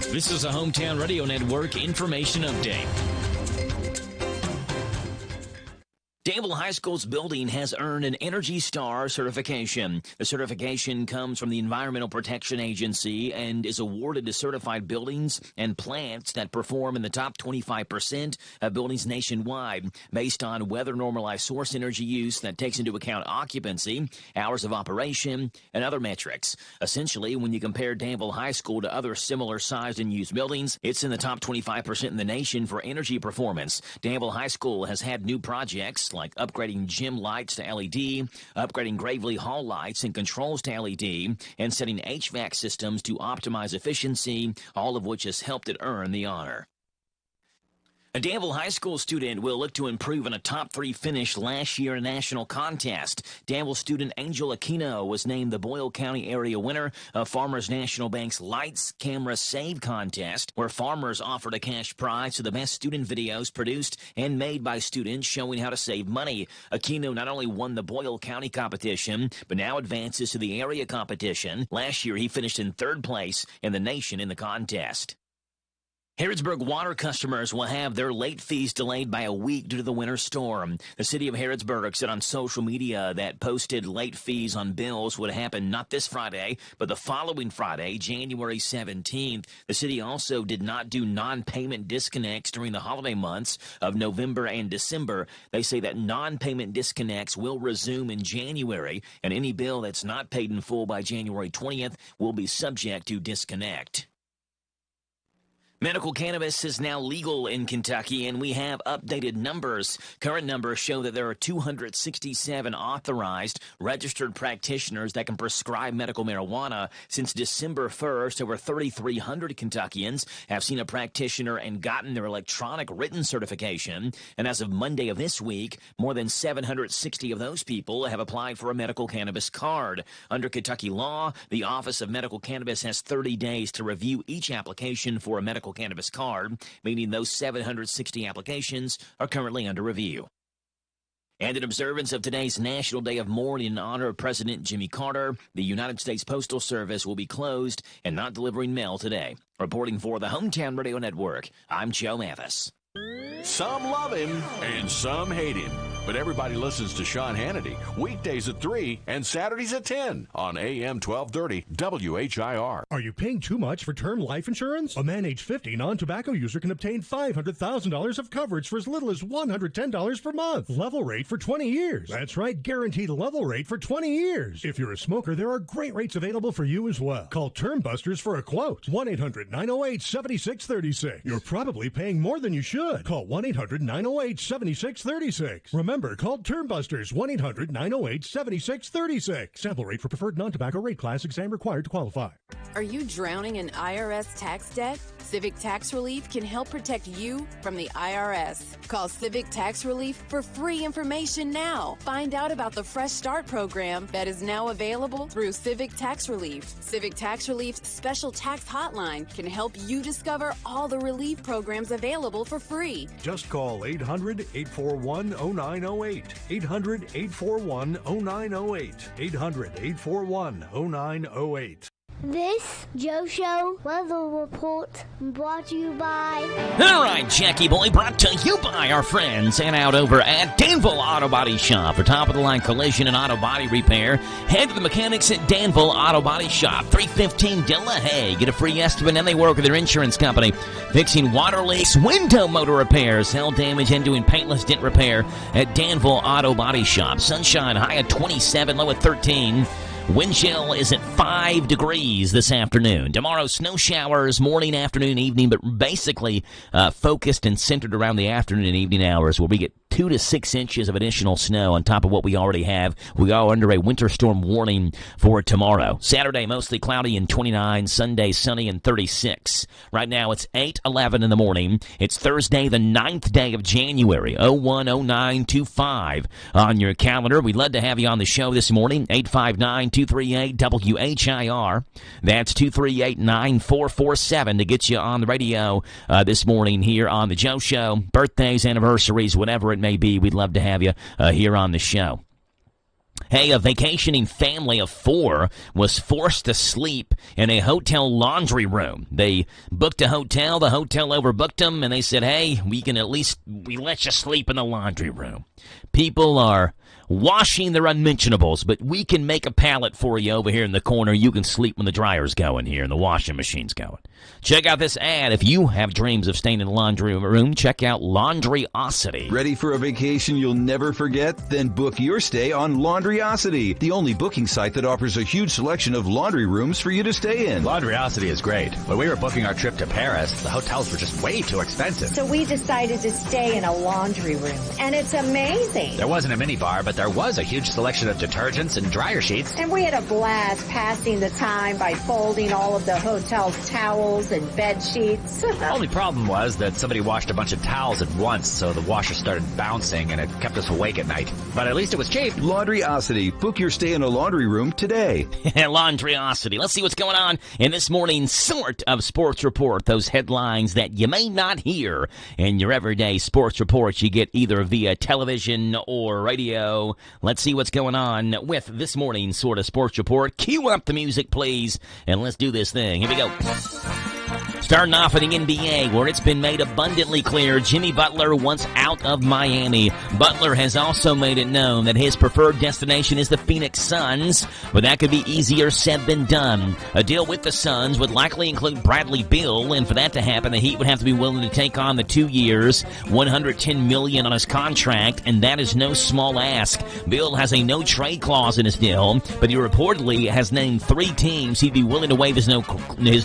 This is a Hometown Radio Network information update. Danville High School's building has earned an Energy Star certification. The certification comes from the Environmental Protection Agency and is awarded to certified buildings and plants that perform in the top 25% of buildings nationwide based on weather-normalized source energy use that takes into account occupancy, hours of operation, and other metrics. Essentially, when you compare Danville High School to other similar-sized and used buildings, it's in the top 25% in the nation for energy performance. Danville High School has had new projects like upgrading gym lights to LED, upgrading Gravely Hall lights and controls to LED, and setting HVAC systems to optimize efficiency, all of which has helped it earn the honor. A Danville High School student will look to improve on a top 3 finish last year in a national contest. Danville student Angel Aquino was named the Boyle County area winner of Farmers National Bank's Lights, Camera, Save contest, where farmers offered a cash prize to the best student videos produced and made by students showing how to save money. Aquino not only won the Boyle County competition, but now advances to the area competition. Last year, he finished in 3rd place in the nation in the contest. Harrodsburg water customers will have their late fees delayed by a week due to the winter storm. The city of Harrodsburg said on social media that posted late fees on bills would happen not this Friday, but the following Friday, January 17th. The city also did not do non-payment disconnects during the holiday months of November and December. They say that non-payment disconnects will resume in January, and any bill that's not paid in full by January 20th will be subject to disconnect. Medical cannabis is now legal in Kentucky, and we have updated numbers. Current numbers show that there are 267 authorized registered practitioners that can prescribe medical marijuana. Since December 1st, over 3,300 Kentuckians have seen a practitioner and gotten their electronic written certification. And as of Monday of this week, more than 760 of those people have applied for a medical cannabis card. Under Kentucky law, the Office of Medical Cannabis has 30 days to review each application for a medical cannabis card, meaning those 760 applications are currently under review. And in observance of today's National Day of Mourning in honor of President Jimmy Carter, the United States Postal Service will be closed and not delivering mail today. Reporting for the Hometown Radio Network, I'm Joe Mathis. Some love him and some hate him, but everybody listens to Sean Hannity weekdays at 3 and Saturdays at 10 on AM 1230 WHIR. Are you paying too much for term life insurance? A man age 50 non-tobacco user can obtain $500,000 of coverage for as little as $110 per month. Level rate for 20 years. That's right, guaranteed level rate for 20 years. If you're a smoker, there are great rates available for you as well. Call Term Busters for a quote. 1-800-908-7636. You're probably paying more than you should. Call 1-800-908-7636. Remember, call Term Busters, 1-800-908-7636. Sample rate for preferred non-tobacco rate class. Exam required to qualify. Are you drowning in IRS tax debt? Civic Tax Relief can help protect you from the IRS. Call Civic Tax Relief for free information now. Find out about the Fresh Start program that is now available through Civic Tax Relief. Civic Tax Relief's special tax hotline can help you discover all the relief programs available for free. Just call 800-841-0908. 800-841-0908. 800-841-0908. This Joe Show weather report brought to you by... All right, Jackie Boy, brought to you by our friends and out over at Danville Auto Body Shop. For top-of-the-line collision and auto body repair, head to the mechanics at Danville Auto Body Shop, 315 Delahaye. Get a free estimate, and they work with their insurance company. Fixing water leaks, window motor repairs, hail damage, and doing paintless dent repair at Danville Auto Body Shop. Sunshine, high at 27, low at 13. Wind chill is at 5 degrees this afternoon. Tomorrow, snow showers, morning, afternoon, evening, but basically focused and centered around the afternoon and evening hours where we get 2 to 6 inches of additional snow on top of what we already have. We are under a winter storm warning for tomorrow. Saturday, mostly cloudy and 29. Sunday, sunny and 36. Right now, it's 8:11 in the morning. It's Thursday, the 9th day of January, 010925 on your calendar. We'd love to have you on the show this morning, 859-238-WHIR. That's 238-9447 to get you on the radio this morning here on The Joe Show. Birthdays, anniversaries, whatever it may be, we'd love to have you here on the show. Hey, a vacationing family of 4 was forced to sleep in a hotel laundry room. They booked a hotel, the hotel overbooked them, and they said, hey, we let you sleep in the laundry room. People are washing their unmentionables, but we can make a pallet for you over here in the corner. You can sleep when the dryer's going here and the washing machine's going. Check out this ad. If you have dreams of staying in the laundry room, check out Laundryosity. Ready for a vacation you'll never forget? Then book your stay on Laundryosity, the only booking site that offers a huge selection of laundry rooms for you to stay in. Laundryosity is great. When we were booking our trip to Paris, the hotels were just way too expensive. So we decided to stay in a laundry room, and it's amazing. There wasn't a minibar, but there was a huge selection of detergents and dryer sheets. And we had a blast passing the time by folding all of the hotel's towels and bed sheets. The only problem was that somebody washed a bunch of towels at once, so the washer started bouncing and it kept us awake at night. But at least it was cheap. Laundryosity. Book your stay in a laundry room today. Laundryosity. Let's see what's going on in this morning's sort of sports report. Those headlines that you may not hear in your everyday sports reports you get either via television or radio. Let's see what's going on with this morning's sort of sports report. Cue up the music, please, and let's do this thing. Here we go. Starting off in the NBA, where it's been made abundantly clear Jimmy Butler wants out of Miami. Butler has also made it known that his preferred destination is the Phoenix Suns, but that could be easier said than done. A deal with the Suns would likely include Bradley Beal, and for that to happen, the Heat would have to be willing to take on the 2 years, $110 million on his contract, and that is no small ask. Beal has a no-trade clause in his deal, but he reportedly has named 3 teams he'd be willing to waive his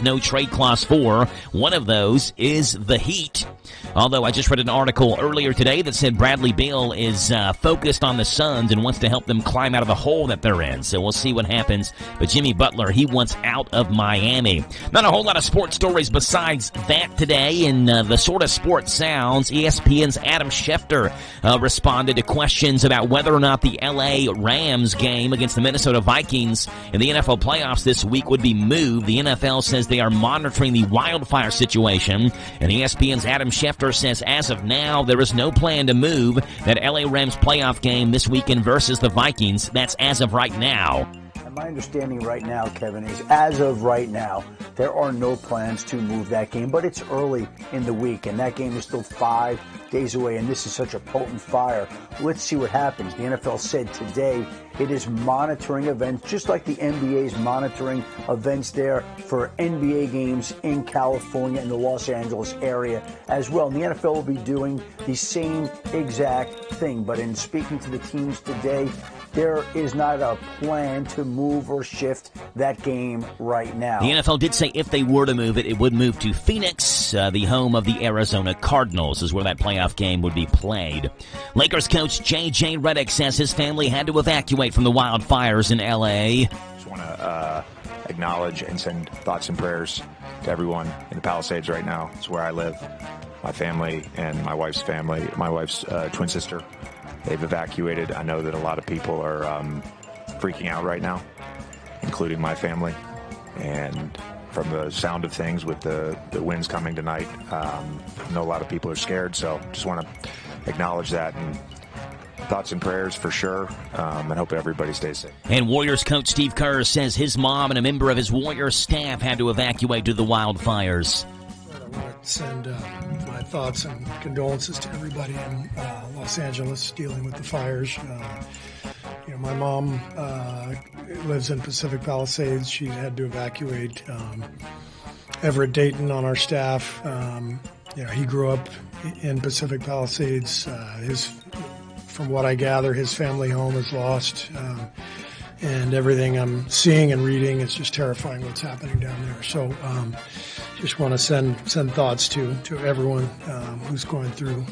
no-trade clause for. One of those is the Heat. Although I just read an article earlier today that said Bradley Beal is focused on the Suns and wants to help them climb out of the hole that they're in. So we'll see what happens. But Jimmy Butler, he wants out of Miami. Not a whole lot of sports stories besides that today. In the sort of sports sounds, ESPN's Adam Schefter responded to questions about whether or not the LA Rams game against the Minnesota Vikings in the NFL playoffs this week would be moved. The NFL says they are monitoring the wildfire situation, and ESPN's Adam Schefter says as of now there is no plan to move that LA Rams playoff game this weekend versus the Vikings. That's as of right now. My understanding right now, Kevin, is as of right now, there are no plans to move that game, but it's early in the week, and that game is still 5 days away, and this is such a potent fire. Let's see what happens. The NFL said today it is monitoring events, just like the NBA is monitoring events there for NBA games in California and the Los Angeles area as well. And the NFL will be doing the same exact thing, but in speaking to the teams today, there is not a plan to move or shift that game right now. The NFL did say if they were to move it, it would move to Phoenix, the home of the Arizona Cardinals, is where that playoff game would be played. Lakers coach J.J. Redick says his family had to evacuate from the wildfires in L.A. Just want to acknowledge and send thoughts and prayers to everyone in the Palisades right now. It's where I live. My family and my wife's family, my wife's twin sister. They've evacuated. I know that a lot of people are freaking out right now, including my family. And from the sound of things with the winds coming tonight, I know a lot of people are scared. So just want to acknowledge that and thoughts and prayers for sure, and hope everybody stays safe. And Warriors coach Steve Kerr says his mom and a member of his Warriors staff had to evacuate due to the wildfires. I want to send my thoughts and condolences to everybody in Los Angeles dealing with the fires. My mom lives in Pacific Palisades. She had to evacuate. Everett Dayton on our staff. He grew up in Pacific Palisades. From what I gather, his family home is lost. And everything I'm seeing and reading is just terrifying what's happening down there. So just want to send thoughts to everyone who's going through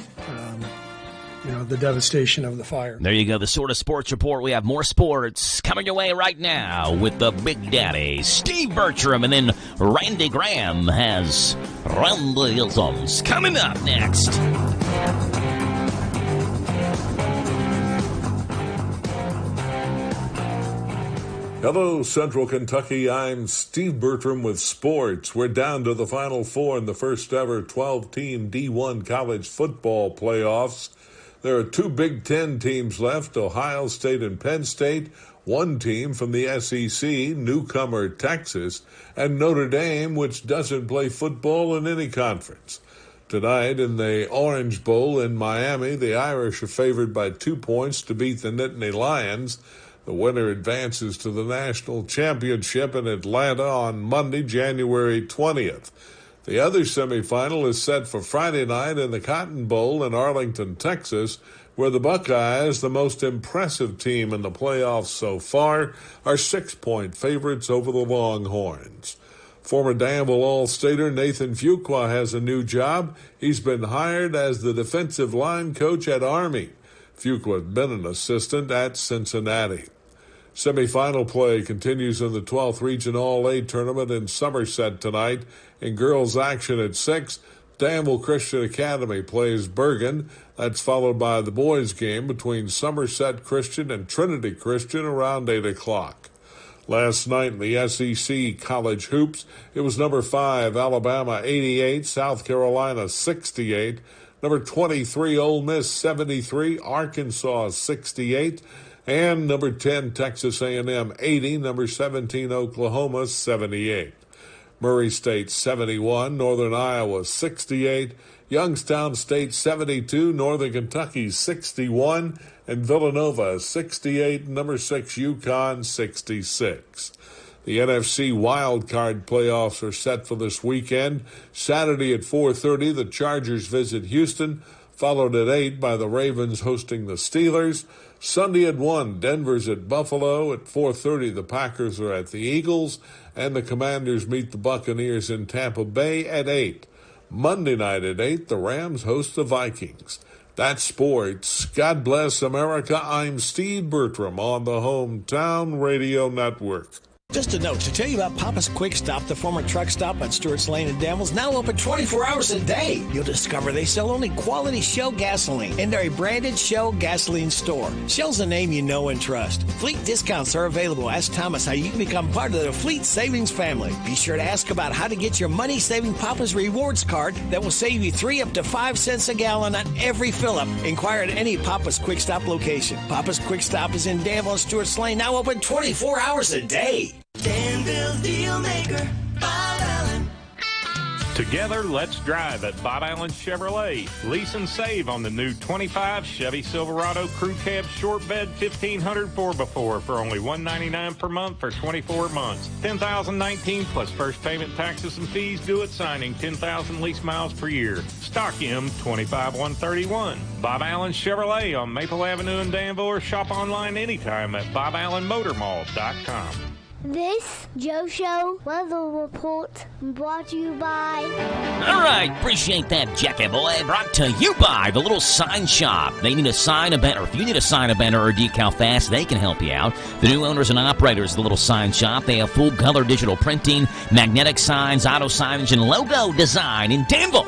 the devastation of the fire. There you go, the Sort of Sports Report. We have more sports coming your way right now with the Big Daddy, Steve Bertram, and then Randy Graham has Randyisms coming up next. Hello, Central Kentucky. I'm Steve Bertram with sports. We're down to the Final Four in the first ever 12-team D1 college football playoffs. There are 2 Big Ten teams left, Ohio State and Penn State, 1 team from the SEC, newcomer Texas, and Notre Dame, which doesn't play football in any conference. Tonight in the Orange Bowl in Miami, the Irish are favored by 2 points to beat the Nittany Lions. The winner advances to the national championship in Atlanta on Monday, January 20th. The other semifinal is set for Friday night in the Cotton Bowl in Arlington, Texas, where the Buckeyes, the most impressive team in the playoffs so far, are 6-point favorites over the Longhorns. Former Danville All-Stater Nathan Fuqua has a new job. He's been hired as the defensive line coach at Army. Fuqua had been an assistant at Cincinnati. Semifinal play continues in the 12th Region All-A tournament in Somerset tonight. In girls action at 6, Danville Christian Academy plays Bergen. That's followed by the boys game between Somerset Christian and Trinity Christian around 8 o'clock. Last night in the SEC College Hoops, it was number 5 Alabama 88, South Carolina 68, number 23 Ole Miss 73, Arkansas 68, and number 10 Texas A&M 80, number 17 Oklahoma 78. Murray State 71, Northern Iowa 68, Youngstown State 72, Northern Kentucky 61, and Villanova 68, number 6 UConn 66. The NFC wildcard playoffs are set for this weekend. Saturday at 4:30, the Chargers visit Houston, followed at 8 by the Ravens hosting the Steelers. Sunday at 1, Denver's at Buffalo. At 4:30, the Packers are at the Eagles, and the Commanders meet the Buccaneers in Tampa Bay at 8. Monday night at 8, the Rams host the Vikings. That's sports. God bless America. I'm Steve Bertram on the Hometown Radio Network. Just a note to tell you about Papa's Quick Stop, the former truck stop on Stewart's Lane in Danville, is now open 24 hours a day. You'll discover they sell only quality Shell gasoline, and they're a branded Shell gasoline store. Shell's a name you know and trust. Fleet discounts are available. Ask Thomas how you can become part of the Fleet Savings family. Be sure to ask about how to get your money-saving Papa's Rewards card that will save you 3 up to 5 cents a gallon on every fill-up. Inquire at any Papa's Quick Stop location. Papa's Quick Stop is in Danville and Stewart's Lane, now open 24 hours a day. Danville's deal maker, Bob Allen. Together, let's drive at Bob Allen Chevrolet. Lease and save on the new 25 Chevy Silverado Crew Cab Short Bed 1500 4x4 for only $199 per month for 24 months. $10,019 plus first payment, taxes, and fees due at signing. 10,000 lease miles per year. Stock M 25131. Bob Allen Chevrolet on Maple Avenue in Danville, or shop online anytime at BobAllenMotorMall.com. This Joe Show weather report brought to you by... All right, appreciate that, Jackie boy. Brought to you by the Little Sign Shop. They need a sign, a banner. If you need a sign, a banner, or a decal fast, they can help you out. The new owners and operators of the Little Sign Shop. They have full-color digital printing, magnetic signs, auto signage, and logo design in Danville,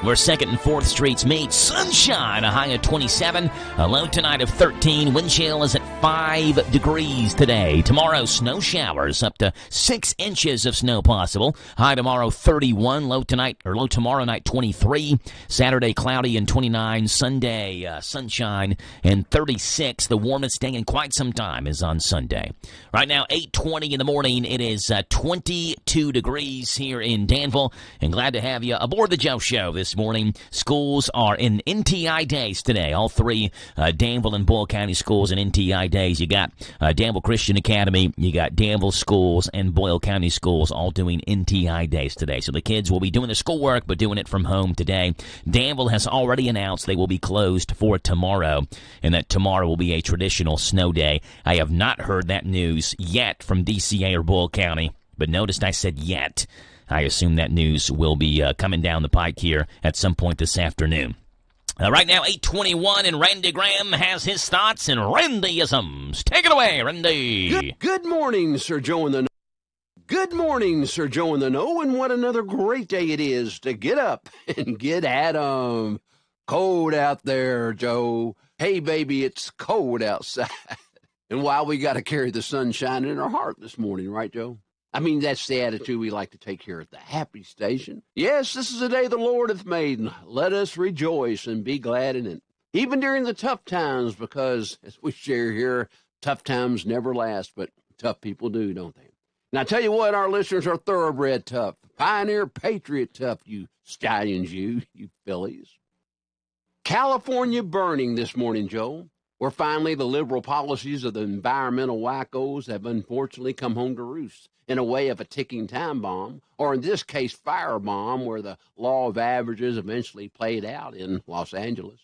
where 2nd and 4th Streets meet. Sunshine, a high of 27, a low tonight of 13. Wind chill is at 25 degrees today. Tomorrow, snow showers up to 6 inches of snow possible. High tomorrow, 31. Low tomorrow night, 23. Saturday, cloudy and 29. Sunday, sunshine and 36. The warmest day in quite some time is on Sunday. Right now, 8:20 in the morning. It is 22 degrees here in Danville. And glad to have you aboard the Joe Show this morning. Schools are in NTI days today. All three Danville and Boyle County schools in NTI days. You got Danville Christian Academy, you got Danville schools, and Boyle County schools all doing NTI days today. So the kids will be doing their schoolwork, but doing it from home today. Danville has already announced they will be closed for tomorrow, and that tomorrow will be a traditional snow day. I have not heard that news yet from DCA or Boyle County, but noticed I said yet. I assume that news will be coming down the pike here at some point this afternoon. Right now, 8:21, and Randy Graham has his thoughts and Randyisms. Take it away, Randy. Good morning, Sir Joe in the Know. Good morning, Sir Joe in the Know, and what another great day it is to get up and get at 'em. Cold out there, Joe. Hey, baby, it's cold outside. And while we got to carry the sunshine in our heart this morning, right, Joe? I mean, that's the attitude we like to take here at the Happy Station. Yes, this is a day the Lord hath made. Let us rejoice and be glad in it. Even during the tough times, because, as we share here, tough times never last, but tough people do, don't they? And I tell you what, our listeners are thoroughbred tough. Pioneer patriot tough, you stallions, you fillies. California burning this morning, Joe. Where finally the liberal policies of the environmental wackos have unfortunately come home to roost in a way of a ticking time bomb, or in this case, firebomb, where the law of averages eventually played out in Los Angeles.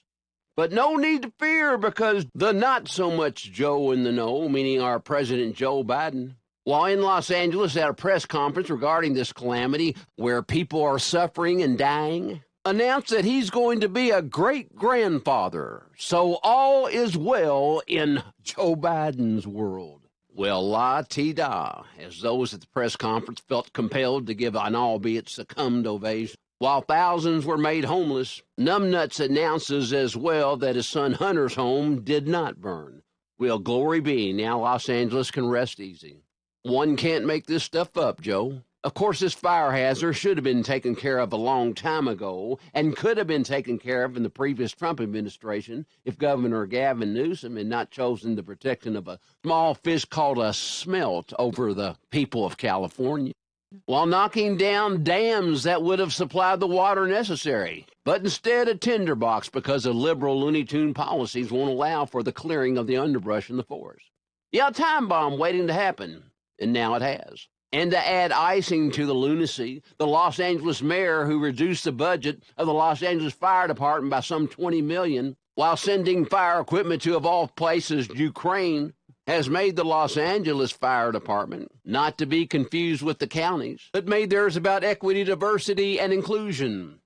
But no need to fear, because the not-so-much Joe in the know, meaning our President Joe Biden, while in Los Angeles at a press conference regarding this calamity where people are suffering and dying, announced that he's going to be a great-grandfather. So all is well in Joe Biden's world. Well, la-ti-da, as those at the press conference felt compelled to give an albeit succumbed ovation. While thousands were made homeless, Numbnuts announces as well that his son Hunter's home did not burn. Well, glory be, now Los Angeles can rest easy. One can't make this stuff up, Joe. Of course, this fire hazard should have been taken care of a long time ago and could have been taken care of in the previous Trump administration if Governor Gavin Newsom had not chosen the protection of a small fish called a smelt over the people of California, while knocking down dams that would have supplied the water necessary, but instead a tinderbox because of liberal Looney Tune policies won't allow for the clearing of the underbrush in the forest. Yeah, a time bomb waiting to happen, and now it has. And to add icing to the lunacy, the Los Angeles mayor, who reduced the budget of the Los Angeles Fire Department by some $20 million, while sending fire equipment to, of all places, Ukraine, has made the Los Angeles Fire Department, not to be confused with the counties, but made theirs about equity, diversity, and inclusion,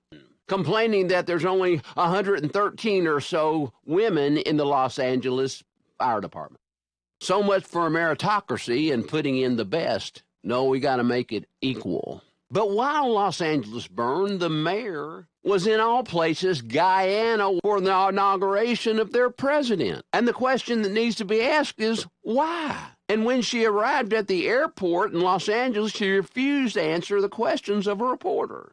complaining that there's only 113 or so women in the Los Angeles Fire Department. So much for meritocracy and putting in the best. No, we got to make it equal. But while Los Angeles burned, the mayor was in all places Guyana for the inauguration of their president. And the question that needs to be asked is, why? And when she arrived at the airport in Los Angeles, she refused to answer the questions of a reporter.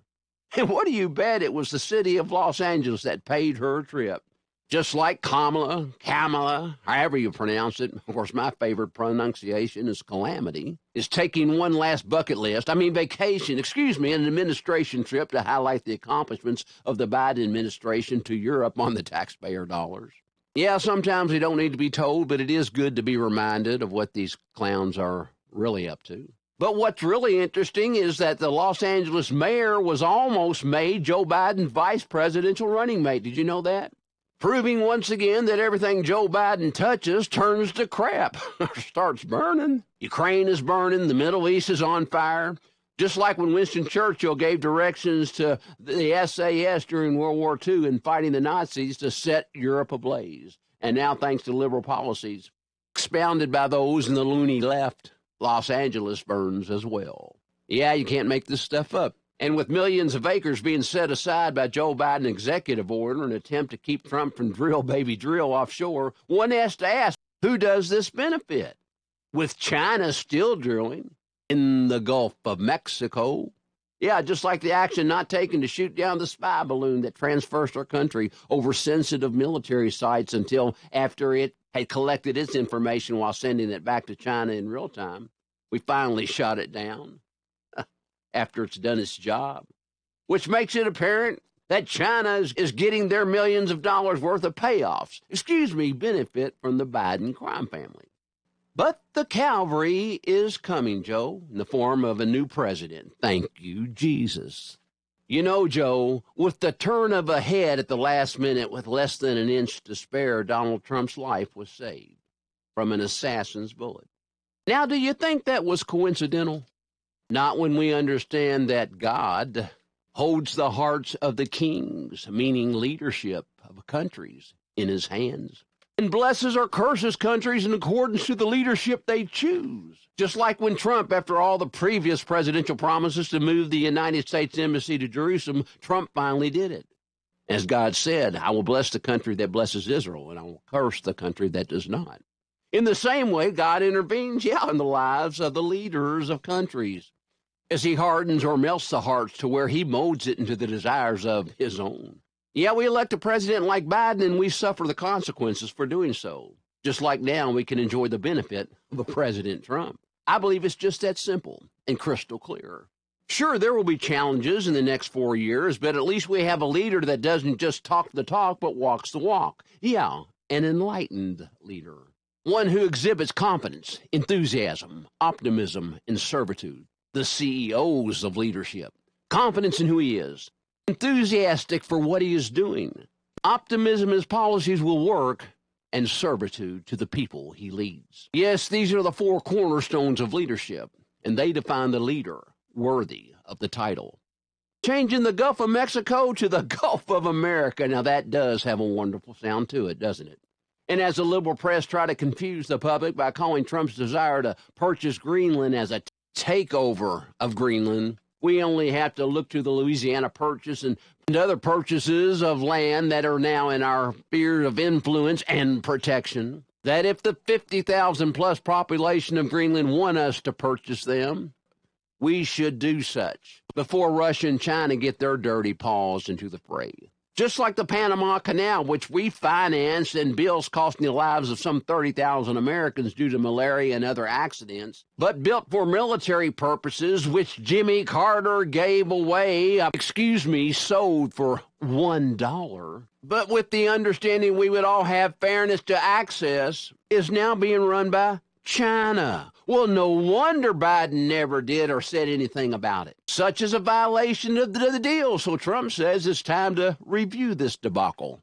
And what do you bet it was the city of Los Angeles that paid her trip? Just like Kamala, however you pronounce it. Of course, my favorite pronunciation is calamity, is taking one last vacation, an administration trip to highlight the accomplishments of the Biden administration to Europe on the taxpayer dollars. Yeah, sometimes we don't need to be told, but it is good to be reminded of what these clowns are really up to. But what's really interesting is that the Los Angeles mayor was almost made Joe Biden's vice presidential running mate. Did you know that? Proving once again that everything Joe Biden touches turns to crap, starts burning. Ukraine is burning. The Middle East is on fire. Just like when Winston Churchill gave directions to the SAS during World War II in fighting the Nazis to set Europe ablaze. And now, thanks to liberal policies expounded by those in the loony left, Los Angeles burns as well. Yeah, you can't make this stuff up. And with millions of acres being set aside by Joe Biden executive order in an attempt to keep Trump from drill baby drill offshore, one has to ask, Who does this benefit? With China still drilling in the Gulf of Mexico. Yeah, just like the action not taken to shoot down the spy balloon that transversed our country over sensitive military sites until after it had collected its information while sending it back to China in real time. We finally shot it down after it's done its job, which makes it apparent that China is getting their millions of dollars worth of payoffs, benefit from the Biden crime family. But the cavalry is coming, Joe, in the form of a new president. Thank you, Jesus. You know, Joe, with the turn of a head at the last minute with less than an inch to spare, Donald Trump's life was saved from an assassin's bullet. Now, do you think that was coincidental? Not when we understand that God holds the hearts of the kings, meaning leadership of countries, in his hands, and blesses or curses countries in accordance to the leadership they choose. Just like when Trump, after all the previous presidential promises to move the United States Embassy to Jerusalem, Trump finally did it. As God said, I will bless the country that blesses Israel, and I will curse the country that does not. In the same way, God intervenes, in the lives of the leaders of countries, as he hardens or melts the hearts to where he molds it into the desires of his own. Yeah, we elect a president like Biden, and we suffer the consequences for doing so. Just like now, we can enjoy the benefit of a President Trump. I believe it's just that simple and crystal clear. Sure, there will be challenges in the next 4 years, but at least we have a leader that doesn't just talk the talk, but walks the walk. Yeah, an enlightened leader. One who exhibits confidence, enthusiasm, optimism, and servitude. The CEOs of leadership. Confidence in who he is. Enthusiastic for what he is doing. Optimism his policies will work, and servitude to the people he leads. Yes, these are the four cornerstones of leadership, and they define the leader worthy of the title. Changing the Gulf of Mexico to the Gulf of America. Now that does have a wonderful sound to it, doesn't it? And as the liberal press try to confuse the public by calling Trump's desire to purchase Greenland as a takeover of Greenland, we only have to look to the Louisiana Purchase and other purchases of land that are now in our sphere of influence and protection, that if the 50,000 plus population of Greenland want us to purchase them, we should do such before Russia and China get their dirty paws into the fray. Just like the Panama Canal, which we financed and bills costing the lives of some 30,000 Americans due to malaria and other accidents, but built for military purposes, which Jimmy Carter gave away, sold for $1. But with the understanding we would all have fairness to access, is now being run by China. Well, no wonder Biden never did or said anything about it. Such is a violation of the deal, so Trump says it's time to review this debacle.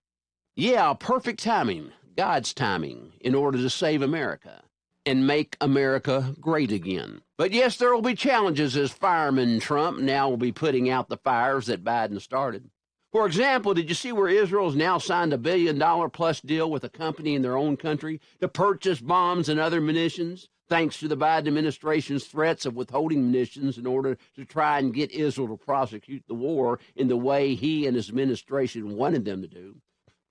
Yeah, perfect timing, God's timing, in order to save America and make America great again. But yes, there will be challenges as Fireman Trump now will be putting out the fires that Biden started. For example, did you see where Israel has now signed a $1 billion+ deal with a company in their own country to purchase bombs and other munitions, thanks to the Biden administration's threats of withholding munitions in order to try and get Israel to prosecute the war in the way he and his administration wanted them to do?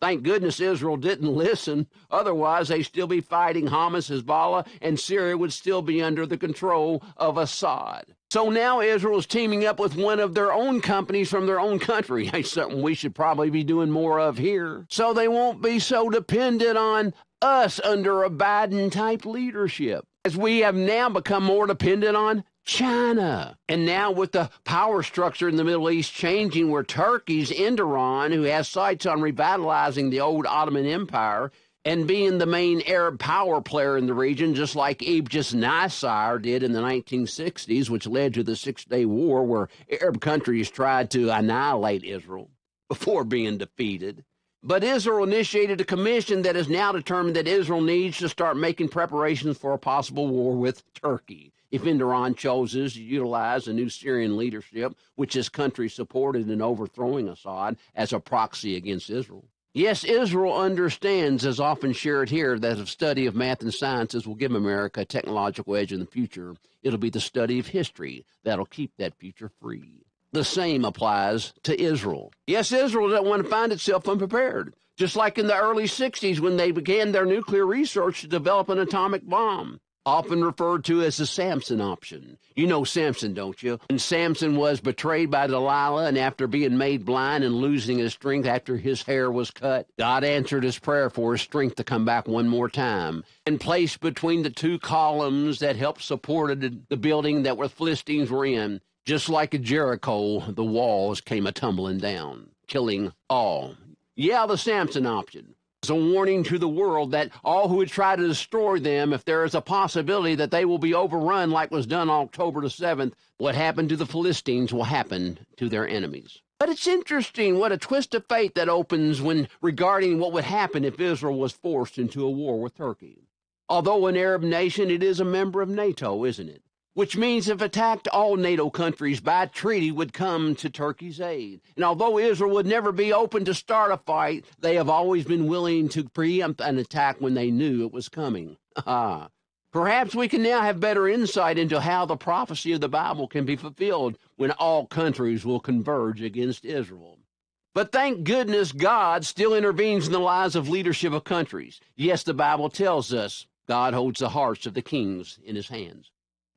Thank goodness Israel didn't listen. Otherwise, they'd still be fighting Hamas, Hezbollah, and Syria would still be under the control of Assad. So now Israel is teaming up with one of their own companies from their own country. It's something we should probably be doing more of here. So they won't be so dependent on us under a Biden-type leadership, as we have now become more dependent on China. And now with the power structure in the Middle East changing, where Turkey's in Iran, who has sights on revitalizing the old Ottoman Empire and being the main Arab power player in the region, just like Egypt's Nasser did in the 1960s, which led to the Six-Day War, where Arab countries tried to annihilate Israel before being defeated. But Israel initiated a commission that has now determined that Israel needs to start making preparations for a possible war with Turkey if Iran chooses to utilize a new Syrian leadership, which this country supported in overthrowing Assad, as a proxy against Israel. Yes, Israel understands, as often shared here, that a study of math and sciences will give America a technological edge in the future. It'll be the study of history that'll keep that future free. The same applies to Israel. Yes, Israel doesn't want to find itself unprepared. just like in the early 60s when they began their nuclear research to develop an atomic bomb, often referred to as the Samson option. You know Samson, don't you? And Samson was betrayed by Delilah, and after being made blind and losing his strength after his hair was cut, God answered his prayer for his strength to come back one more time, and placed between the two columns that helped support the building that the Philistines were in. Just like at Jericho, the walls came a-tumbling down, killing all. Yeah, the Samson option. It's a warning to the world that all who would try to destroy them, if there is a possibility that they will be overrun like was done October the 7th, what happened to the Philistines will happen to their enemies. But it's interesting what a twist of fate that opens when regarding what would happen if Israel was forced into a war with Turkey. Although an Arab nation, it is a member of NATO, isn't it? Which means if attacked, all NATO countries by treaty would come to Turkey's aid. And although Israel would never be open to start a fight, they have always been willing to preempt an attack when they knew it was coming. Perhaps we can now have better insight into how the prophecy of the Bible can be fulfilled when all countries will converge against Israel. But thank goodness God still intervenes in the lives of leadership of countries. Yes, the Bible tells us God holds the hearts of the kings in his hands,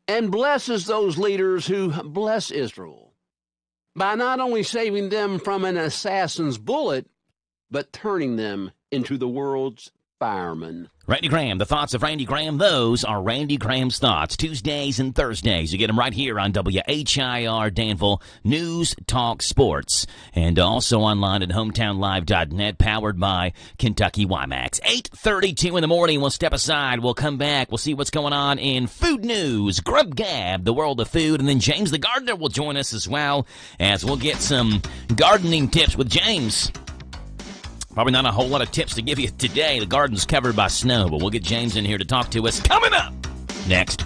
and blesses those leaders who bless Israel by not only saving them from an assassin's bullet, but turning them into the world's firemen. Randy Graham, the thoughts of Randy Graham, those are Randy Graham's thoughts, Tuesdays and Thursdays. You get them right here on WHIR Danville News Talk Sports, and also online at hometownlive.net, powered by Kentucky WiMAX. 8:32 in the morning, we'll step aside, we'll come back, we'll see what's going on in food news, Grub Gab, the world of food, and then James the Gardener will join us as well, as we'll get some gardening tips with James. Probably not a whole lot of tips to give you today. The garden's covered by snow, but we'll get James in here to talk to us coming up next.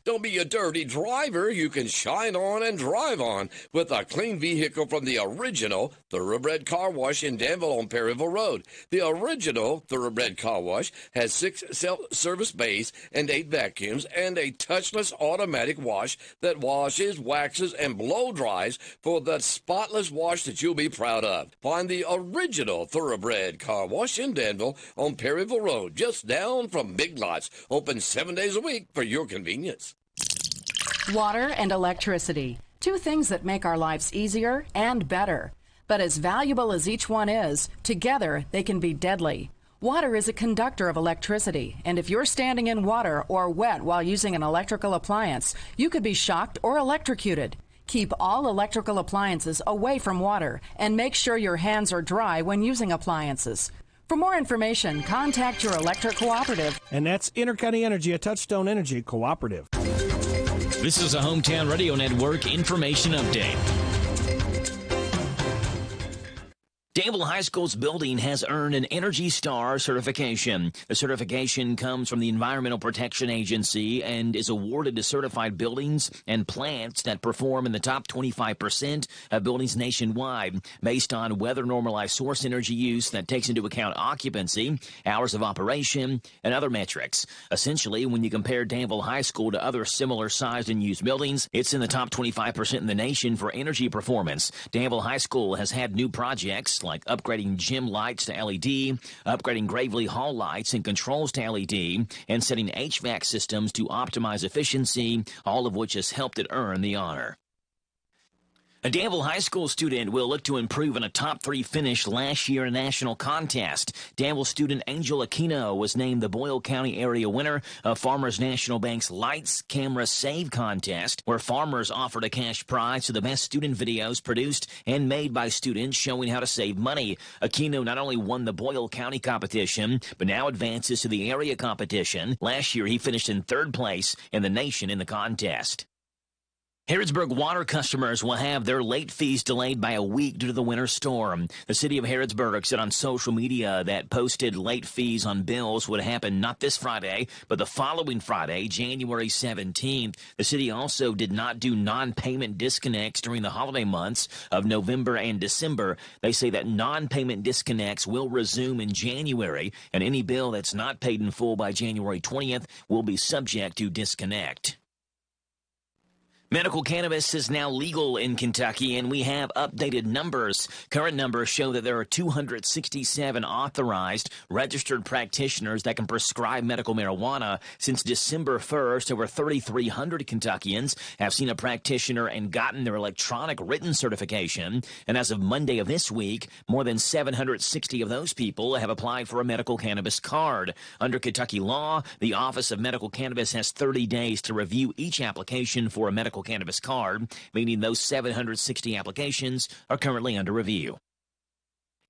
Don't be a dirty driver. You can shine on and drive on with a clean vehicle from the original Thoroughbred Car Wash in Danville on Perryville Road. The original Thoroughbred Car Wash has 6 self-service bays and 8 vacuums and a touchless automatic wash that washes, waxes, and blow dries for the spotless wash that you'll be proud of. Find the original Thoroughbred Car Wash in Danville on Perryville Road, just down from Big Lots. Open 7 days a week for your convenience. Water and electricity, 2 things that make our lives easier and better. But as valuable as each one is, together they can be deadly. Water is a conductor of electricity, and if you're standing in water or wet while using an electrical appliance, you could be shocked or electrocuted. Keep all electrical appliances away from water and make sure your hands are dry when using appliances. For more information, contact your electric cooperative. And that's Intercounty Energy, a Touchstone Energy cooperative. This is a Hometown Radio Network information update. Danville High School's building has earned an Energy Star certification. The certification comes from the Environmental Protection Agency and is awarded to certified buildings and plants that perform in the top 25% of buildings nationwide based on weather-normalized source energy use that takes into account occupancy, hours of operation, and other metrics. Essentially, when you compare Danville High School to other similar-sized and used buildings, it's in the top 25% in the nation for energy performance. Danville High School has had new projects like upgrading gym lights to LED, upgrading Gravely Hall lights and controls to LED, and setting HVAC systems to optimize efficiency, all of which has helped it earn the honor. A Danville High School student will look to improve in a top 3 finish last year in a national contest. Danville student Angel Aquino was named the Boyle County area winner of Farmers National Bank's Lights, Camera, Save contest, where farmers offered a cash prize to the best student videos produced and made by students showing how to save money. Aquino not only won the Boyle County competition, but now advances to the area competition. Last year, he finished in 3rd place in the nation in the contest. Harrodsburg water customers will have their late fees delayed by a week due to the winter storm. The city of Harrodsburg said on social media that posted late fees on bills would happen not this Friday, but the following Friday, January 17th. The city also did not do non-payment disconnects during the holiday months of November and December. They say that non-payment disconnects will resume in January, and any bill that's not paid in full by January 20th will be subject to disconnect. Medical cannabis is now legal in Kentucky, and we have updated numbers. Current numbers show that there are 267 authorized registered practitioners that can prescribe medical marijuana. Since December 1st, over 3,300 Kentuckians have seen a practitioner and gotten their electronic written certification. And as of Monday of this week, more than 760 of those people have applied for a medical cannabis card. Under Kentucky law, the Office of Medical Cannabis has 30 days to review each application for a medical cannabis card, meaning those 760 applications are currently under review.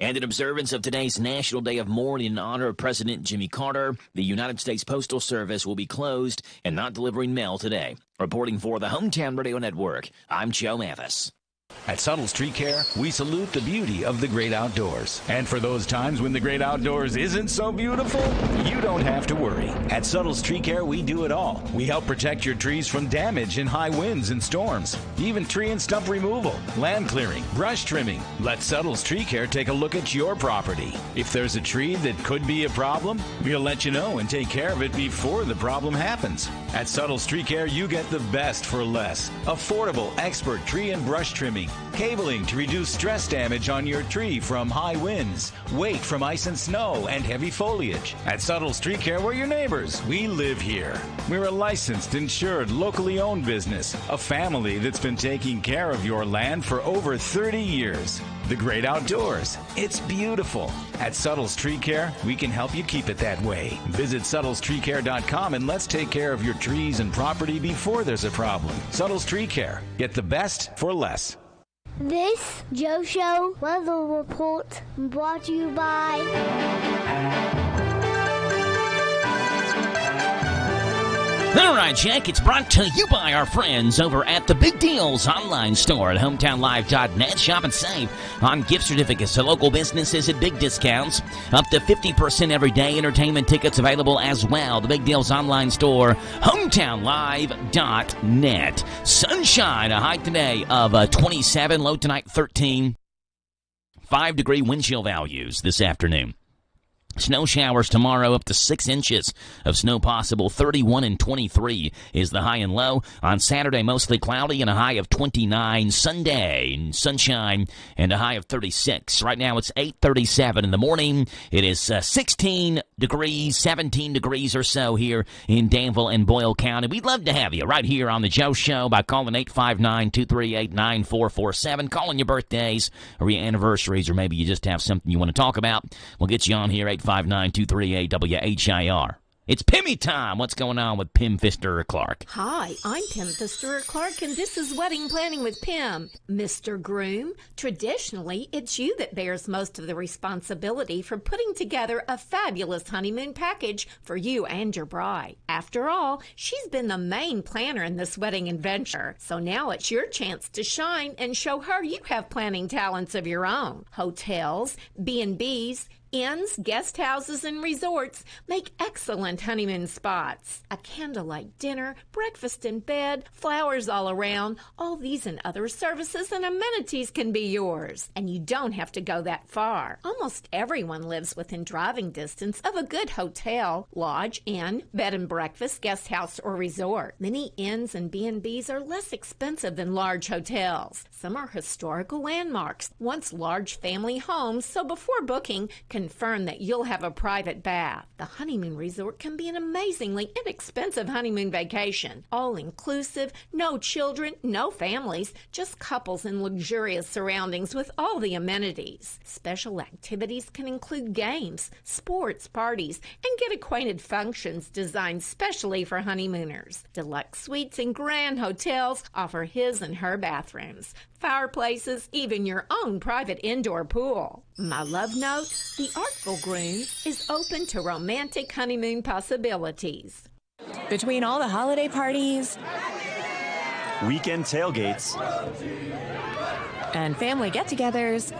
And in observance of today's National Day of Mourning in honor of President Jimmy Carter, the United States Postal Service will be closed and not delivering mail today. Reporting for the Hometown Radio Network, I'm Joe Mathis. At Subtle Street Care, we salute the beauty of the great outdoors. And for those times when the great outdoors isn't so beautiful, you don't have to worry. At Subtle Street Care, we do it all. We help protect your trees from damage in high winds and storms, even tree and stump removal, land clearing, brush trimming. Let Subtle Street Care take a look at your property. If there's a tree that could be a problem, we'll let you know and take care of it before the problem happens. At Subtle Street Care, you get the best for less. Affordable, expert tree and brush trimming. Cabling to reduce stress damage on your tree from high winds, weight from ice and snow, and heavy foliage. At Subtle Street Care, we're your neighbors. We live here. We're a licensed, insured, locally owned business. A family that's been taking care of your land for over 30 years. The great outdoors. It's beautiful. At Subtle Street Care, we can help you keep it that way. Visit SuttleStreetCare.com and let's take care of your trees and property before there's a problem. Subtle Street Care. Get the best for less. This Joe Show weather report brought to you by All right, Jack, it's brought to you by our friends over at the Big Deals online store at hometownlive.net. Shop and save on gift certificates to local businesses at big discounts. Up to 50% every day. Entertainment tickets available as well. The Big Deals online store, hometownlive.net. Sunshine, a high today of 27, low tonight 13. 5-degree wind chill values this afternoon. Snow showers tomorrow, up to 6 inches of snow possible. 31 and 23 is the high and low. On Saturday, mostly cloudy and a high of 29. Sunday, sunshine and a high of 36. Right now, it's 8:37 in the morning. It is 16 degrees, 17 degrees or so here in Danville and Boyle County. We'd love to have you right here on the Joe Show by calling 859-238-9447. Calling your birthdays or your anniversaries, or maybe you just have something you want to talk about. We'll get you on here, 859-238-WHIR. It's Pimmy time. What's going on with Pim Pfister-Clark? Hi, I'm Pim Pfister-Clark, and this is Wedding Planning with Pim. Mr. Groom, traditionally, it's you that bears most of the responsibility for putting together a fabulous honeymoon package for you and your bride. After all, she's been the main planner in this wedding adventure, so now it's your chance to shine and show her you have planning talents of your own. Hotels, B&Bs, inns, guest houses, and resorts make excellent honeymoon spots. A candlelight dinner, breakfast in bed, flowers all around, all these and other services and amenities can be yours. And you don't have to go that far. Almost everyone lives within driving distance of a good hotel, lodge, inn, bed and breakfast, guest house, or resort. Many inns and B&Bs are less expensive than large hotels. Some are historical landmarks, once large family homes, so before booking, confirm that you'll have a private bath. The honeymoon resort can be an amazingly inexpensive honeymoon vacation. All-inclusive, no children, no families, just couples in luxurious surroundings with all the amenities. Special activities can include games, sports, parties, and get-acquainted functions designed specially for honeymooners. Deluxe suites and grand hotels offer his and her bathrooms, fireplaces, even your own private indoor pool. My love note, the Artful Groom is open to romantic honeymoon possibilities. Between all the holiday parties, weekend tailgates, and family get-togethers,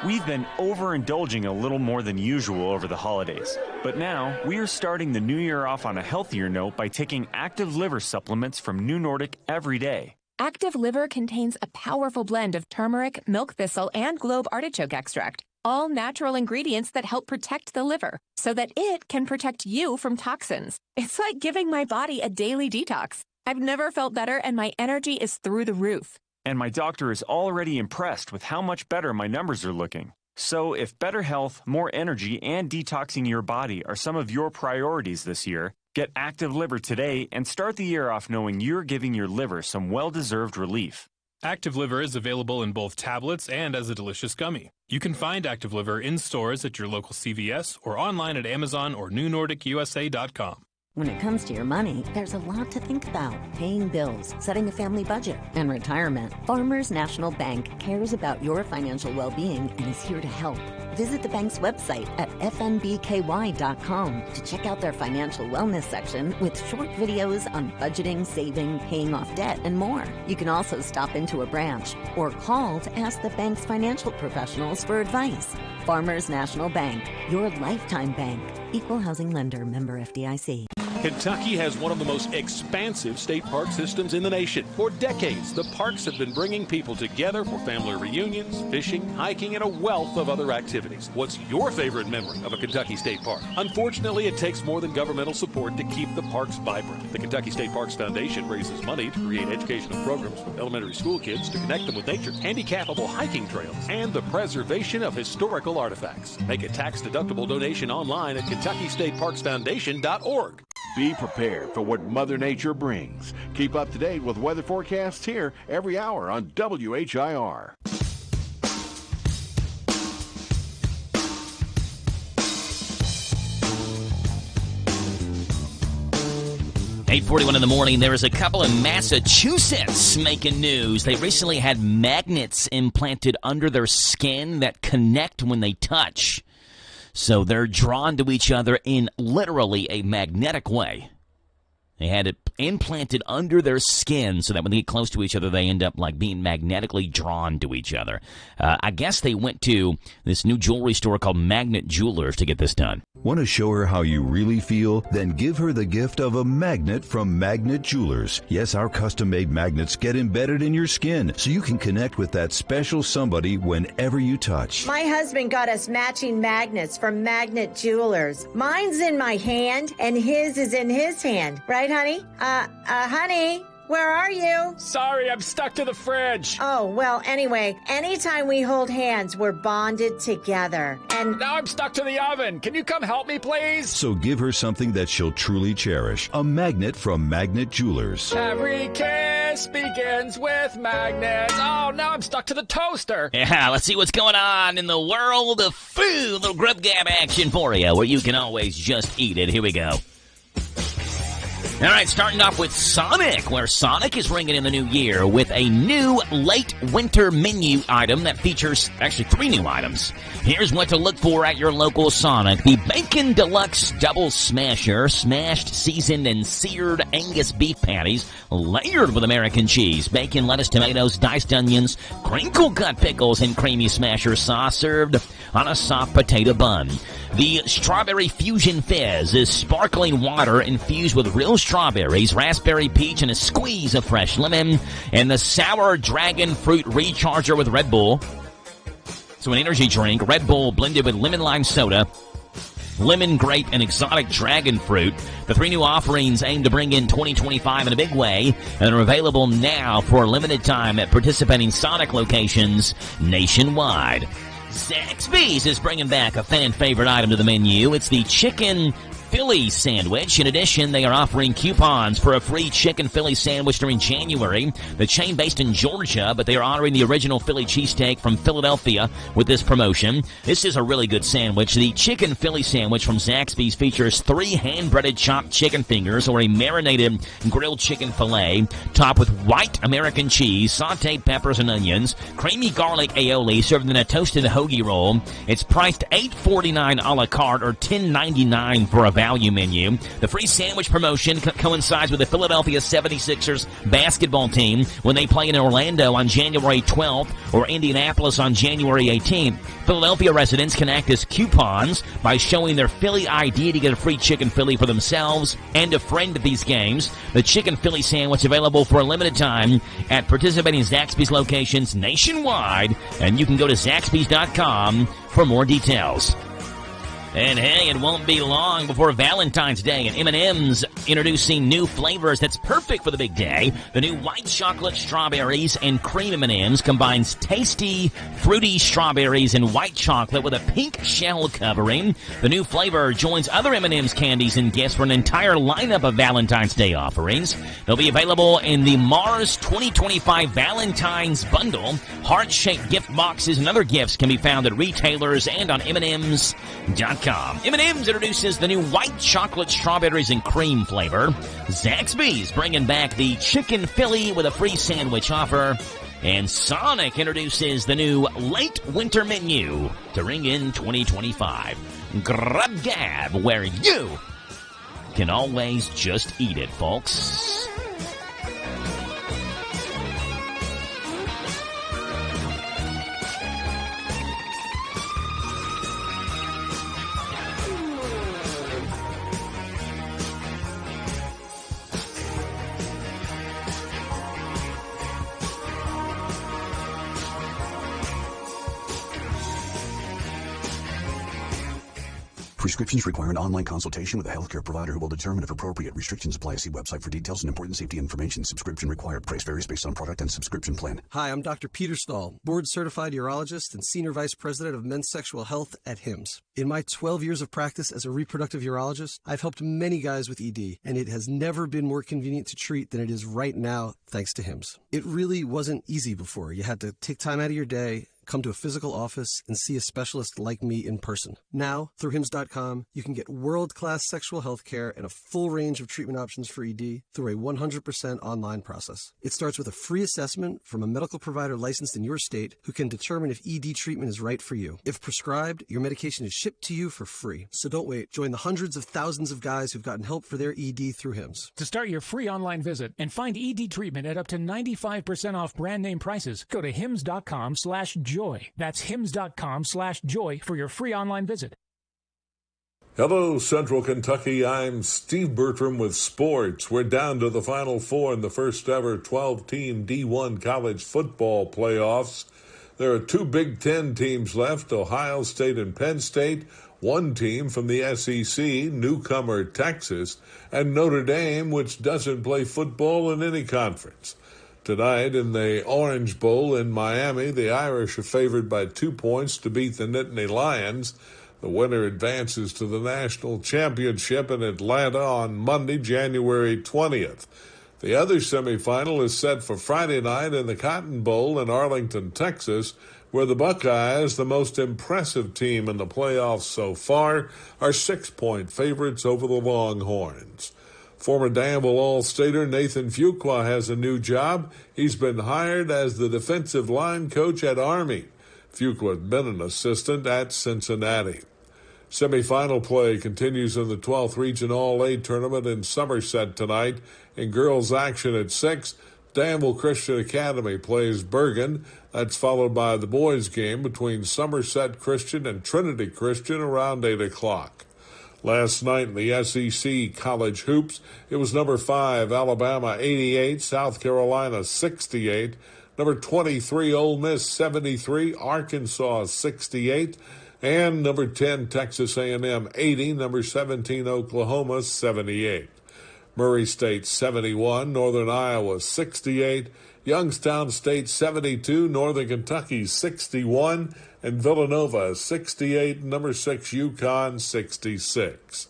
we've been overindulging a little more than usual over the holidays. But now, we are starting the new year off on a healthier note by taking Active Liver supplements from New Nordic every day. Active Liver contains a powerful blend of turmeric, milk thistle, and globe artichoke extract, all natural ingredients that help protect the liver so that it can protect you from toxins. It's like giving my body a daily detox. I've never felt better, and my energy is through the roof. And my doctor is already impressed with how much better my numbers are looking. So if better health, more energy, and detoxing your body are some of your priorities this year, get Active Liver today and start the year off knowing you're giving your liver some well-deserved relief. Active Liver is available in both tablets and as a delicious gummy. You can find Active Liver in stores at your local CVS or online at Amazon or NewNordicUSA.com. When it comes to your money, there's a lot to think about. Paying bills, setting a family budget, and retirement. Farmers National Bank cares about your financial well-being and is here to help. Visit the bank's website at fnbky.com to check out their financial wellness section with short videos on budgeting, saving, paying off debt, and more. You can also stop into a branch or call to ask the bank's financial professionals for advice. Farmers National Bank, your lifetime bank. Equal housing lender, member FDIC. Kentucky has one of the most expansive state park systems in the nation. For decades, the parks have been bringing people together for family reunions, fishing, hiking, and a wealth of other activities. What's your favorite memory of a Kentucky state park? Unfortunately, it takes more than governmental support to keep the parks vibrant. The Kentucky State Parks Foundation raises money to create educational programs for elementary school kids to connect them with nature, handicapable hiking trails, and the preservation of historical artifacts. Make a tax-deductible donation online at KentuckyStateParksFoundation.org. Be prepared for what Mother Nature brings. Keep up to date with weather forecasts here every hour on WHIR. 8:41 in the morning. There is a couple in Massachusetts making news. They recently had magnets implanted under their skin that connect when they touch. So they're drawn to each other in literally a magnetic way. They had it implanted under their skin so that when they get close to each other, they end up like being magnetically drawn to each other. I guess they went to this new jewelry store called Magnet Jewelers to get this done. Want to show her how you really feel? Then give her the gift of a magnet from Magnet Jewelers. Yes, our custom-made magnets get embedded in your skin so you can connect with that special somebody whenever you touch. My husband got us matching magnets from Magnet Jewelers. Mine's in my hand and his is in his hand. Right, honey? Honey, where are you? Sorry, I'm stuck to the fridge. Oh, well, anyway, anytime we hold hands, we're bonded together. And now I'm stuck to the oven. Can you come help me, please? So give her something that she'll truly cherish. A magnet from Magnet Jewelers. Every kiss begins with magnets. Oh, now I'm stuck to the toaster. Yeah, let's see what's going on in the world of food. A little grub gab action for you, where you can always just eat it. Here we go. All right, starting off with Sonic, where Sonic is ringing in the new year with a new late winter menu item that features actually 3 new items. Here's what to look for at your local Sonic. The Bacon Deluxe Double Smasher, smashed, seasoned, and seared Angus beef patties, layered with American cheese, bacon, lettuce, tomatoes, diced onions, crinkle-cut pickles, and creamy smasher sauce, served on a soft potato bun. The Strawberry Fusion Fizz is sparkling water infused with real strawberries, raspberry peach, and a squeeze of fresh lemon. And the Sour Dragon Fruit Recharger with Red Bull. So an energy drink, Red Bull blended with lemon lime soda, lemon grape, and exotic dragon fruit. The 3 new offerings aim to bring in 2025 in a big way and are available now for a limited time at participating Sonic locations nationwide. Zaxby's is bringing back a fan-favorite item to the menu. It's the Chicken Philly Sandwich. In addition, they are offering coupons for a free Chicken Philly Sandwich during January. The chain based in Georgia, but they are honoring the original Philly cheesesteak from Philadelphia with this promotion. This is a really good sandwich. The Chicken Philly Sandwich from Zaxby's features 3 hand-breaded chopped chicken fingers or a marinated grilled chicken filet topped with white American cheese, sauteed peppers and onions, creamy garlic aioli served in a toasted hoagie roll. It's priced $8.49 a la carte or $10.99 for a value menu. The free sandwich promotion coincides with the Philadelphia 76ers basketball team when they play in Orlando on January 12th or Indianapolis on January 18th. Philadelphia residents can act as coupons by showing their Philly ID to get a free chicken Philly for themselves and a friend at these games. The Chicken Philly Sandwich available for a limited time at participating Zaxby's locations nationwide, and you can go to Zaxby's.com for more details. And hey, it won't be long before Valentine's Day, and M&M's introducing new flavors that's perfect for the big day. The new white chocolate strawberries and cream M&M's combines tasty, fruity strawberries and white chocolate with a pink shell covering. The new flavor joins other M&M's candies and gifts for an entire lineup of Valentine's Day offerings. They'll be available in the Mars 2025 Valentine's Bundle. Heart-shaped gift boxes and other gifts can be found at retailers and on M&M's.com. M&M's introduces the new white chocolate strawberries and cream flavor. Zaxby's bringing back the chicken Philly with a free sandwich offer. And Sonic introduces the new late winter menu to ring in 2025. Grub Gab, where you can always just eat it, folks. Prescriptions require an online consultation with a healthcare provider who will determine if appropriate. Restrictions apply. See website for details and important safety information. Subscription required. Price varies based on product and subscription plan. Hi, I'm Dr. Peter Stahl, board-certified urologist and senior vice president of men's sexual health at HIMSS. In my 12 years of practice as a reproductive urologist, I've helped many guys with ED, and it has never been more convenient to treat than it is right now, thanks to HIMSS. It really wasn't easy before. You had to take time out of your day, come to a physical office, and see a specialist like me in person. Now, through HIMSS.com, you can get world-class sexual health care and a full range of treatment options for ED through a 100% online process. It starts with a free assessment from a medical provider licensed in your state who can determine if ED treatment is right for you. If prescribed, your medication is shipped to you for free. So don't wait. Join the hundreds of thousands of guys who've gotten help for their ED through HIMSS. To start your free online visit and find ED treatment at up to 95% off brand name prices, go to HIMSS.com/joy. That's HIMSS.com/joy for your free online visit. Hello, Central Kentucky. I'm Steve Bertram with sports. We're down to the Final Four in the first ever 12-team D1 college football playoffs. There are two Big Ten teams left, Ohio State and Penn State, one team from the SEC, newcomer Texas, and Notre Dame, which doesn't play football in any conference. Tonight in the Orange Bowl in Miami, the Irish are favored by 2 points to beat the Nittany Lions. The winner advances to the national championship in Atlanta on Monday, January 20th. The other semifinal is set for Friday night in the Cotton Bowl in Arlington, Texas, where the Buckeyes, the most impressive team in the playoffs so far, are 6-point favorites over the Longhorns. Former Danville All-Stater Nathan Fuqua has a new job. He's been hired as the defensive line coach at Army. Fuqua had been an assistant at Cincinnati. Semifinal play continues in the 12th Region All-A tournament in Somerset tonight. In girls action at 6, Danville Christian Academy plays Bergen. That's followed by the boys game between Somerset Christian and Trinity Christian around 8 o'clock. Last night in the SEC College Hoops, it was number 5, Alabama 88, South Carolina 68, number 23, Ole Miss 73, Arkansas 68, and number 10, Texas A&M 80, number 17, Oklahoma 78. Murray State 71, Northern Iowa 68, Youngstown State 72, Northern Kentucky 61, and Villanova 68, number 6 UConn 66.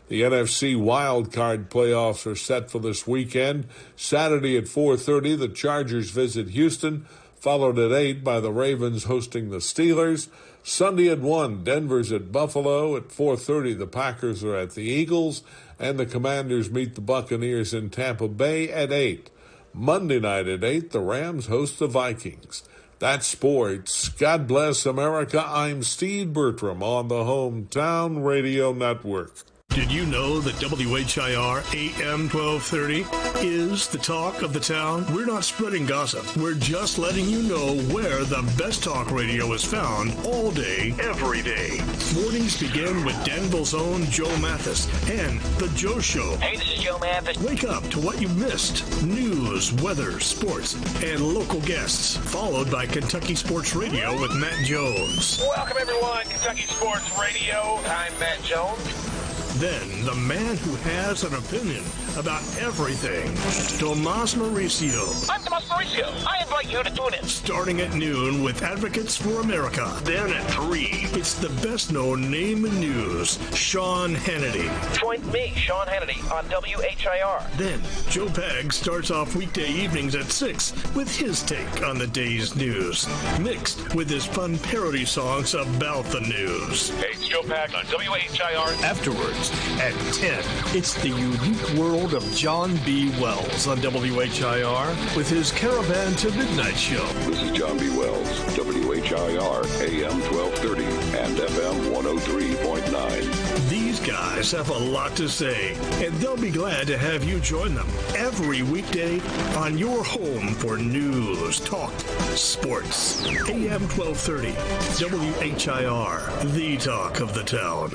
The NFC wildcard playoffs are set for this weekend. Saturday at 4:30, the Chargers visit Houston, followed at 8 by the Ravens hosting the Steelers. Sunday at 1, Denver's at Buffalo. At 4:30, the Packers are at the Eagles, and the Commanders meet the Buccaneers in Tampa Bay at 8. Monday night at 8, the Rams host the Vikings. That's sports. God bless America. I'm Steve Bertram on the Hometown Radio Network. Did you know that WHIR AM 1230 is the talk of the town? We're not spreading gossip. We're just letting you know where the best talk radio is found all day, every day. Mornings begin with Danville's own Joe Mathis and The Joe Show. Hey, this is Joe Mathis. Wake up to what you missed. News, weather, sports, and local guests. Followed by Kentucky Sports Radio with Matt Jones. Welcome, everyone. Kentucky Sports Radio. I'm Matt Jones. Then, the man who has an opinion about everything, Tomas Mauricio. I'm Tomas Mauricio. I invite you to tune in. Starting at noon with Advocates for America. Then at 3, it's the best-known name in news, Sean Hannity. Join me, Sean Hannity, on WHIR. Then, Joe Pag starts off weekday evenings at 6 with his take on the day's news, mixed with his fun parody songs about the news. Hey, it's Joe Pag on WHIR. Afterwards, at 10, it's the unique world of John B. Wells on WHIR with his Caravan to Midnight show. This is John B. Wells, WHIR, AM 1230 and FM 103.9. These guys have a lot to say, and they'll be glad to have you join them every weekday on your home for news, talk, sports. AM 1230, WHIR, the talk of the town.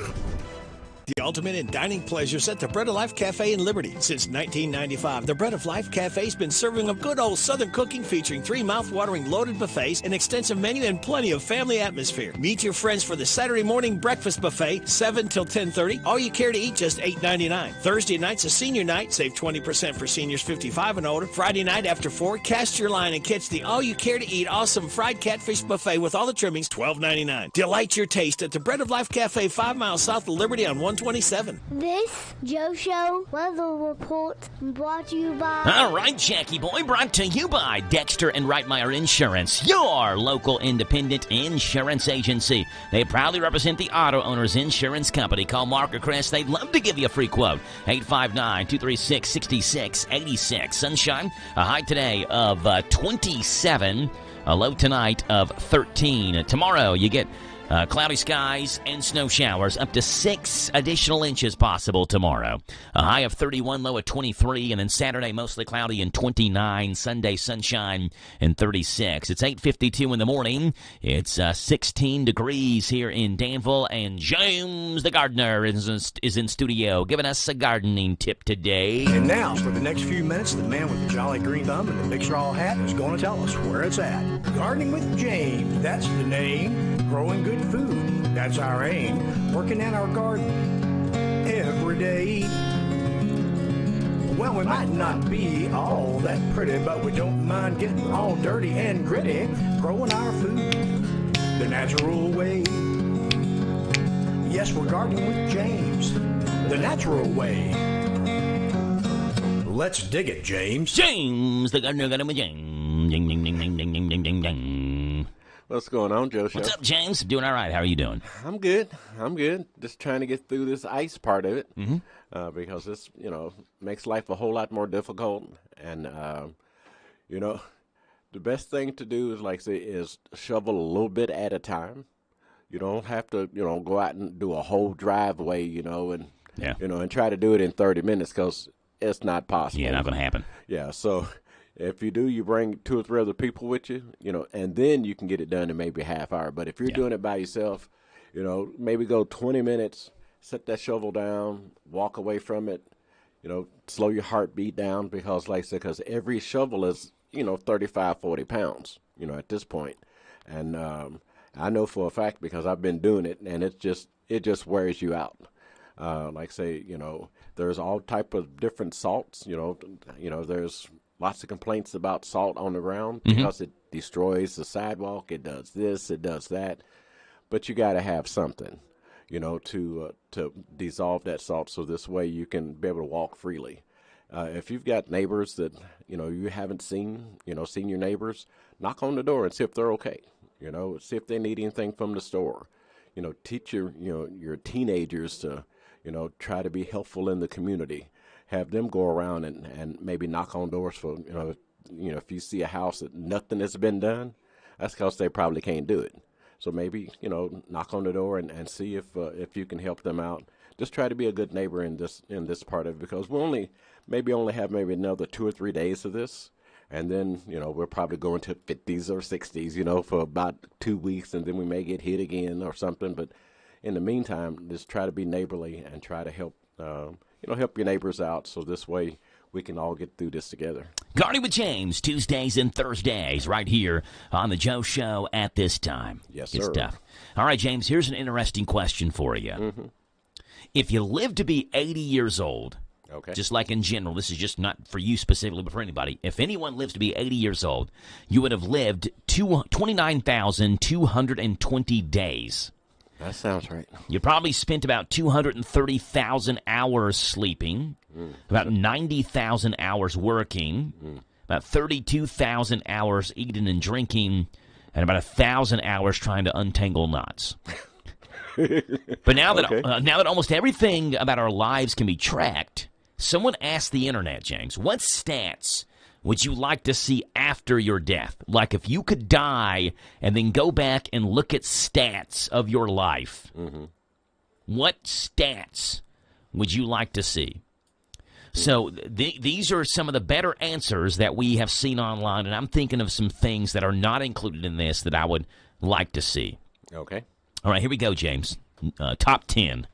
The ultimate in dining pleasures at the Bread of Life Cafe in Liberty. Since 1995, the Bread of Life Cafe's been serving up good old Southern cooking featuring 3 mouth-watering loaded buffets, an extensive menu, and plenty of family atmosphere. Meet your friends for the Saturday morning breakfast buffet, 7 till 10:30. All you care to eat, just $8.99. Thursday night's a senior night. Save 20% for seniors 55 and older. Friday night after 4, cast your line and catch the all you care to eat awesome fried catfish buffet with all the trimmings, $12.99. Delight your taste at the Bread of Life Cafe, 5 miles south of Liberty on 127. This Joe Show weather report brought to you by... All right, Jackie Boy, brought to you by Dexter and Reitmeyer Insurance, your local independent insurance agency. They proudly represent the Auto Owners Insurance Company. Call Mark or Chris. They'd love to give you a free quote. 859-236-6686. Sunshine, a high today of 27, a low tonight of 13. Tomorrow, you get cloudy skies and snow showers, up to 6 additional inches possible tomorrow. A high of 31, low of 23, and then Saturday mostly cloudy and 29. Sunday sunshine and 36. It's 8:52 in the morning. It's 16 degrees here in Danville, and James the gardener is in studio giving us a gardening tip today. And now, for the next few minutes, the man with the jolly green thumb and the big straw hat is going to tell us where it's at. Gardening with James, that's the name. Growing good food, that's our aim. Working at our garden every day. Well, we might not be all that pretty, but we don't mind getting all dirty and gritty. Growing our food the natural way. Yes, we're gardening with James, the natural way. Let's dig it, James. James, the gardener, got him with James. Ding, ding, ding, ding, ding, ding, ding, ding, ding. What's going on, Joe Show? What's up, James? Doing all right. How are you doing? I'm good. Just trying to get through this ice part of it, because this, makes life a whole lot more difficult. And, the best thing to do is, like I say, is shovel a little bit at a time. You don't have to, go out and do a whole driveway, and try to do it in 30 minutes because it's not possible. Yeah, not going to happen. Yeah, so... If you do, you bring 2 or 3 other people with you, and then you can get it done in maybe a half hour. But if you're doing it by yourself, maybe go 20 minutes, set that shovel down, walk away from it, slow your heartbeat down because, like I said, because every shovel is, 35, 40 pounds, at this point. And I know for a fact because I've been doing it, and it just wears you out. Like I say, there's all type of different salts, there's lots of complaints about salt on the ground because it destroys the sidewalk. It does this, it does that. But you got to have something, to dissolve that salt so this way you can be able to walk freely. If you've got neighbors that, you haven't seen your neighbors, knock on the door and see if they're okay. See if they need anything from the store. Teach your teenagers to, try to be helpful in the community. Have them go around and maybe knock on doors for, if you see a house that nothing has been done, that's because they probably can't do it. So maybe, knock on the door and see if you can help them out. just try to be a good neighbor in this part of it, because we'll only have another 2 or 3 days of this. And then, we'll probably go into 50s or 60s, for about 2 weeks, and then we may get hit again or something. But in the meantime, just try to be neighborly and try to help your neighbors out, so this way we can all get through this together. Gardening with James, Tuesdays and Thursdays, right here on the Joe Show at this time. Yes, Good sir. stuff. All right, James, here's an interesting question for you. Mm-hmm. If you live to be 80 years old, okay, just like in general, this is just not for you specifically, but for anybody. If anyone lives to be 80 years old, you would have lived 29,220 days. That sounds right. You probably spent about 230,000 hours sleeping, about 90,000 hours working, about 32,000 hours eating and drinking, and about 1,000 hours trying to untangle knots. But now that almost everything about our lives can be tracked, someone asked the internet, James, what stats would you like to see after your death? Like if you could die and then go back and look at stats of your life, what stats would you like to see? So these are some of the better answers that we have seen online, and I'm thinking of some things that are not included in this that I would like to see. Okay. All right, here we go, James. Top 10.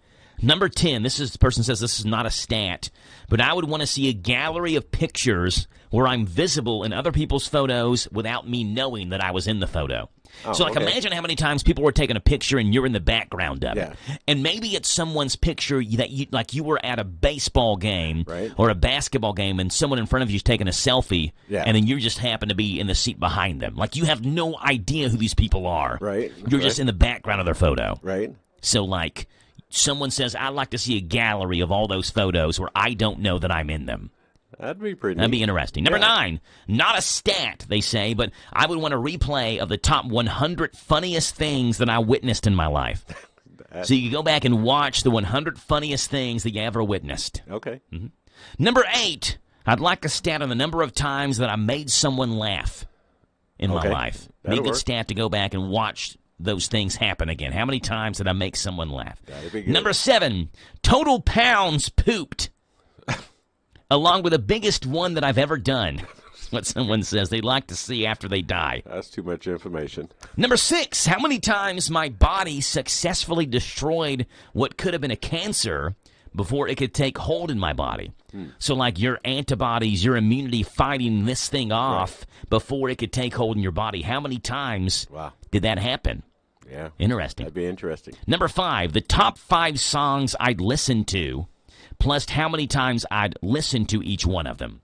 Number 10, the person says this is not a stat, but I would want to see a gallery of pictures where I'm visible in other people's photos without me knowing that I was in the photo. Oh, So, imagine how many times people were taking a picture and you're in the background of it. And maybe it's someone's picture that you were at a baseball game or a basketball game and someone in front of you is taking a selfie and then you just happen to be in the seat behind them. Like you have no idea who these people are. You're just in the background of their photo. So, like, someone says, I'd like to see a gallery of all those photos where I don't know that I'm in them. That'd be pretty That'd neat. be interesting. Number 9, not a stat, they say, but I would want a replay of the top 100 funniest things that I witnessed in my life. So you can go back and watch the 100 funniest things that you ever witnessed. Okay. Number 8, I'd like a stat on the number of times that I made someone laugh in my life. Be a That'll good work. stat to go back and watch those things happen again. How many times did I make someone laugh? That'd be good. Number 7, total pounds pooped, along with the biggest one that I've ever done. That's what someone says they'd like to see after they die. That's too much information. Number 6, how many times my body successfully destroyed what could have been a cancer before it could take hold in my body. So like your antibodies, your immunity fighting this thing off before it could take hold in your body. How many times did that happen? Yeah. Interesting. That'd be interesting. Number 5, the top 5 songs I'd listen to, plus how many times I'd listen to each one of them.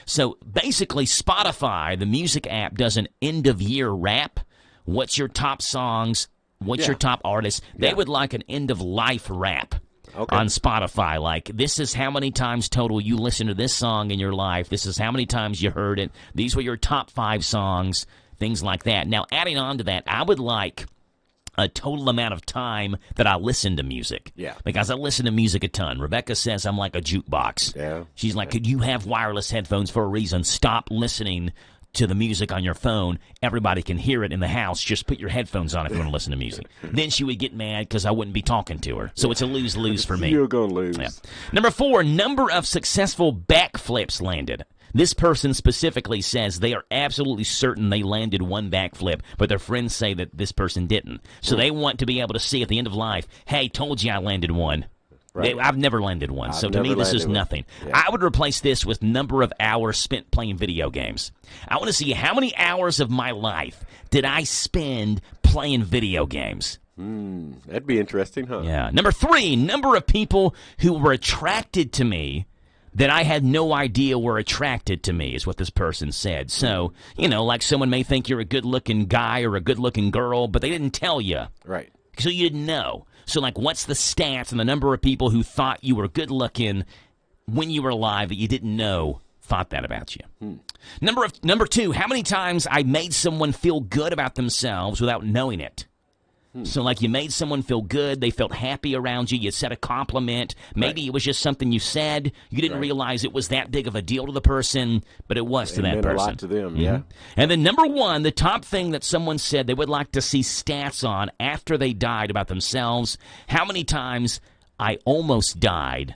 So basically, Spotify, the music app, does an end-of-year wrap. What's your top songs? What's your top artists? They would like an end-of-life wrap on Spotify. Like, this is how many times total you listened to this song in your life. This is how many times you heard it. These were your top 5 songs, things like that. Now, adding on to that, I would like a total amount of time that I listen to music. Yeah. Because I listen to music a ton. Rebecca says I'm like a jukebox. Yeah. She's like, could you have wireless headphones for a reason? Stop listening to the music on your phone. Everybody can hear it in the house. Just put your headphones on if you want to listen to music. Then she would get mad because I wouldn't be talking to her. So it's a lose-lose for me. You're going to lose. Yeah. Number 4, number of successful backflips landed. This person specifically says they are absolutely certain they landed one backflip, but their friends say that this person didn't. So they want to be able to see at the end of life, hey, told you I landed one. I've never landed one. So to me, this is nothing. I would replace this with number of hours spent playing video games. I want to see how many hours of my life did I spend playing video games. That'd be interesting, huh? Yeah. Number 3, number of people who were attracted to me that I had no idea were attracted to me, is what this person said. So, like someone may think you're a good-looking guy or a good-looking girl, but they didn't tell you. Right. So you didn't know. So, like, what's the stats and the number of people who thought you were good-looking when you were alive that you didn't know thought that about you? Number 2, how many times I made someone feel good about themselves without knowing it? So, like, you made someone feel good. They felt happy around you. You said a compliment. Maybe it was just something you said. You didn't realize it was that big of a deal to the person, but it was to that person. It meant a lot to them, yeah. And then number 1, the top thing that someone said they would like to see stats on after they died about themselves. How many times I almost died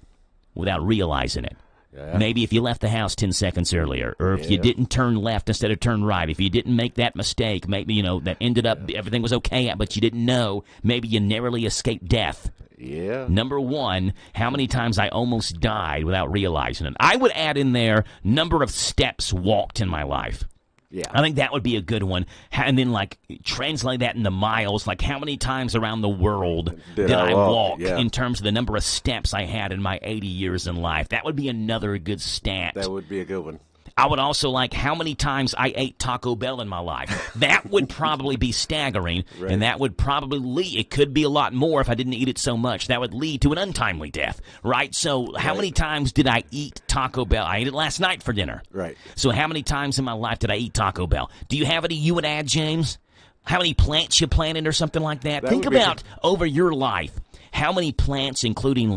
without realizing it. Yeah. Maybe if you left the house 10 seconds earlier, or if you didn't turn left instead of turn right, if you didn't make that mistake, maybe, that ended up, everything was okay, but you didn't know, maybe you narrowly escaped death. Yeah. Number one, how many times I almost died without realizing it. I would add in there number of steps walked in my life. Yeah. I think that would be a good one. And then, translate that into miles. Like, how many times around the world did I walk in terms of the number of steps I had in my 80 years in life? That would be another good stat. That would be a good one. I would also like how many times I ate Taco Bell in my life. That would probably be staggering, right. And that would probably lead, it could be a lot more if I didn't eat it so much. That would lead to an untimely death, right? So how many times did I eat Taco Bell? I ate it last night for dinner. Right. So how many times in my life did I eat Taco Bell? Do you have any you would add, James? How many plants you planted or something like that? Think about over your life, how many plants, including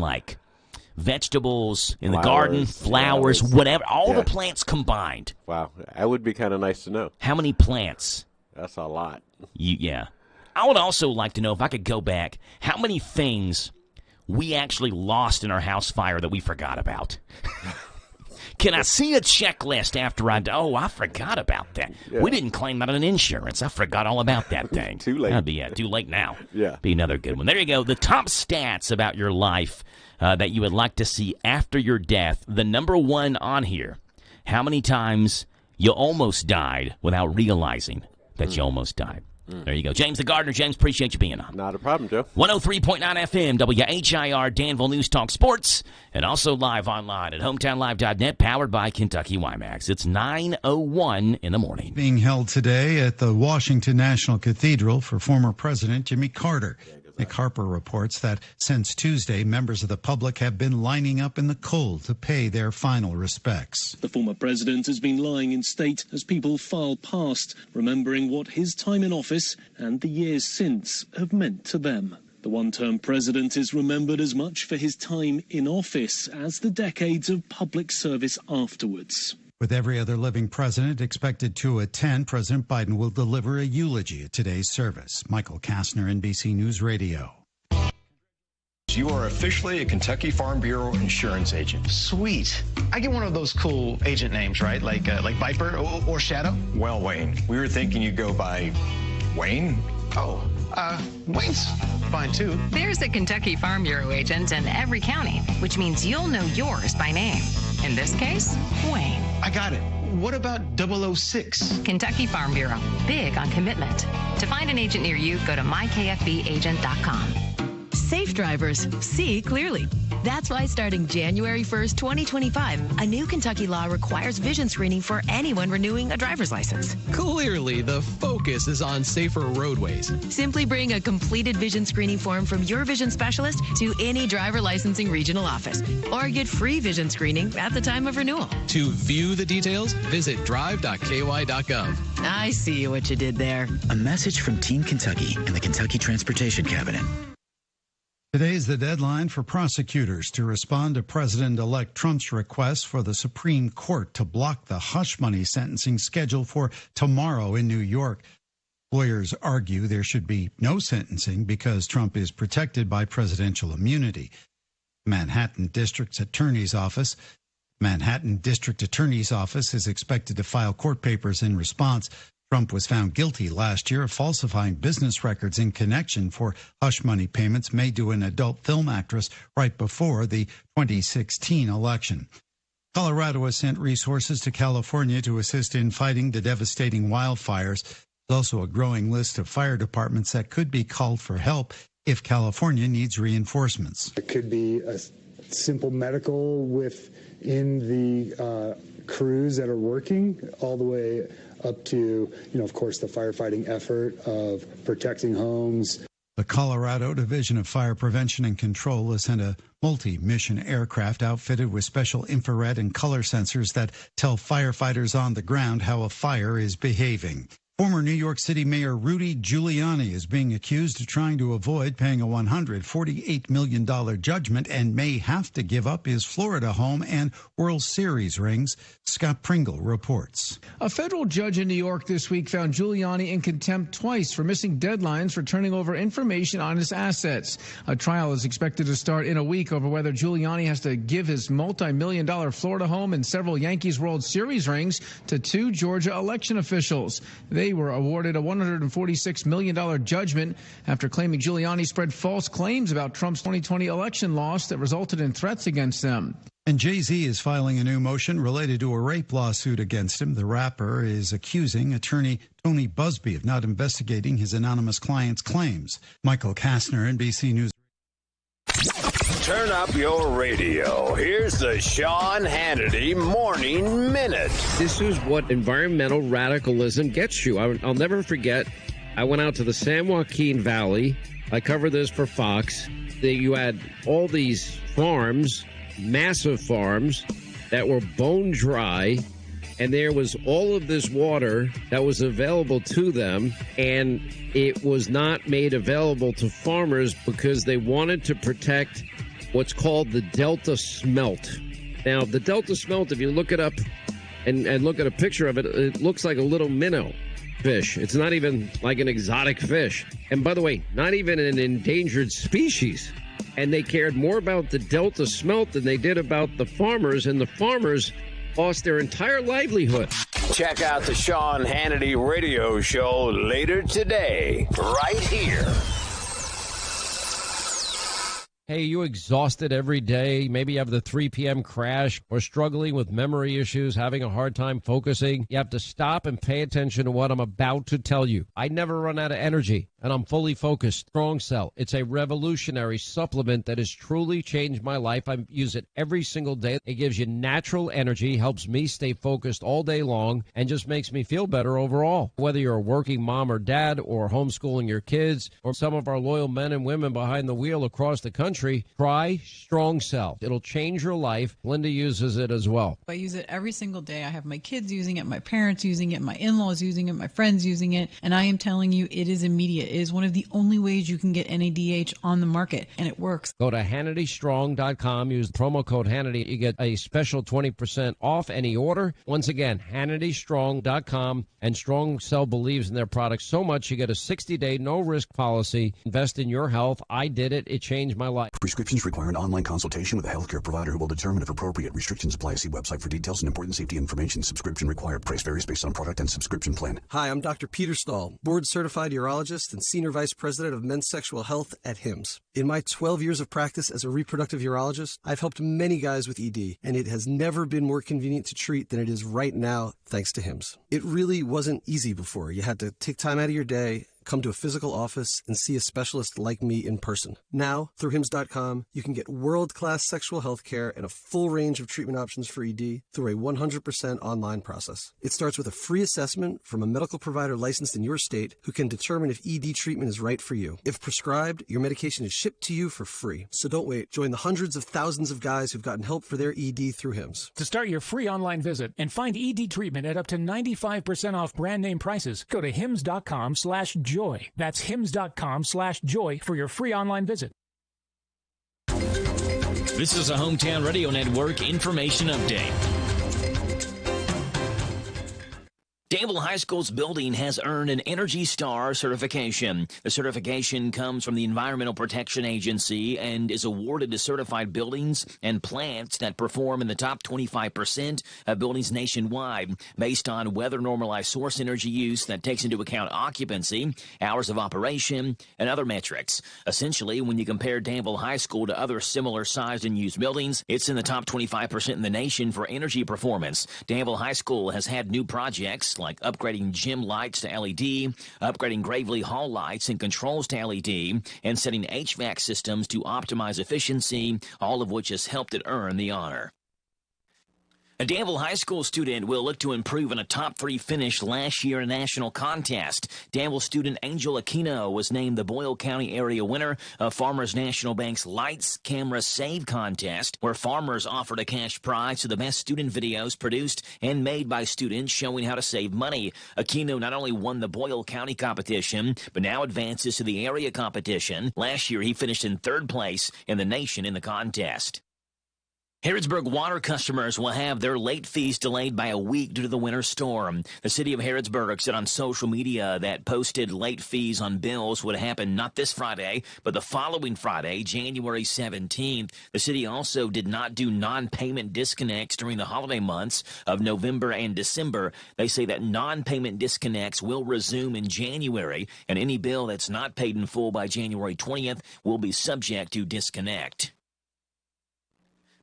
vegetables in the garden, flowers, whatever, all the plants combined. Wow, that would be kind of nice to know. How many plants? That's a lot. Yeah. I would also like to know, if I could go back, how many things we actually lost in our house fire that we forgot about. Can I see a checklist after I forgot about that. Yeah. We didn't claim that on insurance. I forgot all about that thing. Too late. That'd be too late now. Yeah. Be another good one. There you go. The top stats about your life that you would like to see after your death. The number one on here, how many times you almost died without realizing that you almost died. There you go. James the Gardener. James, appreciate you being on. Not a problem, Joe. 103.9 FM, WHIR, Danville News Talk Sports, and also live online at hometownlive.net, powered by Kentucky WiMAX. It's 9:01 in the morning. Being held today at the Washington National Cathedral for former President Jimmy Carter. Nick Harper reports that since Tuesday, members of the public have been lining up in the cold to pay their final respects. The former president has been lying in state as people file past, remembering what his time in office and the years since have meant to them. The one-term president is remembered as much for his time in office as the decades of public service afterwards. With every other living president expected to attend, President Biden will deliver a eulogy at today's service. Michael Kastner, NBC News Radio. You are officially a Kentucky Farm Bureau insurance agent. Sweet. I get one of those cool agent names, right? Like Viper or Shadow? Well, Wayne, we were thinking you'd go by Wayne. Oh, Wayne's fine too. There's a Kentucky Farm Bureau agent in every county, which means you'll know yours by name. In this case, Wayne. I got it. What about 006? Kentucky Farm Bureau. Big on commitment. To find an agent near you, go to mykfbagent.com. Safe drivers see clearly. That's why starting January 1st, 2025, a new Kentucky law requires vision screening for anyone renewing a driver's license. Clearly, the focus is on safer roadways. Simply bring a completed vision screening form from your vision specialist to any driver licensing regional office, or get free vision screening at the time of renewal. To view the details, visit drive.ky.gov. I see what you did there. A message from Team Kentucky and the Kentucky Transportation Cabinet. Today is the deadline for prosecutors to respond to President-elect Trump's request for the Supreme Court to block the hush money sentencing scheduled for tomorrow in New York. Lawyers argue there should be no sentencing because Trump is protected by presidential immunity. Manhattan District Attorney's Office is expected to file court papers in response. Trump was found guilty last year of falsifying business records in connection for hush money payments made to an adult film actress right before the 2016 election. Colorado has sent resources to California to assist in fighting the devastating wildfires. There's also a growing list of fire departments that could be called for help if California needs reinforcements. It could be a simple medical within the crews that are working, all the way up to, of course, the firefighting effort of protecting homes. The Colorado Division of Fire Prevention and Control has sent a multi-mission aircraft outfitted with special infrared and color sensors that tell firefighters on the ground how a fire is behaving. Former New York City Mayor Rudy Giuliani is being accused of trying to avoid paying a $148 million judgment and may have to give up his Florida home and World Series rings. Scott Pringle reports. A federal judge in New York this week found Giuliani in contempt twice for missing deadlines for turning over information on his assets. A trial is expected to start in a week over whether Giuliani has to give his multi-million-dollar Florida home and several Yankees World Series rings to two Georgia election officials. They were awarded a $146 million judgment after claiming Giuliani spread false claims about Trump's 2020 election loss that resulted in threats against them. And Jay-Z is filing a new motion related to a rape lawsuit against him. The rapper is accusing attorney Tony Busby of not investigating his anonymous client's claims. Michael Kastner, NBC News. Turn up your radio. Here's the Sean Hannity Morning Minute. This is what environmental radicalism gets you. I'll never forget, I went out to the San Joaquin Valley. I covered this for Fox. You had all these farms, massive farms, that were bone dry, and there was all of this water that was available to them, and it was not made available to farmers because they wanted to protect what's called the Delta smelt. Now, the Delta smelt, if you look it up and look at a picture of it, it looks like a little minnow fish. It's not even like an exotic fish. And by the way, not even an endangered species. And they cared more about the Delta smelt than they did about the farmers, and the farmers lost their entire livelihood. Check out the Sean Hannity radio show later today, right here. Hey, you exhausted every day? Maybe you have the 3 p.m. crash or struggling with memory issues, having a hard time focusing. You have to stop and pay attention to what I'm about to tell you. I never run out of energy, and I'm fully focused. Strong Cell. It's a revolutionary supplement that has truly changed my life. I use it every single day. It gives you natural energy, helps me stay focused all day long, and just makes me feel better overall. Whether you're a working mom or dad or homeschooling your kids or some of our loyal men and women behind the wheel across the country, try Strong Cell. It'll change your life. Linda uses it as well. I use it every single day. I have my kids using it, my parents using it, my in-laws using it, my friends using it, and I am telling you, it is immediate. It is one of the only ways you can get NADH on the market, and it works. Go to HannityStrong.com. Use the promo code Hannity. You get a special 20% off any order. Once again, HannityStrong.com. And Strong Cell believes in their products so much, you get a 60-day no-risk policy. Invest in your health. I did it. It changed my life. Prescriptions require an online consultation with a healthcare provider who will determine if appropriate. Restrictions apply. See website for details and important safety information. Subscription required. Price varies based on product and subscription plan. Hi, I'm Dr. Peter Stahl, board-certified urologist and senior vice president of men's sexual health at HIMSS. In my 12 years of practice as a reproductive urologist, I've helped many guys with ED, and it has never been more convenient to treat than it is right now, thanks to HIMSS. It really wasn't easy before. You had to take time out of your day, come to a physical office, and see a specialist like me in person. Now, through HIMSS.com, you can get world-class sexual health care and a full range of treatment options for ED through a 100% online process. It starts with a free assessment from a medical provider licensed in your state who can determine if ED treatment is right for you. If prescribed, your medication is shipped to you for free. So don't wait. Join the hundreds of thousands of guys who've gotten help for their ED through HIMSS. To start your free online visit and find ED treatment at up to 95% off brand name prices, go to hims.com/joy. That's hims.com/joy for your free online visit. This is a Hometown Radio Network information update. Danville High School's building has earned an Energy Star certification. The certification comes from the Environmental Protection Agency and is awarded to certified buildings and plants that perform in the top 25% of buildings nationwide based on weather-normalized source energy use that takes into account occupancy, hours of operation, and other metrics. Essentially, when you compare Danville High School to other similar-sized and used buildings, it's in the top 25% in the nation for energy performance. Danville High School has had new projects like upgrading gym lights to LED, upgrading Gravely Hall lights and controls to LED, and setting HVAC systems to optimize efficiency, all of which has helped it earn the honor. A Danville High School student will look to improve on a top 3 finish last year in a national contest. Danville student Angel Aquino was named the Boyle County area winner of Farmers National Bank's Lights, Camera, Save contest, where farmers offered a cash prize to the best student videos produced and made by students showing how to save money. Aquino not only won the Boyle County competition, but now advances to the area competition. Last year, he finished in 3rd place in the nation in the contest. Harrodsburg water customers will have their late fees delayed by a week due to the winter storm. The city of Harrodsburg said on social media that posted late fees on bills would happen not this Friday, but the following Friday, January 17th. The city also did not do non-payment disconnects during the holiday months of November and December. They say that non-payment disconnects will resume in January, and any bill that's not paid in full by January 20th will be subject to disconnect.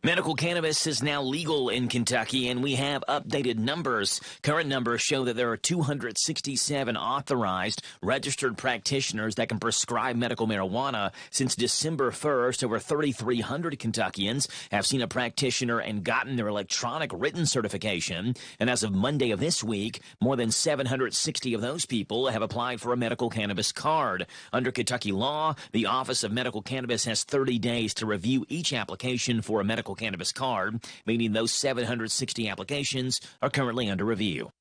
Medical cannabis is now legal in Kentucky, and we have updated numbers. Current numbers show that there are 267 authorized, registered practitioners that can prescribe medical marijuana. Since December 1st, over 3,300 Kentuckians have seen a practitioner and gotten their electronic written certification. And as of Monday of this week, more than 760 of those people have applied for a medical cannabis card. Under Kentucky law, the Office of Medical Cannabis has 30 days to review each application for a medical cannabis card, meaning those 760 applications are currently under review.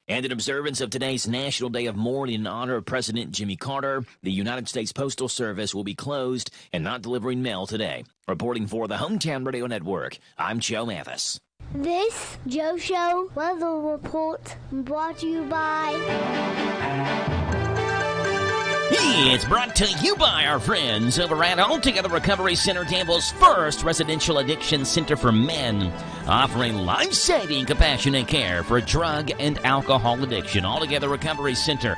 And in observance of today's National Day of Mourning in honor of President Jimmy Carter, the United States Postal Service will be closed and not delivering mail today. Reporting for the Hometown Radio Network, I'm Joe Mathis. This Joe Show weather report brought to you by... It's brought to you by our friends over at Altogether Recovery Center, Danville's first residential addiction center for men, offering life-saving, compassionate care for drug and alcohol addiction. Altogether Recovery Center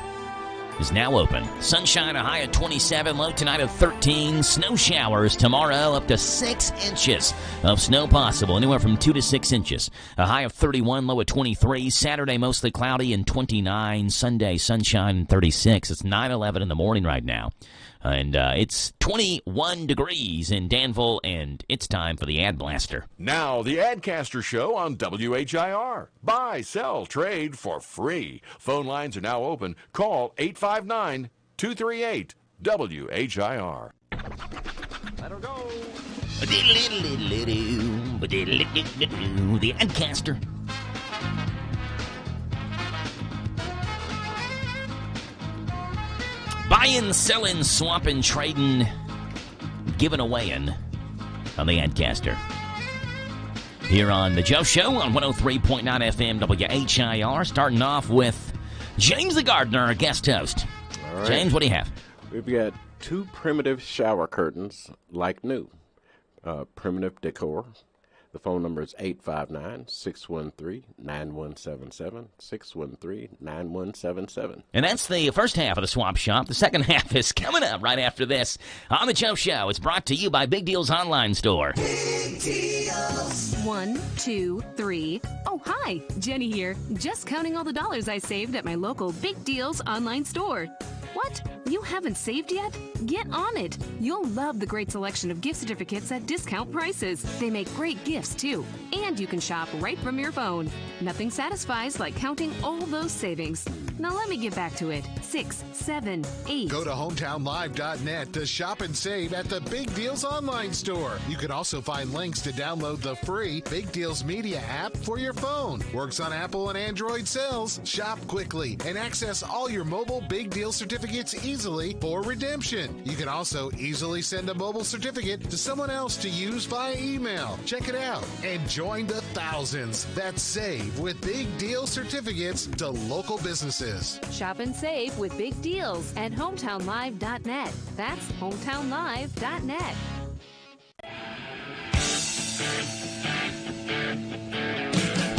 is now open. Sunshine, a high of 27, low tonight of 13. Snow showers tomorrow, up to 6 inches of snow possible, anywhere from 2 to 6 inches. A high of 31, low of 23. Saturday, mostly cloudy and 29. Sunday, sunshine and 36. It's 9:11 in the morning right now. And it's 21 degrees in Danville, and it's time for the Ad Blaster. Now, the Adcaster Show on WHIR. Buy, sell, trade for free. Phone lines are now open. Call 859-238-WHIR. Let her go. The Adcaster. Buying, selling, swapping, trading, giving away on the Adcaster. Here on The Joe Show on 103.9 FM WHIR, starting off with James the Gardener, our guest host. All right. James, what do you have? We've got 2 primitive shower curtains, like new. Primitive decor. The phone number is 859-613-9177, 613-9177. And that's the first half of the Swap Shop. The second half is coming up right after this on The Joe Show. It's brought to you by Big Deals Online Store. Big Deals. 1, 2, 3. Oh, hi. Jenny here. Just counting all the dollars I saved at my local Big Deals Online Store. What? You haven't saved yet? Get on it. You'll love the great selection of gift certificates at discount prices. They make great gifts, too. And you can shop right from your phone. Nothing satisfies like counting all those savings. Now let me get back to it. 6, 7, 8. Go to hometownlive.net to shop and save at the Big Deals Online Store. You can also find links to download the free Big Deals Media app for your phone. Works on Apple and Android cells. Shop quickly and access all your mobile Big Deal certificates easily for redemption. You can also easily send a mobile certificate to someone else to use via email. Check it out and join the thousands that save with Big Deal certificates to local businesses. Shop and save with Big Deals at hometownlive.net. That's hometownlive.net.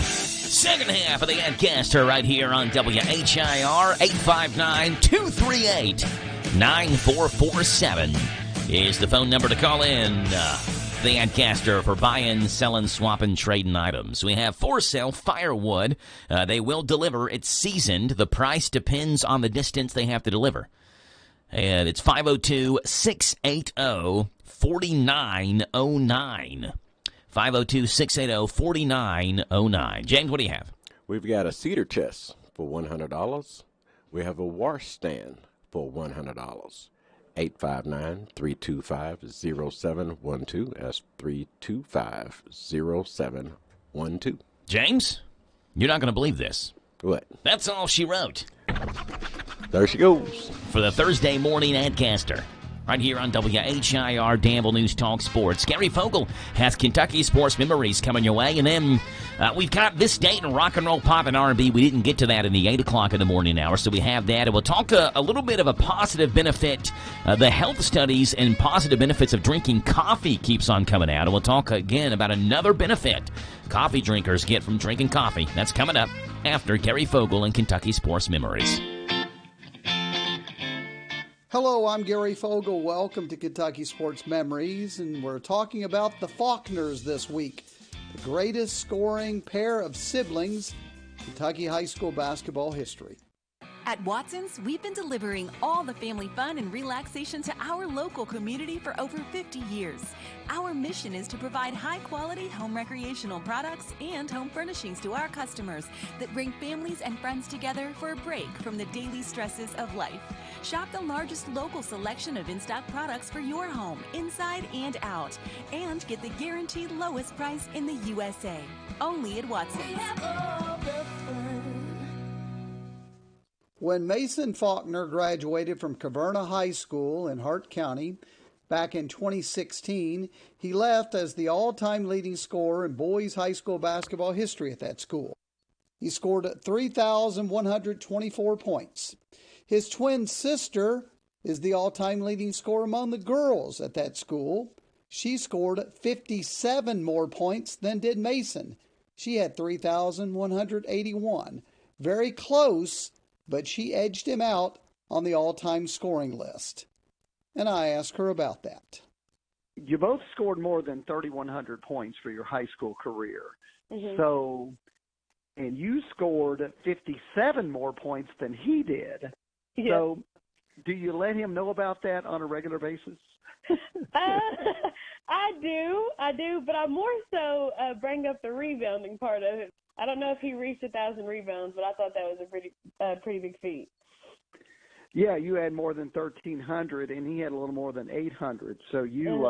Second half of the Adcaster right here on WHIR. 859-238-9447 is the phone number to call in. The Adcaster for buying, selling, swapping, trading items. We have for sale firewood. They will deliver. It's seasoned. The price depends on the distance they have to deliver. And it's 502-680-4909. 502-680-4909. James, what do you have? We've got a cedar chest for $100. We have a wash stand for $100. 859-325-0712. That's 325-0712. James, you're not going to believe this. What? That's all she wrote. There she goes. For the Thursday morning Adcaster. Right here on WHIR Danville News Talk Sports. Gary Fogle has Kentucky Sports Memories coming your way. And then we've got this date in rock and roll, pop, and R&B. We didn't get to that in the 8 o'clock in the morning hour, so we have that. And we'll talk a little bit of a positive benefit. The health studies and positive benefits of drinking coffee keeps on coming out. And we'll talk again about another benefit coffee drinkers get from drinking coffee. That's coming up after Gary Fogle and Kentucky Sports Memories. Hello, I'm Gary Fogle. Welcome to Kentucky Sports Memories, and we're talking about the Faulkners this week, the greatest scoring pair of siblings in Kentucky high school basketball history. At Watson's, we've been delivering all the family fun and relaxation to our local community for over 50 years. Our mission is to provide high-quality home recreational products and home furnishings to our customers that bring families and friends together for a break from the daily stresses of life. Shop the largest local selection of in-stock products for your home, inside and out, and get the guaranteed lowest price in the USA. Only at Watson's. When Mason Faulkner graduated from Caverna High School in Hart County back in 2016, he left as the all-time leading scorer in boys high school basketball history at that school. He scored 3,124 points. His twin sister is the all-time leading scorer among the girls at that school. She scored 57 more points than did Mason. She had 3,181. Very close, but she edged him out on the all-time scoring list. And I asked her about that. You both scored more than 3,100 points for your high school career. Mm-hmm. So, and you scored 57 more points than he did. Yeah. So, do you let him know about that on a regular basis? I do, but I more so bring up the rebounding part of it. I don't know if he reached 1,000 rebounds, but I thought that was a pretty big feat. Yeah, you had more than 1,300, and he had a little more than 800. So you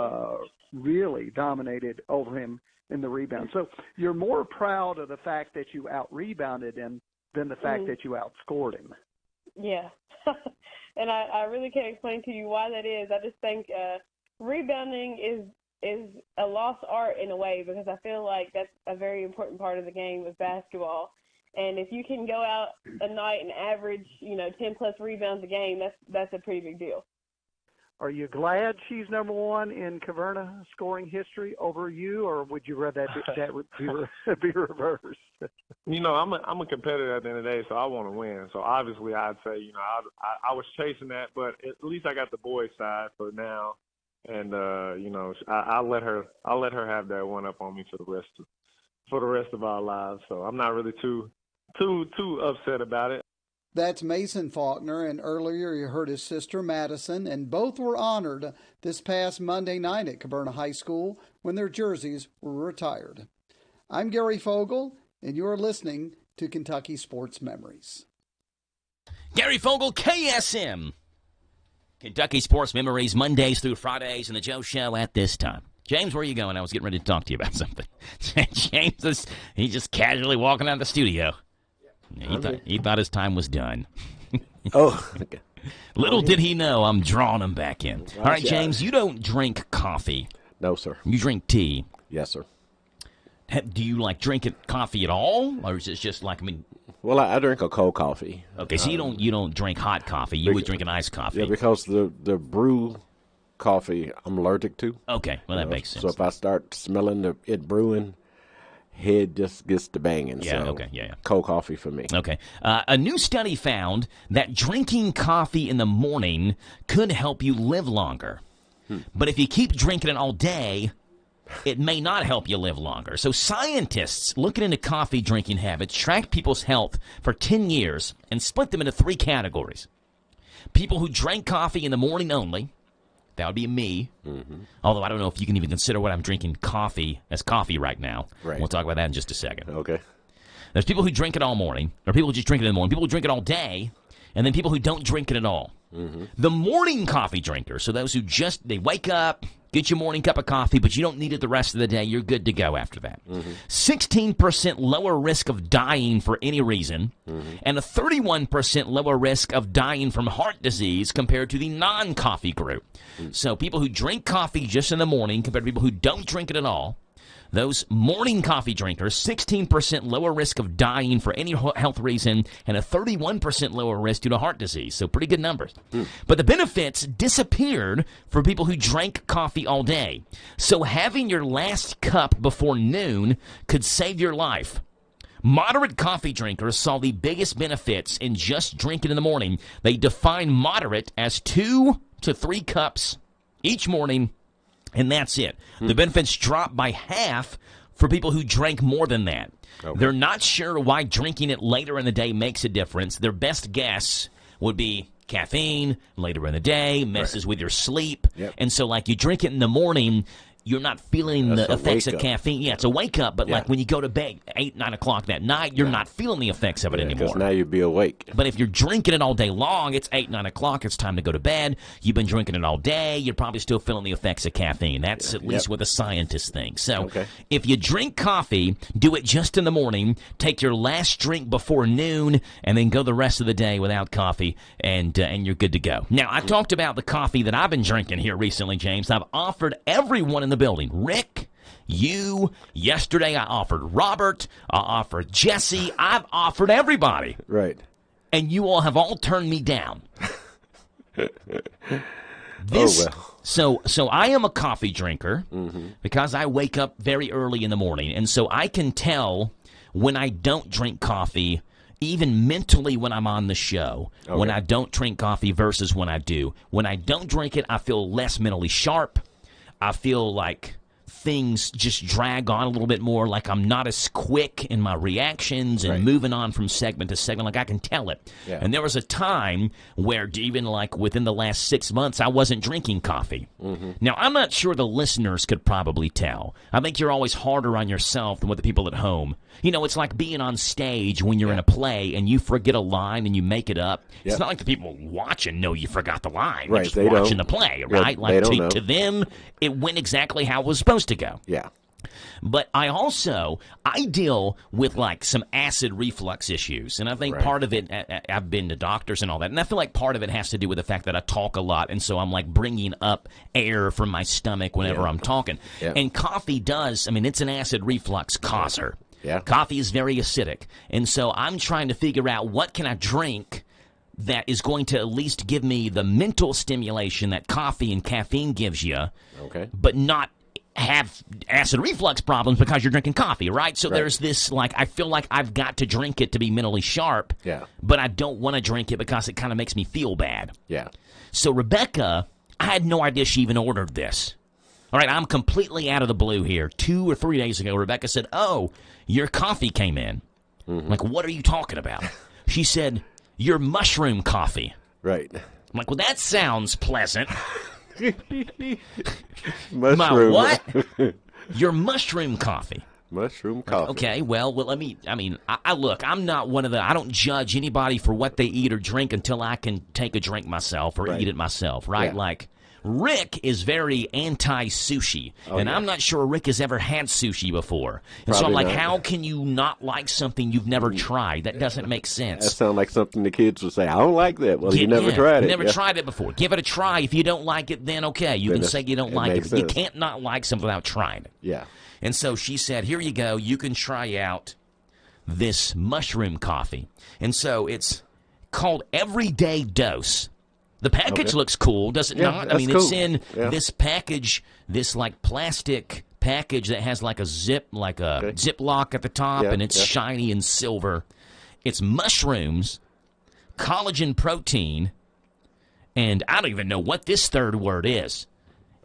really dominated over him in the rebound. So you're more proud of the fact that you out-rebounded him than the fact that you outscored him. Yeah, and I really can't explain to you why that is. I just think rebounding is a lost art in a way, because I feel like that's a very important part of the game of basketball. And if you can go out a night and average, 10-plus rebounds a game, that's a pretty big deal. Are you glad she's number one in Caverna scoring history over you, or would you rather that would be reversed? I'm a competitor at the end of the day, so I want to win. So obviously, I'd say, I was chasing that, but at least I got the boys' side for now, and I'll let her have that one up on me for the rest of our lives. So I'm not really too upset about it. That's Mason Faulkner, and earlier you heard his sister Madison, and both were honored this past Monday night at Caverna High School when their jerseys were retired. I'm Gary Fogle, and you're listening to Kentucky Sports Memories. Gary Fogle, KSM. Kentucky Sports Memories, Mondays through Fridays, and the Joe Show at this time. James, where are you going? I was getting ready to talk to you about something. James, he's just casually walking out of the studio. He thought his time was done. Okay. Little did he know I'm drawing him back in. All right, James, you don't drink coffee. No, sir. You drink tea. Yes, sir. Do you drink coffee at all, or is it just Well, I drink a cold coffee. Okay, so you don't drink hot coffee. You would drink an iced coffee. Yeah, because the brew coffee I'm allergic to. Okay, well that makes sense. So if I start smelling it brewing, head just gets to banging. Yeah, so okay, yeah. Cold coffee for me. Okay. A new study found that drinking coffee in the morning could help you live longer. But if you keep drinking it all day, it may not help you live longer. So scientists looking into coffee drinking habits tracked people's health for 10 years and split them into 3 categories. People who drank coffee in the morning only, That would be me. Although I don't know if you can even consider what I'm drinking coffee as coffee right now. Right. We'll talk about that in just a second. Okay. There's people who drink it all morning, or people who just drink it in the morning, people who drink it all day, and then people who don't drink it at all. The morning coffee drinker, so those who they wake up, get your morning cup of coffee, but you don't need it the rest of the day, you're good to go after that. 16% lower risk of dying for any reason, and a 31% lower risk of dying from heart disease compared to the non-coffee group. So people who drink coffee just in the morning compared to people who don't drink it at all, those morning coffee drinkers, 16% lower risk of dying for any health reason and a 31% lower risk due to heart disease. So pretty good numbers. But the benefits disappeared for people who drank coffee all day. So having your last cup before noon could save your life. Moderate coffee drinkers saw the biggest benefits in just drinking in the morning. They define moderate as 2 to 3 cups each morning, and that's it. The benefits drop by half for people who drank more than that. They're not sure why drinking it later in the day makes a difference. Their best guess would be caffeine later in the day, messes with your sleep. And so, like, you drink it in the morning, you're not feeling the effects of caffeine. Yeah, it's a wake up, but like when you go to bed 8, 9 o'clock that night, you're not feeling the effects of it anymore. Because now you'd be awake. But if you're drinking it all day long, it's 8, 9 o'clock, it's time to go to bed. You've been drinking it all day, you're probably still feeling the effects of caffeine. That's at least what the scientists think. So if you drink coffee, do it just in the morning, take your last drink before noon, and then go the rest of the day without coffee, and you're good to go. Now, I talked about the coffee that I've been drinking here recently, James. I've offered everyone in the building, Rick, you, yesterday I offered Robert, I offered Jesse, I've offered everybody. Right. And you all have all turned me down. So I am a coffee drinker because I wake up very early in the morning, and so I can tell when I don't drink coffee, even mentally when I'm on the show, when I don't drink coffee versus when I do. When I don't drink it, I feel less mentally sharp. I feel like things just drag on a little bit more, like I'm not as quick in my reactions and moving on from segment to segment. Like I can tell it. And there was a time where even like within the last 6 months, I wasn't drinking coffee. Now, I'm not sure the listeners could probably tell. I think you're always harder on yourself than with the people at home. You know, it's like being on stage when you're in a play and you forget a line and you make it up. It's not like the people watching know you forgot the line. They're just watching the play, right? Like to them, it went exactly how it was supposed to go. But I deal with like some acid reflux issues, and I think part of it, I've been to doctors and all that, and I feel like part of it has to do with the fact that I talk a lot, and so I'm like bringing up air from my stomach whenever I'm talking. And coffee does, I mean, it's an acid reflux causer. Coffee is very acidic, and so I'm trying to figure out what can I drink that is going to at least give me the mental stimulation that coffee and caffeine gives you, but not have acid reflux problems because you're drinking coffee, right? So there's this, like, I feel like I've got to drink it to be mentally sharp, but I don't want to drink it because it kind of makes me feel bad. So Rebecca, I had no idea she even ordered this. All right, I'm completely out of the blue here. 2 or 3 days ago, Rebecca said, "Oh, your coffee came in." I'm like, "What are you talking about?" She said, "Your mushroom coffee." I'm like, "Well, that sounds pleasant." Mushroom. My what? Your mushroom coffee. Mushroom coffee. Okay, well, I look, I'm not one of the, I don't judge anybody for what they eat or drink until I can take a drink myself or eat it myself, right? Like, Rick is very anti-sushi, and I'm not sure Rick has ever had sushi before. And so I'm like, how can you not like something you've never tried? That doesn't make sense. That sounds like something the kids would say, "I don't like that." Well, you never tried it. Never tried it before. Give it a try. If you don't like it, then okay. You can say you don't like it. But you can't not like something without trying it. And so she said, "Here you go. You can try out this mushroom coffee." And so it's called Everyday Dose. The package looks cool, does it not? I mean, it's in this package, this like plastic package that has like a Ziploc at the top, and it's shiny and silver. It's mushrooms, collagen protein, and I don't even know what this third word is.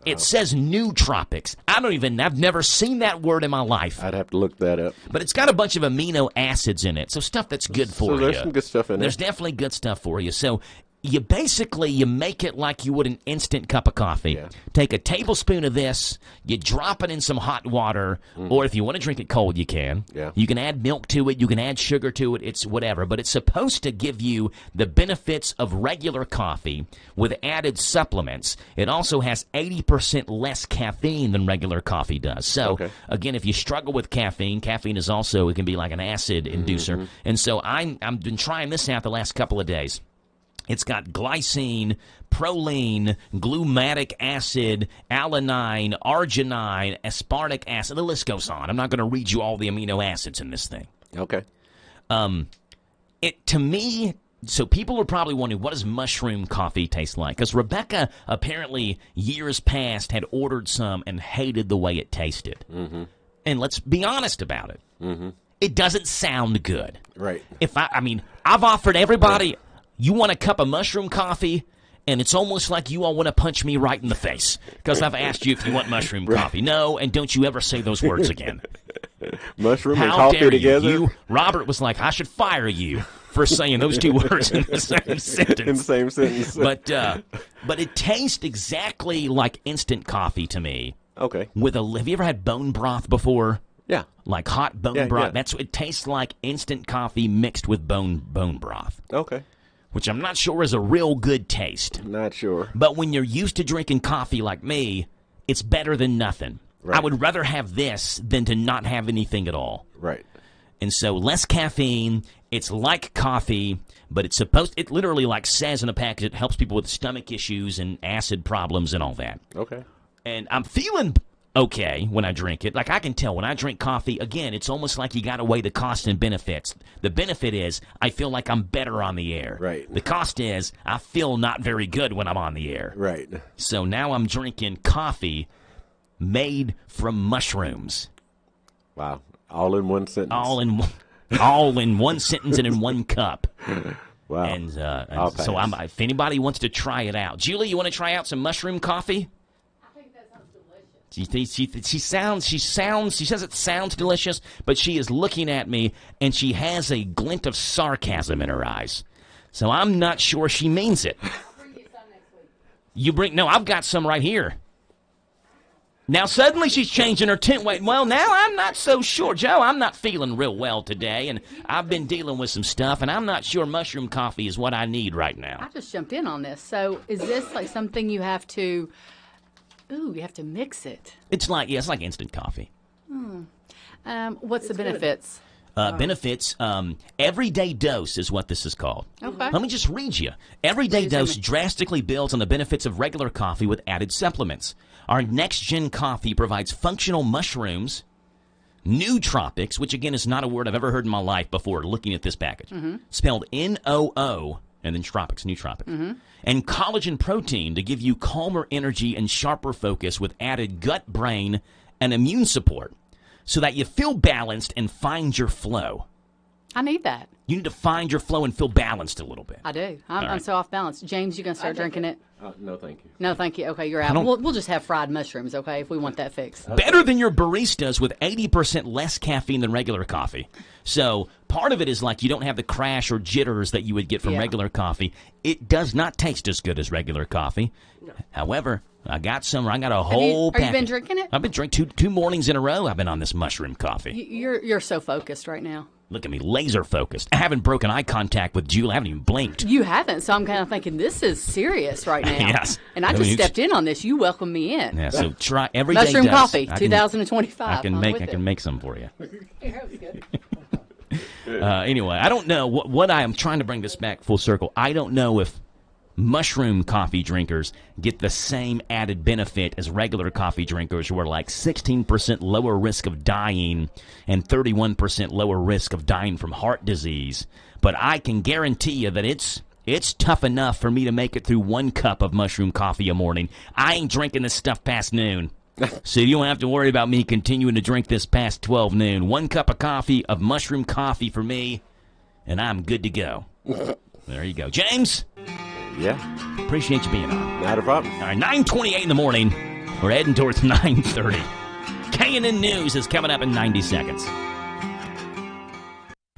It says nootropics. I've never seen that word in my life. I'd have to look that up. But it's got a bunch of amino acids in it, so stuff that's good for you. So there's some good stuff in there. There's definitely good stuff for you. So you make it like you would an instant cup of coffee. Yeah. Take a tablespoon of this, you drop it in some hot water, or if you want to drink it cold, you can. Yeah. You can add milk to it, you can add sugar to it, it's whatever. But it's supposed to give you the benefits of regular coffee with added supplements. It also has 80% less caffeine than regular coffee does. So, again, if you struggle with caffeine is also, it can be like an acid inducer. And so I've been trying this out the last couple of days. It's got glycine, proline, glutamic acid, alanine, arginine, aspartic acid. The list goes on. I'm not going to read you all the amino acids in this thing. Okay. To me, so people are probably wondering, what does mushroom coffee taste like? Because Rebecca apparently years past had ordered some and hated the way it tasted. And let's be honest about it. It doesn't sound good. Right. I've offered everybody... You want a cup of mushroom coffee, and it's almost like you all want to punch me right in the face because I've asked you if you want mushroom coffee. No, and don't you ever say those words again. Mushroom and coffee together? Robert was like, I should fire you for saying those two words in the same sentence. In the same sentence. But it tastes exactly like instant coffee to me. Okay. Have you ever had bone broth before? Yeah. Like hot bone broth? Yeah. That's what it tastes like, instant coffee mixed with bone broth. Okay. Which I'm not sure is a real good taste. Not sure. But when you're used to drinking coffee like me, it's better than nothing. Right. I would rather have this than to not have anything at all. Right. And so less caffeine, it's like coffee, but it literally like says in the package, it helps people with stomach issues and acid problems and all that. Okay. And I'm feeling okay when I drink it. Like I can tell when I drink coffee, again, it's almost like you got to weigh the cost and benefits. The benefit is I feel like I'm better on the air. Right. The cost is I feel not very good when I'm on the air. Right. So now I'm drinking coffee made from mushrooms. Wow. All in one sentence. All in one sentence and in one cup. Wow. And so if anybody wants to try it out. Julie, you want to try out some mushroom coffee? She says it sounds delicious, but she is looking at me, and she has a glint of sarcasm in her eyes. So I'm not sure she means it. I'll bring you some next week. No, I've got some right here. Now suddenly she's changing her tune. Well, now I'm not so sure. Joe, I'm not feeling real well today, and I've been dealing with some stuff, and I'm not sure mushroom coffee is what I need right now. I just jumped in on this. So is this like something you have to... Ooh, you have to mix it. It's like instant coffee. What's the benefits? Benefits, everyday dose is what this is called. Okay. Let me just read you. Everyday dose drastically builds on the benefits of regular coffee with added supplements. Our next-gen coffee provides functional mushrooms, nootropics, which again is not a word I've ever heard in my life before looking at this package. Spelled N-O-O. And then tropics, nootropics. And collagen protein to give you calmer energy and sharper focus with added gut, brain, and immune support so that you feel balanced and find your flow. I need that. You need to find your flow and feel balanced a little bit. I do. I'm so off balance. James, you going to start drinking it? No, thank you. No, thank you. Okay, you're out. We'll just have fried mushrooms, okay, if we want that fixed. Better than your baristas with 80% less caffeine than regular coffee. So part of it is like you don't have the crash or jitters that you would get from regular coffee. It does not taste as good as regular coffee. No. However, I got a whole packet. Have you been drinking it? I've been drinking two mornings in a row. I've been on this mushroom coffee. You're so focused right now. Look at me, laser focused. I haven't broken eye contact with Julie. I haven't even blinked. You haven't, so I'm kind of thinking this is serious right now. Yes. And I just stepped in on this. You welcomed me in. Yeah. So try every day. Mushroom coffee, 2025. I can make some for you. Anyway, I don't know what I am trying to bring this back full circle. I don't know if mushroom coffee drinkers get the same added benefit as regular coffee drinkers, who are like 16% lower risk of dying and 31% lower risk of dying from heart disease. But I can guarantee you that it's tough enough for me to make it through one cup of mushroom coffee a morning. I ain't drinking this stuff past noon. So you don't have to worry about me continuing to drink this past 12 noon. One cup of coffee, of mushroom coffee for me, and I'm good to go. There you go. James? Yeah. Appreciate you being on. Not a problem. All right, 9:28 in the morning. We're heading towards 9:30. K&N News is coming up in 90 seconds.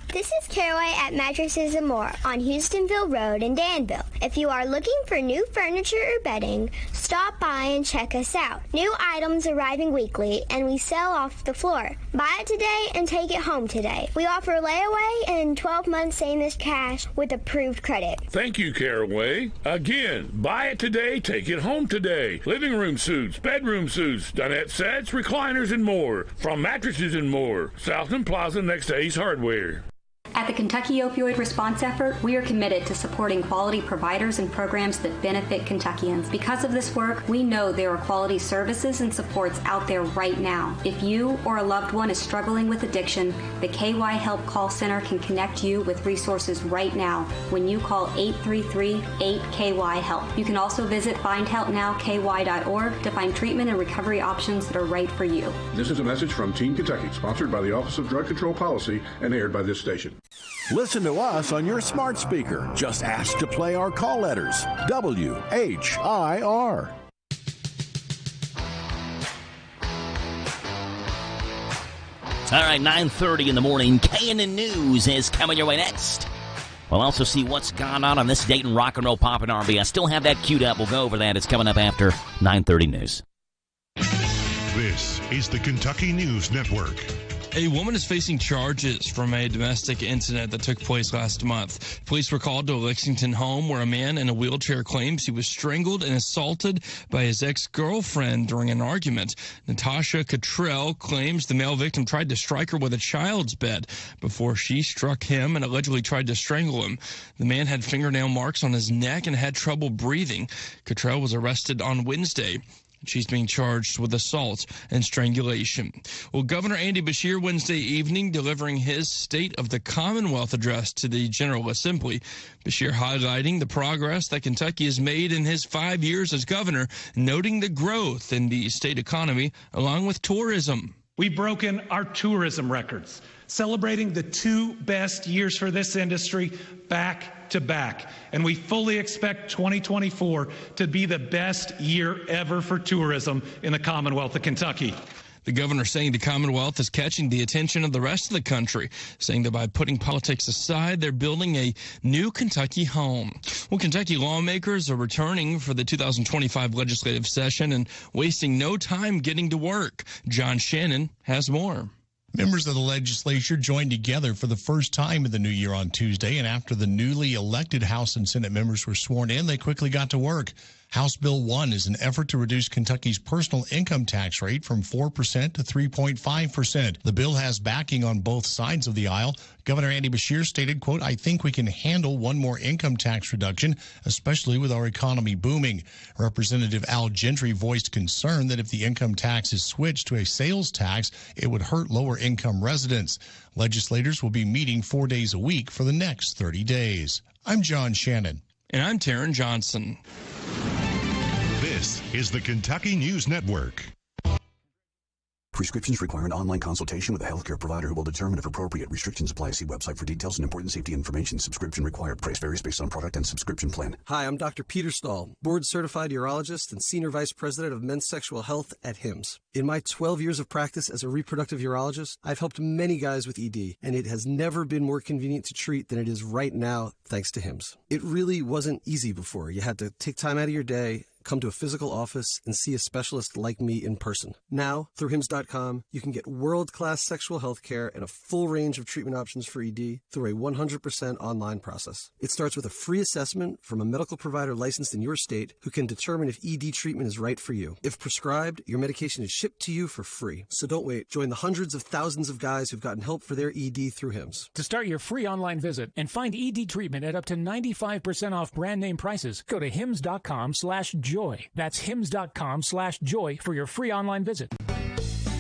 The This is Caraway at Mattresses and More on Houstonville Road in Danville. If you are looking for new furniture or bedding, stop by and check us out. New items arriving weekly, and we sell off the floor. Buy it today and take it home today. We offer layaway and 12 months same as cash with approved credit. Thank you, Caraway. Again, buy it today, take it home today. Living room suits, bedroom suits, dinette sets, recliners, and more. From Mattresses and More, Southland Plaza next to Ace Hardware. At the Kentucky Opioid Response Effort, we are committed to supporting quality providers and programs that benefit Kentuckians. Because of this work, we know there are quality services and supports out there right now. If you or a loved one is struggling with addiction, the KY Help Call Center can connect you with resources right now when you call 833-8KY-HELP. You can also visit findhelpnowky.org to find treatment and recovery options that are right for you. This is a message from Team Kentucky, sponsored by the Office of Drug Control Policy and aired by this station. Listen to us on your smart speaker. Just ask to play our call letters. WHIR. All right, 9:30 in the morning. KNN News is coming your way next. We'll also see what's gone on this Dayton Rock and Roll Pop and R&B. I still have that queued up. We'll go over that. It's coming up after 9:30 news. This is the Kentucky News Network. A woman is facing charges from a domestic incident that took place last month. Police were called to a Lexington home where a man in a wheelchair claims he was strangled and assaulted by his ex-girlfriend during an argument. Natasha Cottrell claims the male victim tried to strike her with a child's bed before she struck him and allegedly tried to strangle him. The man had fingernail marks on his neck and had trouble breathing. Cottrell was arrested on Wednesday. She's being charged with assault and strangulation. Well, Governor Andy Beshear Wednesday evening delivering his State of the Commonwealth address to the General Assembly. Beshear highlighting the progress that Kentucky has made in his 5 years as governor, noting the growth in the state economy along with tourism. We've broken our tourism records, celebrating the 2 best years for this industry back to back. And we fully expect 2024 to be the best year ever for tourism in the Commonwealth of Kentucky. The governor saying the Commonwealth is catching the attention of the rest of the country, saying that by putting politics aside, they're building a new Kentucky home. Well, Kentucky lawmakers are returning for the 2025 legislative session and wasting no time getting to work. John Shannon has more. Members of the legislature joined together for the first time in the new year on Tuesday, and after the newly elected House and Senate members were sworn in, they quickly got to work. House Bill 1 is an effort to reduce Kentucky's personal income tax rate from 4% to 3.5%. The bill has backing on both sides of the aisle. Governor Andy Beshear stated, quote, "I think we can handle one more income tax reduction, especially with our economy booming." Representative Al Gentry voiced concern that if the income tax is switched to a sales tax, it would hurt lower income residents. Legislators will be meeting 4 days a week for the next 30 days. I'm John Shannon. And I'm Taryn Johnson. This is the Kentucky News Network. Prescriptions require an online consultation with a healthcare provider who will determine if appropriate. Restrictions apply. See website for details and important safety information. Subscription required. Price varies based on product and subscription plan. Hi, I'm Dr. Peter Stahl, board-certified urologist and senior vice president of men's sexual health at HIMSS. In my 12 years of practice as a reproductive urologist, I've helped many guys with ED, and it has never been more convenient to treat than it is right now, thanks to HIMSS. It really wasn't easy before. You had to take time out of your day, come to a physical office, and see a specialist like me in person. Now, through HIMSS.com, you can get world-class sexual health care and a full range of treatment options for ED through a 100% online process. It starts with a free assessment from a medical provider licensed in your state who can determine if ED treatment is right for you. If prescribed, your medication is shipped to you for free. So don't wait. Join the hundreds of thousands of guys who've gotten help for their ED through HIMSS. To start your free online visit and find ED treatment at up to 95% off brand name prices, go to hims.com/joy. That's hims.com/joy for your free online visit.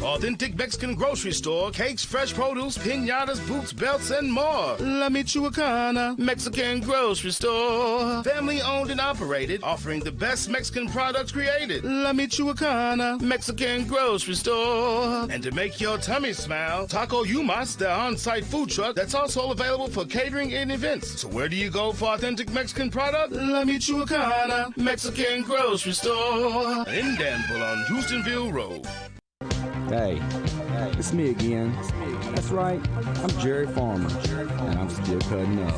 Authentic Mexican grocery store, cakes, fresh produce, piñatas, boots, belts, and more. La Michoacana Mexican grocery store. Family owned and operated, offering the best Mexican products created. La Michoacana Mexican grocery store. And to make your tummy smile, Taco Yumas, the on-site food truck that's also available for catering and events. So where do you go for authentic Mexican product? La Michoacana Mexican grocery store. In Danville on Houstonville Road. Hey, it's me again. That's That's right, I'm Jerry Farmer, and I'm still cutting up.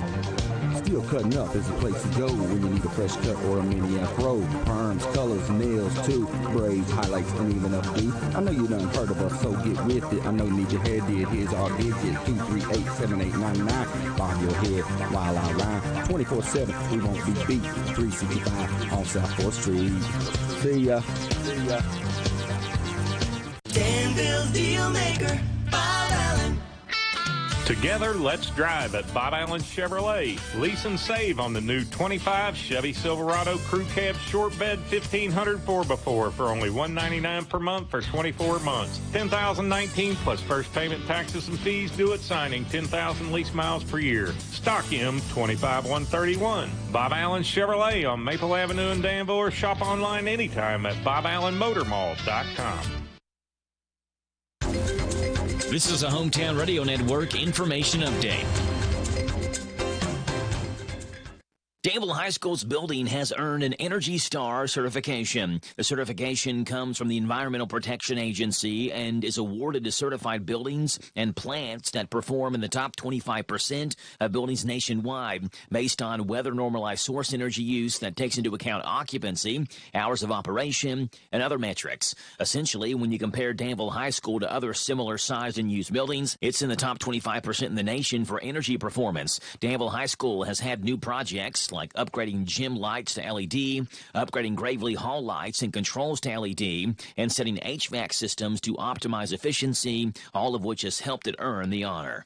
Still Cutting Up is a place to go when you need a fresh cut or a mini afro. Perms, colors, nails too, braids, highlights, and even updo. I know you done heard of us, so get with it. I know you need your hair did. Here's our digit, 238-7899. Bob your head while I rhyme. 24/7, we won't be beat. 365 on South 4th Street. See ya. See ya. Danville's Deal Maker, Bob Allen. Together, let's drive at Bob Allen Chevrolet. Lease and save on the new 25 Chevy Silverado Crew Cab Short Bed 1500 4x4 for only $199 per month for 24 months. 10,019 plus first payment, taxes, and fees due at signing. 10,000 lease miles per year. Stock M 25131. Bob Allen Chevrolet on Maple Avenue in Danville, or shop online anytime at BobAllenMotorMall.com. This is a Hometown Radio Network information update. Danville High School's building has earned an Energy Star certification. The certification comes from the Environmental Protection Agency and is awarded to certified buildings and plants that perform in the top 25% of buildings nationwide, based on weather-normalized source energy use that takes into account occupancy, hours of operation, and other metrics. Essentially, when you compare Danville High School to other similar sized and used buildings, it's in the top 25% in the nation for energy performance. Danville High School has had new projects like upgrading gym lights to LED, upgrading Gravely Hall lights and controls to LED, and setting HVAC systems to optimize efficiency, all of which has helped it earn the honor.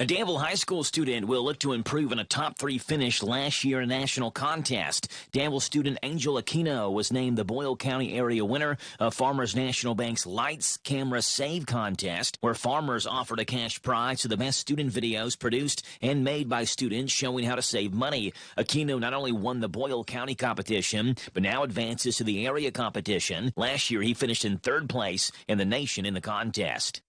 A Danville High School student will look to improve in a top 3 finish last year in a national contest. Danville student Angel Aquino was named the Boyle County area winner of Farmers National Bank's Lights, Camera, Save contest, where Farmers offered a cash prize to the best student videos produced and made by students showing how to save money. Aquino not only won the Boyle County competition, but now advances to the area competition. Last year, he finished in 3rd place in the nation in the contest.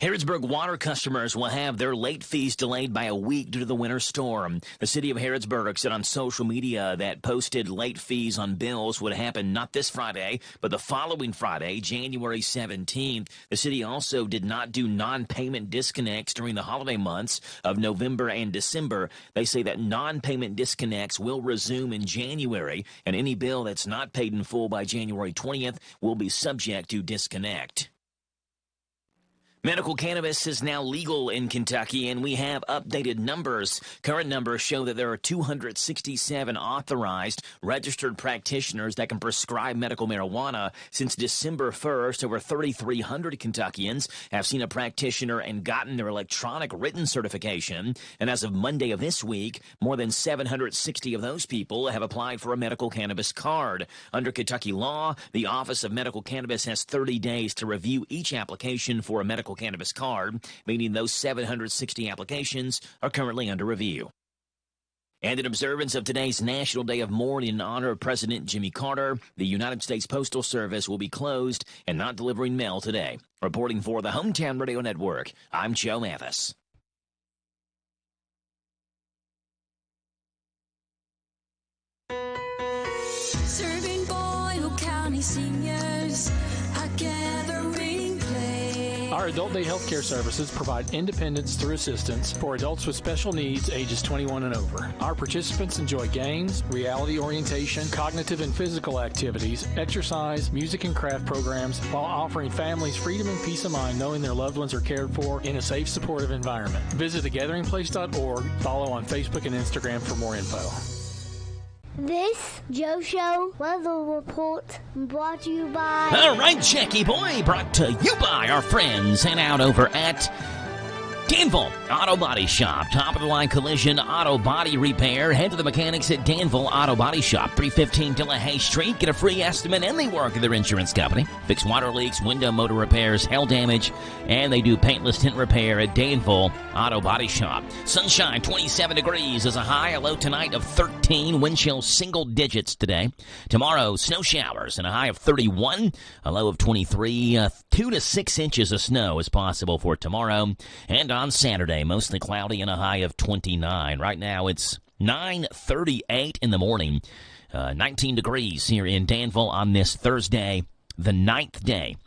Harrodsburg water customers will have their late fees delayed by a week due to the winter storm. The city of Harrodsburg said on social media that posted late fees on bills would happen not this Friday, but the following Friday, January 17th. The city also did not do non-payment disconnects during the holiday months of November and December. They say that non-payment disconnects will resume in January, and any bill that's not paid in full by January 20th will be subject to disconnect. Medical cannabis is now legal in Kentucky, and we have updated numbers. Current numbers show that there are 267 authorized, registered practitioners that can prescribe medical marijuana. Since December 1st, over 3,300 Kentuckians have seen a practitioner and gotten their electronic written certification. And as of Monday of this week, more than 760 of those people have applied for a medical cannabis card. Under Kentucky law, the Office of Medical Cannabis has 30 days to review each application for a medical cannabis card, meaning those 760 applications are currently under review. And in observance of today's National Day of Mourning in honor of President Jimmy Carter, the United States Postal Service will be closed and not delivering mail today. Reporting for the Hometown Radio Network, I'm Joe Mathis. Serving Boyle County seniors, a gathering place. Our Adult Day Healthcare Services provide independence through assistance for adults with special needs ages 21 and over. Our participants enjoy games, reality orientation, cognitive and physical activities, exercise, music and craft programs, while offering families freedom and peace of mind knowing their loved ones are cared for in a safe, supportive environment. Visit thegatheringplace.org. Follow on Facebook and Instagram for more info. This Joe Show weather report brought to you by... All right, Jackie Boy, brought to you by our friends and out over at Danville Auto Body Shop. Top-of-the-line collision auto body repair. Head to the mechanics at Danville Auto Body Shop, 315 Delahaye Street. Get a free estimate and they work with their insurance company. Fix water leaks, window motor repairs, hail damage, and they do paintless tint repair at Danville Auto Body Shop. Sunshine, 27 degrees is a high. A low tonight of 13. Wind chill single digits today. Tomorrow, snow showers and a high of 31. A low of 23. 2 to 6 inches of snow is possible for tomorrow. And on Saturday, mostly cloudy and a high of 29. Right now, it's 9:38 in the morning. 19 degrees here in Danville on this Thursday, the 9th day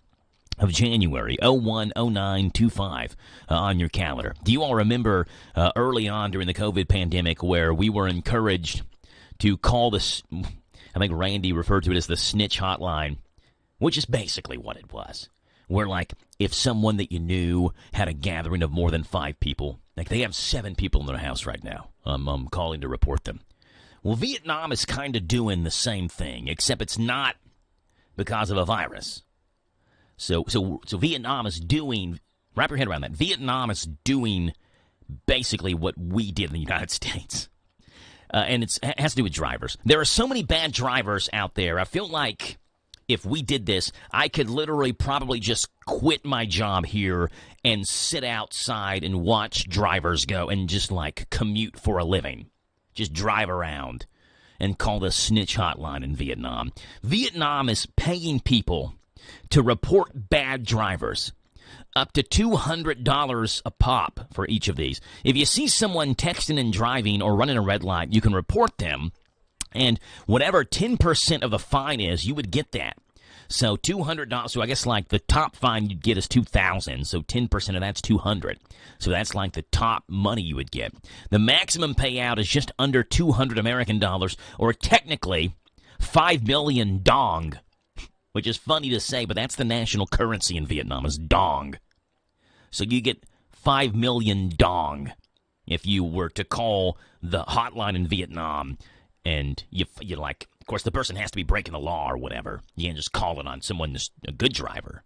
of January, 010925 on your calendar. Do you all remember early on during the COVID pandemic where we were encouraged to call this, I think Randy referred to it as the snitch hotline, which is basically what it was. Where, like, if someone that you knew had a gathering of more than 5 people, like they have 7 people in their house right now, I'm calling to report them. Well, Vietnam is kind of doing the same thing, except it's not because of a virus. So Vietnam is doing, wrap your head around that, Vietnam is doing basically what we did in the United States. And it has to do with drivers. There are so many bad drivers out there. I feel like if we did this, I could literally probably just quit my job here and sit outside and watch drivers go and just, like, commute for a living. Just drive around and call the snitch hotline in Vietnam. Vietnam is paying people to report bad drivers, up to $200 a pop for each of these. If you see someone texting and driving or running a red light, you can report them, and whatever 10% of the fine is, you would get that. So $200. So I guess like the top fine you'd get is $2,000. So 10% of that's $200. So that's like the top money you would get. The maximum payout is just under 200 American dollars, or technically 5 million dong. Which is funny to say, but that's the national currency in Vietnam, is dong. So you get 5 million dong if you were to call the hotline in Vietnam, and you like, of course, the person has to be breaking the law or whatever. You can't just call it on someone that's a good driver,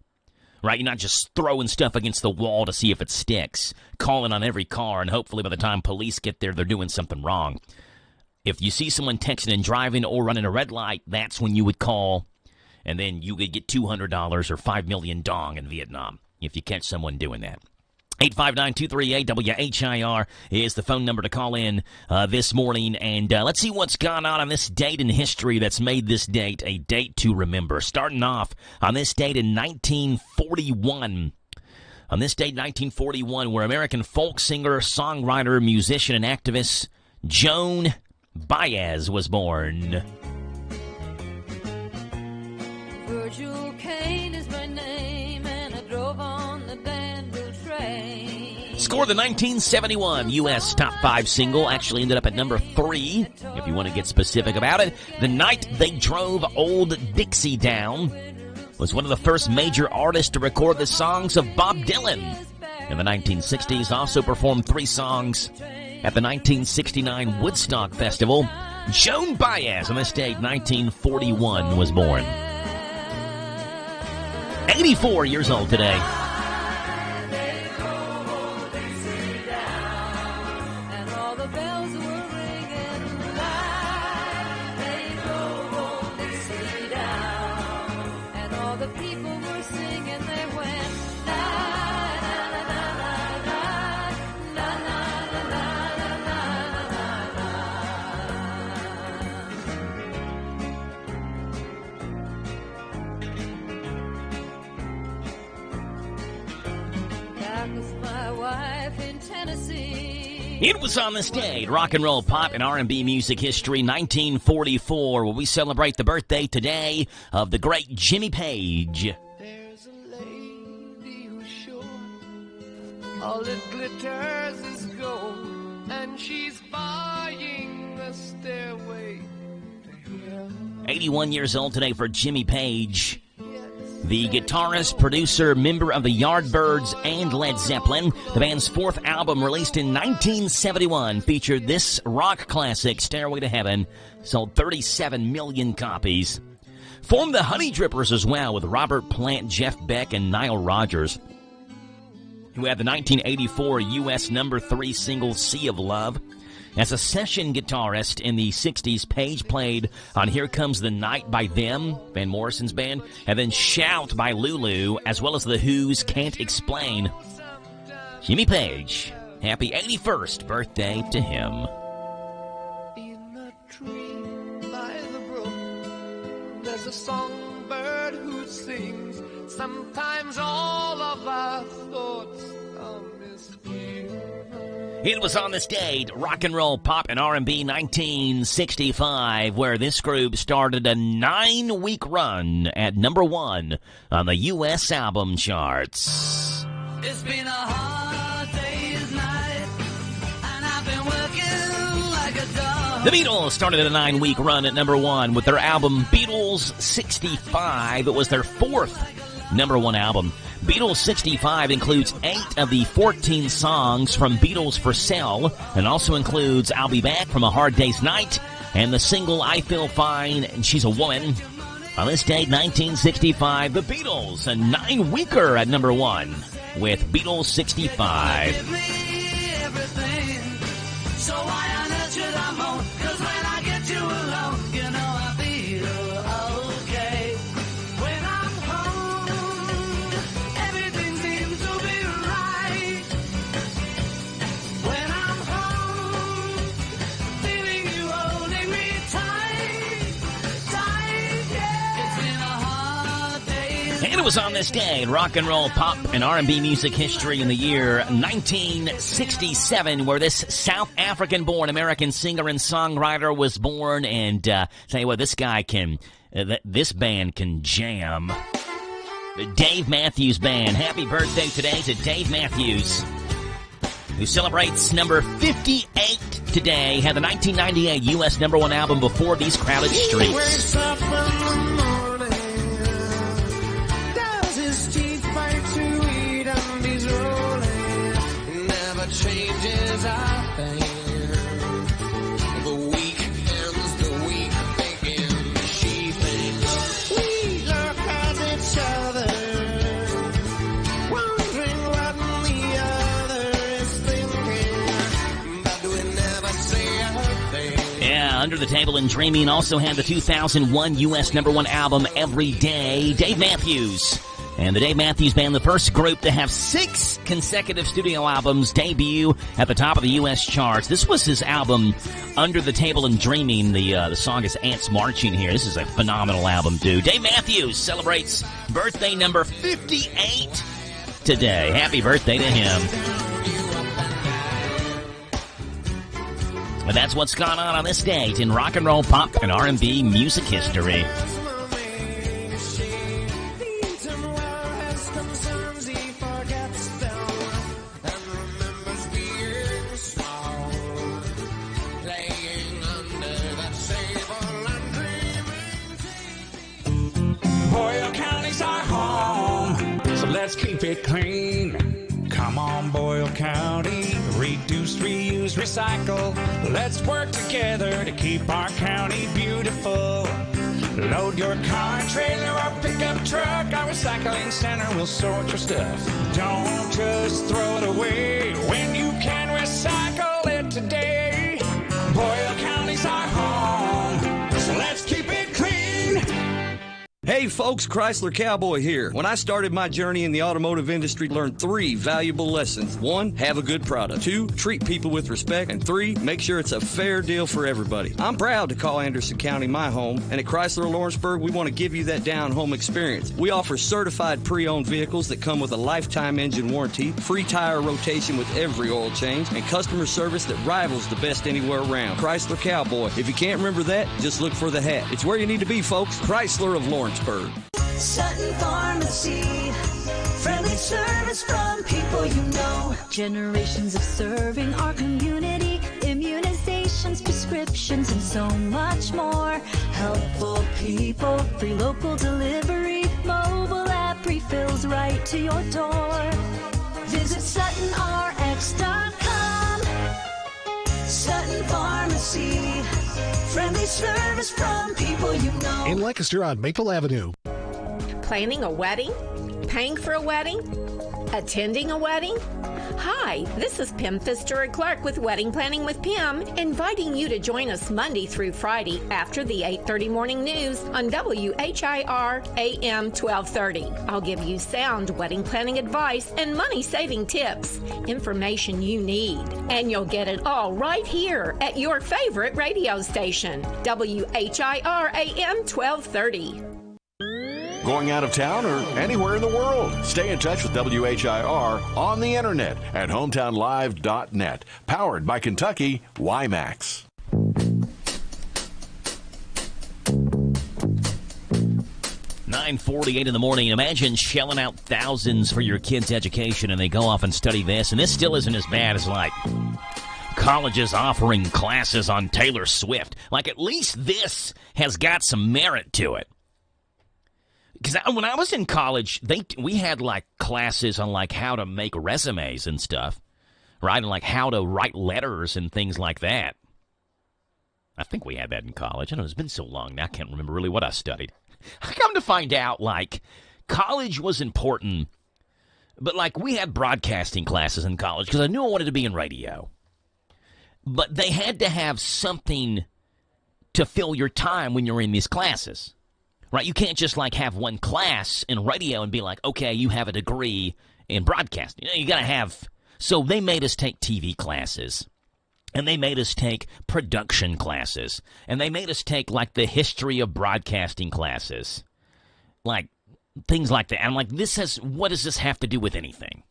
right? You're not just throwing stuff against the wall to see if it sticks, calling on every car, and hopefully by the time police get there, they're doing something wrong. If you see someone texting and driving or running a red light, that's when you would call. And then you could get $200 or 5 million dong in Vietnam if you catch someone doing that. 859-238-WHIR is the phone number to call in this morning. And let's see what's gone on this date in history that's made this date a date to remember. Starting off on this date in 1941. On this date, 1941, where American folk singer, songwriter, musician, and activist Joe Mathis was born. Virgil Kane is my name, and I drove on the Danville train. Score the 1971 U.S. Top 5 single, actually ended up at number 3, if you want to get specific about it. The Night They Drove Old Dixie Down was one of the first major artists to record the songs of Bob Dylan. In the 1960s, also performed 3 songs at the 1969 Woodstock Festival. Joe Mathis, on this date, 1941, was born. 84 years old today. It was on this day, rock and roll, pop, and R&B music history, 1944, where we celebrate the birthday today of the great Jimmy Page. There's a lady who's sure all it glitters is gold, and she's buying a stairway to heaven. 81 years old today for Jimmy Page. The guitarist, producer, member of the Yardbirds and Led Zeppelin. The band's 4th album, released in 1971, featured this rock classic, Stairway to Heaven. Sold 37 million copies. Formed the Honey Drippers as well, with Robert Plant, Jeff Beck, and Nile Rodgers, who had the 1984 U.S. number 3 single, Sea of Love. As a session guitarist in the 60s, Page played on Here Comes the Night by Them, Van Morrison's band, and then Shout by Lulu, as well as The Who's Can't Explain. Jimmy Page, happy 81st birthday to him. In a tree by the brook, there's a songbird who sings. Sometimes all of our thoughts are misgiven. It was on this date, rock and roll, pop, and R&B 1965, where this group started a 9-week run at number 1 on the U.S. album charts. It's been a hard day's night, and I've been working like a dog. The Beatles started a 9-week run at number 1 with their album Beatles 65. It was their 4th number 1 album. Beatles 65 includes 8 of the 14 songs from Beatles for Sale, and also includes I'll Be Back from A Hard Day's Night and the single I Feel Fine and She's a Woman. On this date, 1965, the Beatles, a 9-weeker at number 1 with Beatles 65. Give me everything, so why on earth should I moan? 'Cause when I get you alone, you know I feel okay. When I'm home, everything seems to be right. When I'm home, feeling you holding me tight, yeah. It's been a hard day. And it was on this day in rock and roll, pop, and R&B music history in the year 1967, where this South African-born American singer and songwriter was born. And tell you what, this guy this band can jam. The Dave Matthews Band. Happy birthday today to Dave Matthews, who celebrates number 58 today. Had the 1998 U.S. number 1 album Before These Crowded Streets. Wakes up in the morning, does his teeth fight to eat, and he's rolling, never changes a thing. The week ends, the week begins, she thinks. We look at each other, wondering what the other is thinking, but we never say a thing. Yeah, Under the Table and Dreaming also had the 2001 U.S. number 1 album Every Day. Dave Matthews. And the Dave Matthews Band, the first group to have 6 consecutive studio albums debut at the top of the U.S. charts. This was his album, Under the Table and Dreaming. The song is Ants Marching here. This is a phenomenal album, dude. Dave Matthews celebrates birthday number 58 today. Happy birthday to him. But that's what's gone on this date in rock and roll, pop, and R&B music history. Boyle County's our home, so let's keep it clean. Come on, Boyle County, reduce, reuse, recycle. Let's work together to keep our county beautiful. Load your car, trailer, or pickup truck. Our recycling center will sort your stuff. Don't just throw it away when you can recycle it today. Boyle County's our home, so let's keep it clean. Hey folks, Chrysler Cowboy here. When I started my journey in the automotive industry, I learned 3 valuable lessons. 1, have a good product. 2, treat people with respect. And 3, make sure it's a fair deal for everybody. I'm proud to call Anderson County my home, and at Chrysler Lawrenceburg, we want to give you that down-home experience. We offer certified pre-owned vehicles that come with a lifetime engine warranty, free tire rotation with every oil change, and customer service that rivals the best anywhere around. Chrysler Cowboy. If you can't remember that, just look for the hat. It's where you need to be, folks. Chrysler of Lawrenceburg. Sutton Pharmacy, friendly service from people you know. Generations of serving our community, immunizations, prescriptions, and so much more. Helpful people, Free local delivery, mobile app refills right to your door. visit SuttonRx.com. Sutton Pharmacy, friendly service from people you know. In Lancaster on Maple Avenue. Planning a wedding? Paying for a wedding? Attending a wedding? Hi, this is Pam Fitzgerald Clark with Wedding Planning with Pam, inviting you to join us Monday through Friday after the 8:30 morning news on WHIR AM 1230. I'll give you sound wedding planning advice and money-saving tips, information you need, and you'll get it all right here at your favorite radio station, WHIR AM 1230. Going out of town or anywhere in the world? Stay in touch with WHIR on the internet at hometownlive.net. Powered by Kentucky WiMAX. 9:48 in the morning. Imagine shelling out thousands for your kids' education and they go off and study this. And this still isn't as bad as, like, colleges offering classes on Taylor Swift. Like, at least this has got some merit to it. Because when I was in college, we had, like, classes on, like, how to make resumes and stuff, right? And, like, how to write letters and things like that. I think we had that in college. I know it's been so long now, I can't remember really what I studied. I come to find out, like, college was important, but, like, we had broadcasting classes in college because I knew I wanted to be in radio. But they had to have something to fill your time when you're in these classes, right? You can't just, like, have one class in radio and be like, okay, you have a degree in broadcasting. You know, you got to have, so they made us take TV classes. And they made us take production classes. And they made us take, like, the history of broadcasting classes. Like, things like that. I'm like, what does this have to do with anything?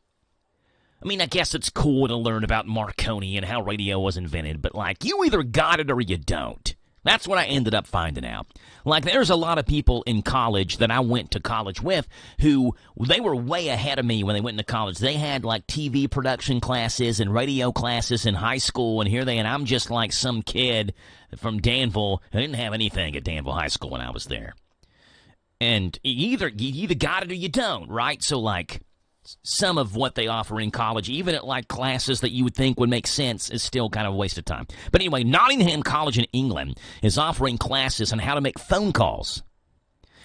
I mean, I guess it's cool to learn about Marconi and how radio was invented. But, like, you either got it or you don't. That's what I ended up finding out. Like, there's a lot of people in college that I went to college with who, they were way ahead of me when they went into college. They had, like, TV production classes and radio classes in high school, and I'm just like some kid from Danville. I didn't have anything at Danville High School when I was there. And you either got it or you don't, right? So, like, some of what they offer in college, even at, like, classes that you would think would make sense, is still kind of a waste of time. But anyway, Nottingham College in England is offering classes on how to make phone calls.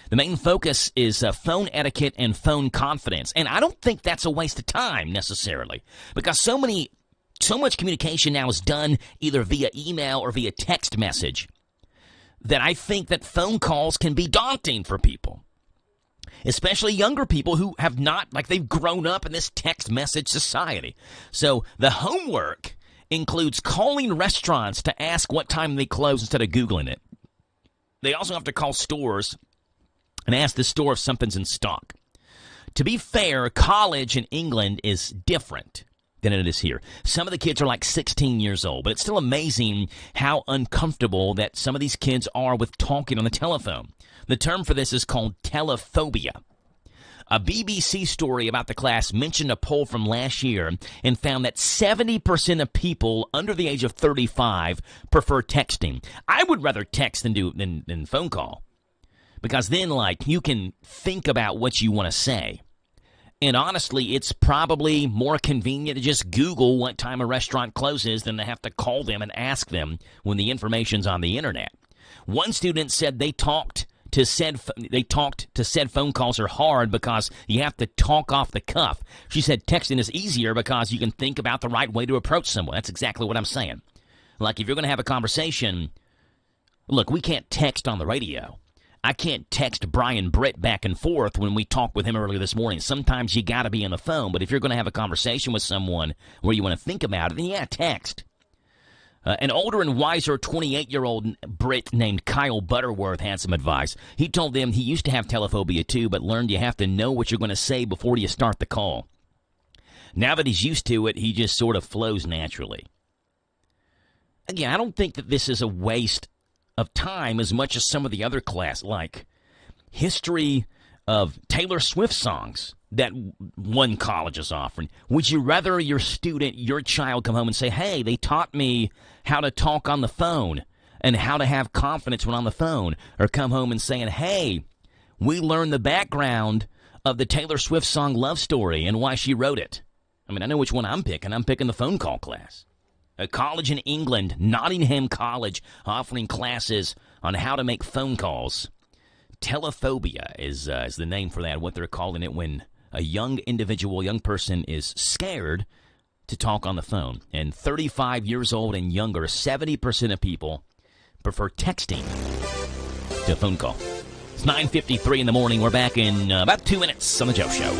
The main focus is phone etiquette and phone confidence. And I don't think that's a waste of time, necessarily, because so much communication now is done either via email or via text message that I think that phone calls can be daunting for people. Especially younger people who have not, like, they've grown up in this text message society. So the homework includes calling restaurants to ask what time they close instead of Googling it. They also have to call stores and ask the store if something's in stock. To be fair, college in England is different than it is here. Some of the kids are like 16 years old, but it's still amazing how uncomfortable that some of these kids are with talking on the telephone. The term for this is called telephobia. A BBC story about the class mentioned a poll from last year and found that 70% of people under the age of 35 prefer texting. I would rather text than phone call, because then, like, you can think about what you want to say. And honestly, it's probably more convenient to just Google what time a restaurant closes than to have to call them and ask them when the information's on the internet. One student said they talked to said phone calls are hard because you have to talk off the cuff. She said texting is easier because you can think about the right way to approach someone. That's exactly what I'm saying. Like, if you're going to have a conversation, look, we can't text on the radio. I can't text Brian Britt back and forth when we talked with him earlier this morning. Sometimes you got to be on the phone, but if you're going to have a conversation with someone where you want to think about it, then yeah, text. An older and wiser 28-year-old Brit named Kyle Butterworth had some advice. He told them he used to have telephobia too, but learned you have to know what you're going to say before you start the call. Now that he's used to it, he just sort of flows naturally. Again, I don't think that this is a waste of time as much as some of the other class, like history of Taylor Swift songs that one college is offering. Would you rather your child come home and say, hey, they taught me how to talk on the phone and how to have confidence when on the phone, or come home and saying, hey, we learned the background of the Taylor Swift song Love Story and why she wrote it? I mean, I know which one I'm picking. I'm picking the phone call class. A college in England, Nottingham College, offering classes on how to make phone calls. Telephobia is the name for that, what they're calling it when a young person is scared to talk on the phone. And 35 years old and younger, 70% of people prefer texting to a phone call. It's 9:53 in the morning. We're back in about 2 minutes on The Joe Show.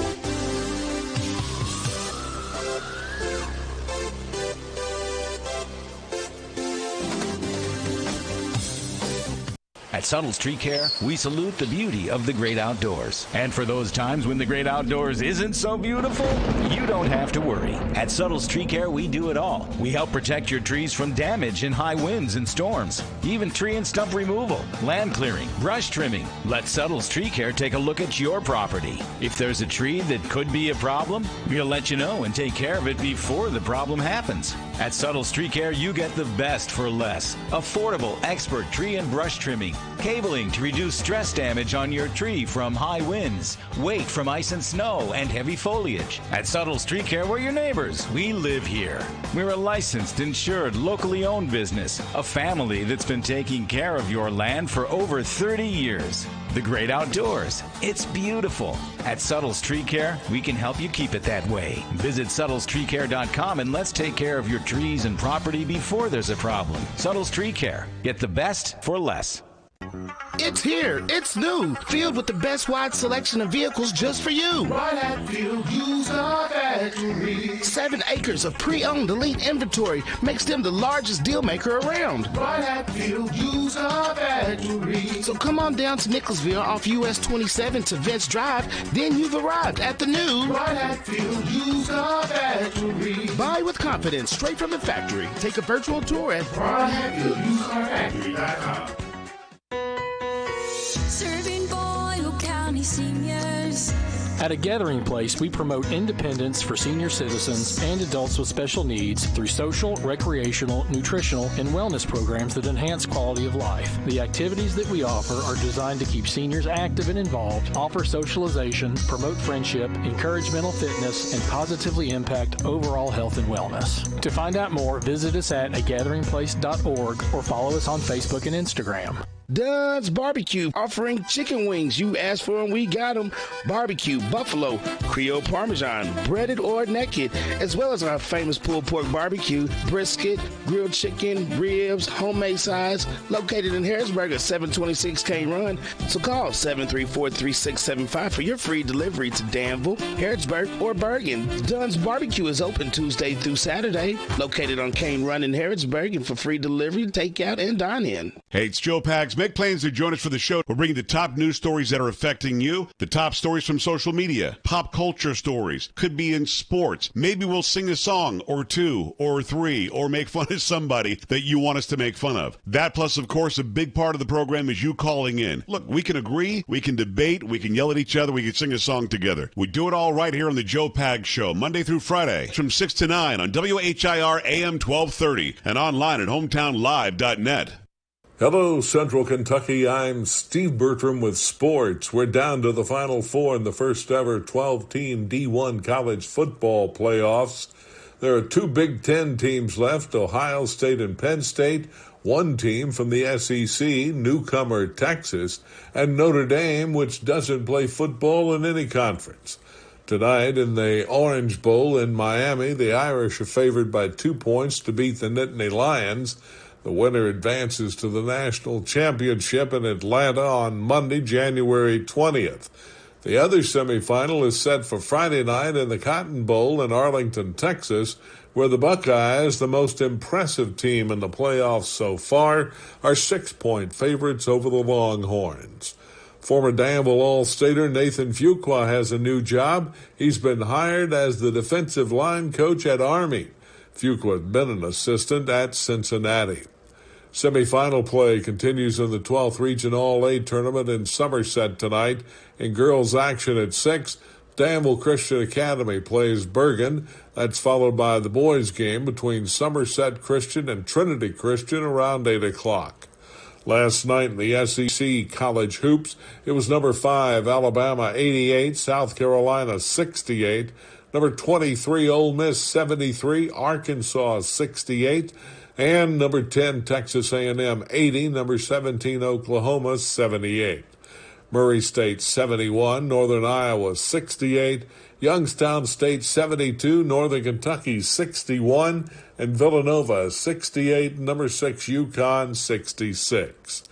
At At Subtles Tree Care, we salute the beauty of the great outdoors. And for those times when the great outdoors isn't so beautiful, you don't have to worry. At Subtles Tree Care, we do it all. We help protect your trees from damage in high winds and storms, even tree and stump removal, land clearing, brush trimming. Let Subtles Tree Care take a look at your property. If there's a tree that could be a problem, we'll let you know and take care of it before the problem happens. At Subtles Tree Care, you get the best for less. Affordable, expert tree and brush trimming, cabling to reduce stress damage on your tree from high winds, weight from ice and snow, and heavy foliage. At Subtles Tree Care, we're your neighbors. We live here. We're a licensed, insured, locally owned business, a family that's been taking care of your land for over 30 years. The great outdoors. It's beautiful. At Subtles Tree Care, we can help you keep it that way. Visit SubtlesTreeCare.com and let's take care of your trees and property before there's a problem. Subtles Tree Care. Get the best for less. It's here. It's new. Filled with the best wide selection of vehicles just for you. Right at Field Used Car Factory. 7 acres of pre-owned elite inventory makes them the largest deal maker around. Right at Field Used Car Factory. So come on down to Nicholasville off US 27 to Vince Drive. Then you've arrived at the new Right at Field Used Car Factory. Buy with confidence straight from the factory. Take a virtual tour at RightAtFieldUsedCarFactory.com. Serving Boyle County seniors. At A Gathering Place, we promote independence for senior citizens and adults with special needs through social, recreational, nutritional, and wellness programs that enhance quality of life. The activities that we offer are designed to keep seniors active and involved, offer socialization, promote friendship, encourage mental fitness, and positively impact overall health and wellness. To find out more, visit us at agatheringplace.org or follow us on Facebook and Instagram. Dunn's Barbecue, offering chicken wings. You asked for them, we got them. Barbecue, buffalo, Creole Parmesan, breaded or naked, as well as our famous pulled pork barbecue, brisket, grilled chicken, ribs, homemade size, located in Harrisburg at 726 K Run. So call 734-3675 for your free delivery to Danville, Harrisburg, or Bergen. Dunn's Barbecue is open Tuesday through Saturday, located on Kane Run in Harrisburg, and for free delivery, takeout, and dine-in. Hey, it's Joe Pags. Make plans to join us for the show. We're bringing the top news stories that are affecting you, the top stories from social media, pop culture stories, could be in sports. Maybe we'll sing a song or two or three or make fun of somebody that you want us to make fun of. That plus, of course, a big part of the program is you calling in. Look, we can agree, we can debate, we can yell at each other, we can sing a song together. We do it all right here on the Joe Pags Show, Monday through Friday from 6 to 9 on WHIR AM 1230 and online at hometownlive.net. Hello, Central Kentucky. I'm Steve Bertram with sports. We're down to the Final Four in the first ever 12-team D1 college football playoffs. There are 2 Big Ten teams left, Ohio State and Penn State, 1 team from the SEC, newcomer Texas, and Notre Dame, which doesn't play football in any conference. Tonight in the Orange Bowl in Miami, the Irish are favored by 2 points to beat the Nittany Lions. The winner advances to the national championship in Atlanta on Monday, January 20th. The other semifinal is set for Friday night in the Cotton Bowl in Arlington, Texas, where the Buckeyes, the most impressive team in the playoffs so far, are 6-point favorites over the Longhorns. Former Danville All-Stater Nathan Fuqua has a new job. He's been hired as the defensive line coach at Army. Fuqua had been an assistant at Cincinnati. Semifinal play continues in the 12th Region All-A tournament in Somerset tonight. In girls action at 6, Danville Christian Academy plays Bergen. That's followed by the boys game between Somerset Christian and Trinity Christian around 8 o'clock. Last night in the SEC College Hoops, it was number 5 Alabama 88, South Carolina 68, number 23 Ole Miss 73, Arkansas 68, and number 10 Texas A&M 80, number 17 Oklahoma 78. Murray State 71, Northern Iowa 68, Youngstown State 72, Northern Kentucky 61, and Villanova 68, number 6 UConn 66.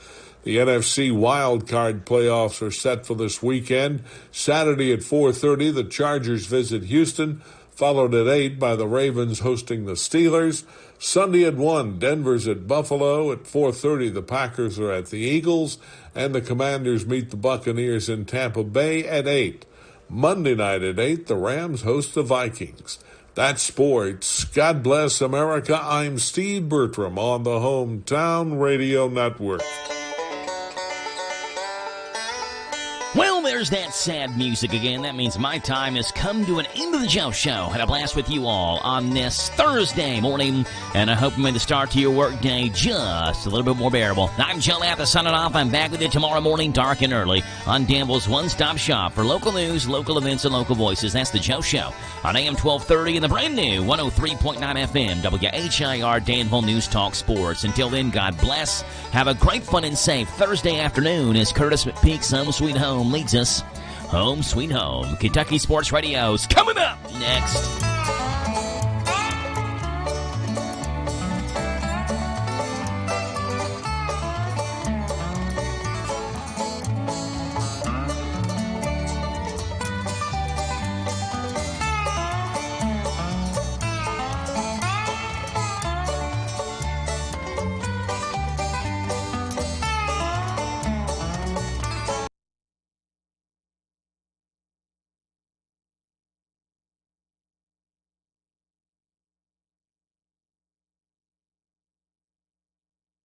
The NFC wildcard playoffs are set for this weekend. Saturday at 4:30, the Chargers visit Houston, followed at 8 by the Ravens hosting the Steelers. Sunday at 1, Denver's at Buffalo. At 4:30, the Packers are at the Eagles, and the Commanders meet the Buccaneers in Tampa Bay at 8. Monday night at 8, the Rams host the Vikings. That's sports. God bless America. I'm Steve Bertram on the Hometown Radio Network. Well, there's that sad music again. That means my time has come to an end of the Joe Show. Had a blast with you all on this Thursday morning, and I hope you made the start to your workday just a little bit more bearable. I'm Joe Mathis signing off. I'm back with you tomorrow morning, dark and early, on Danville's one-stop shop for local news, local events, and local voices. That's the Joe Show on AM 1230 and the brand new 103.9 FM WHIR Danville News Talk Sports. Until then, God bless. Have a great, fun, and safe Thursday afternoon as Curtis McPeak's Home Sweet Home leads us home sweet home. Kentucky Sports Radio's coming up next.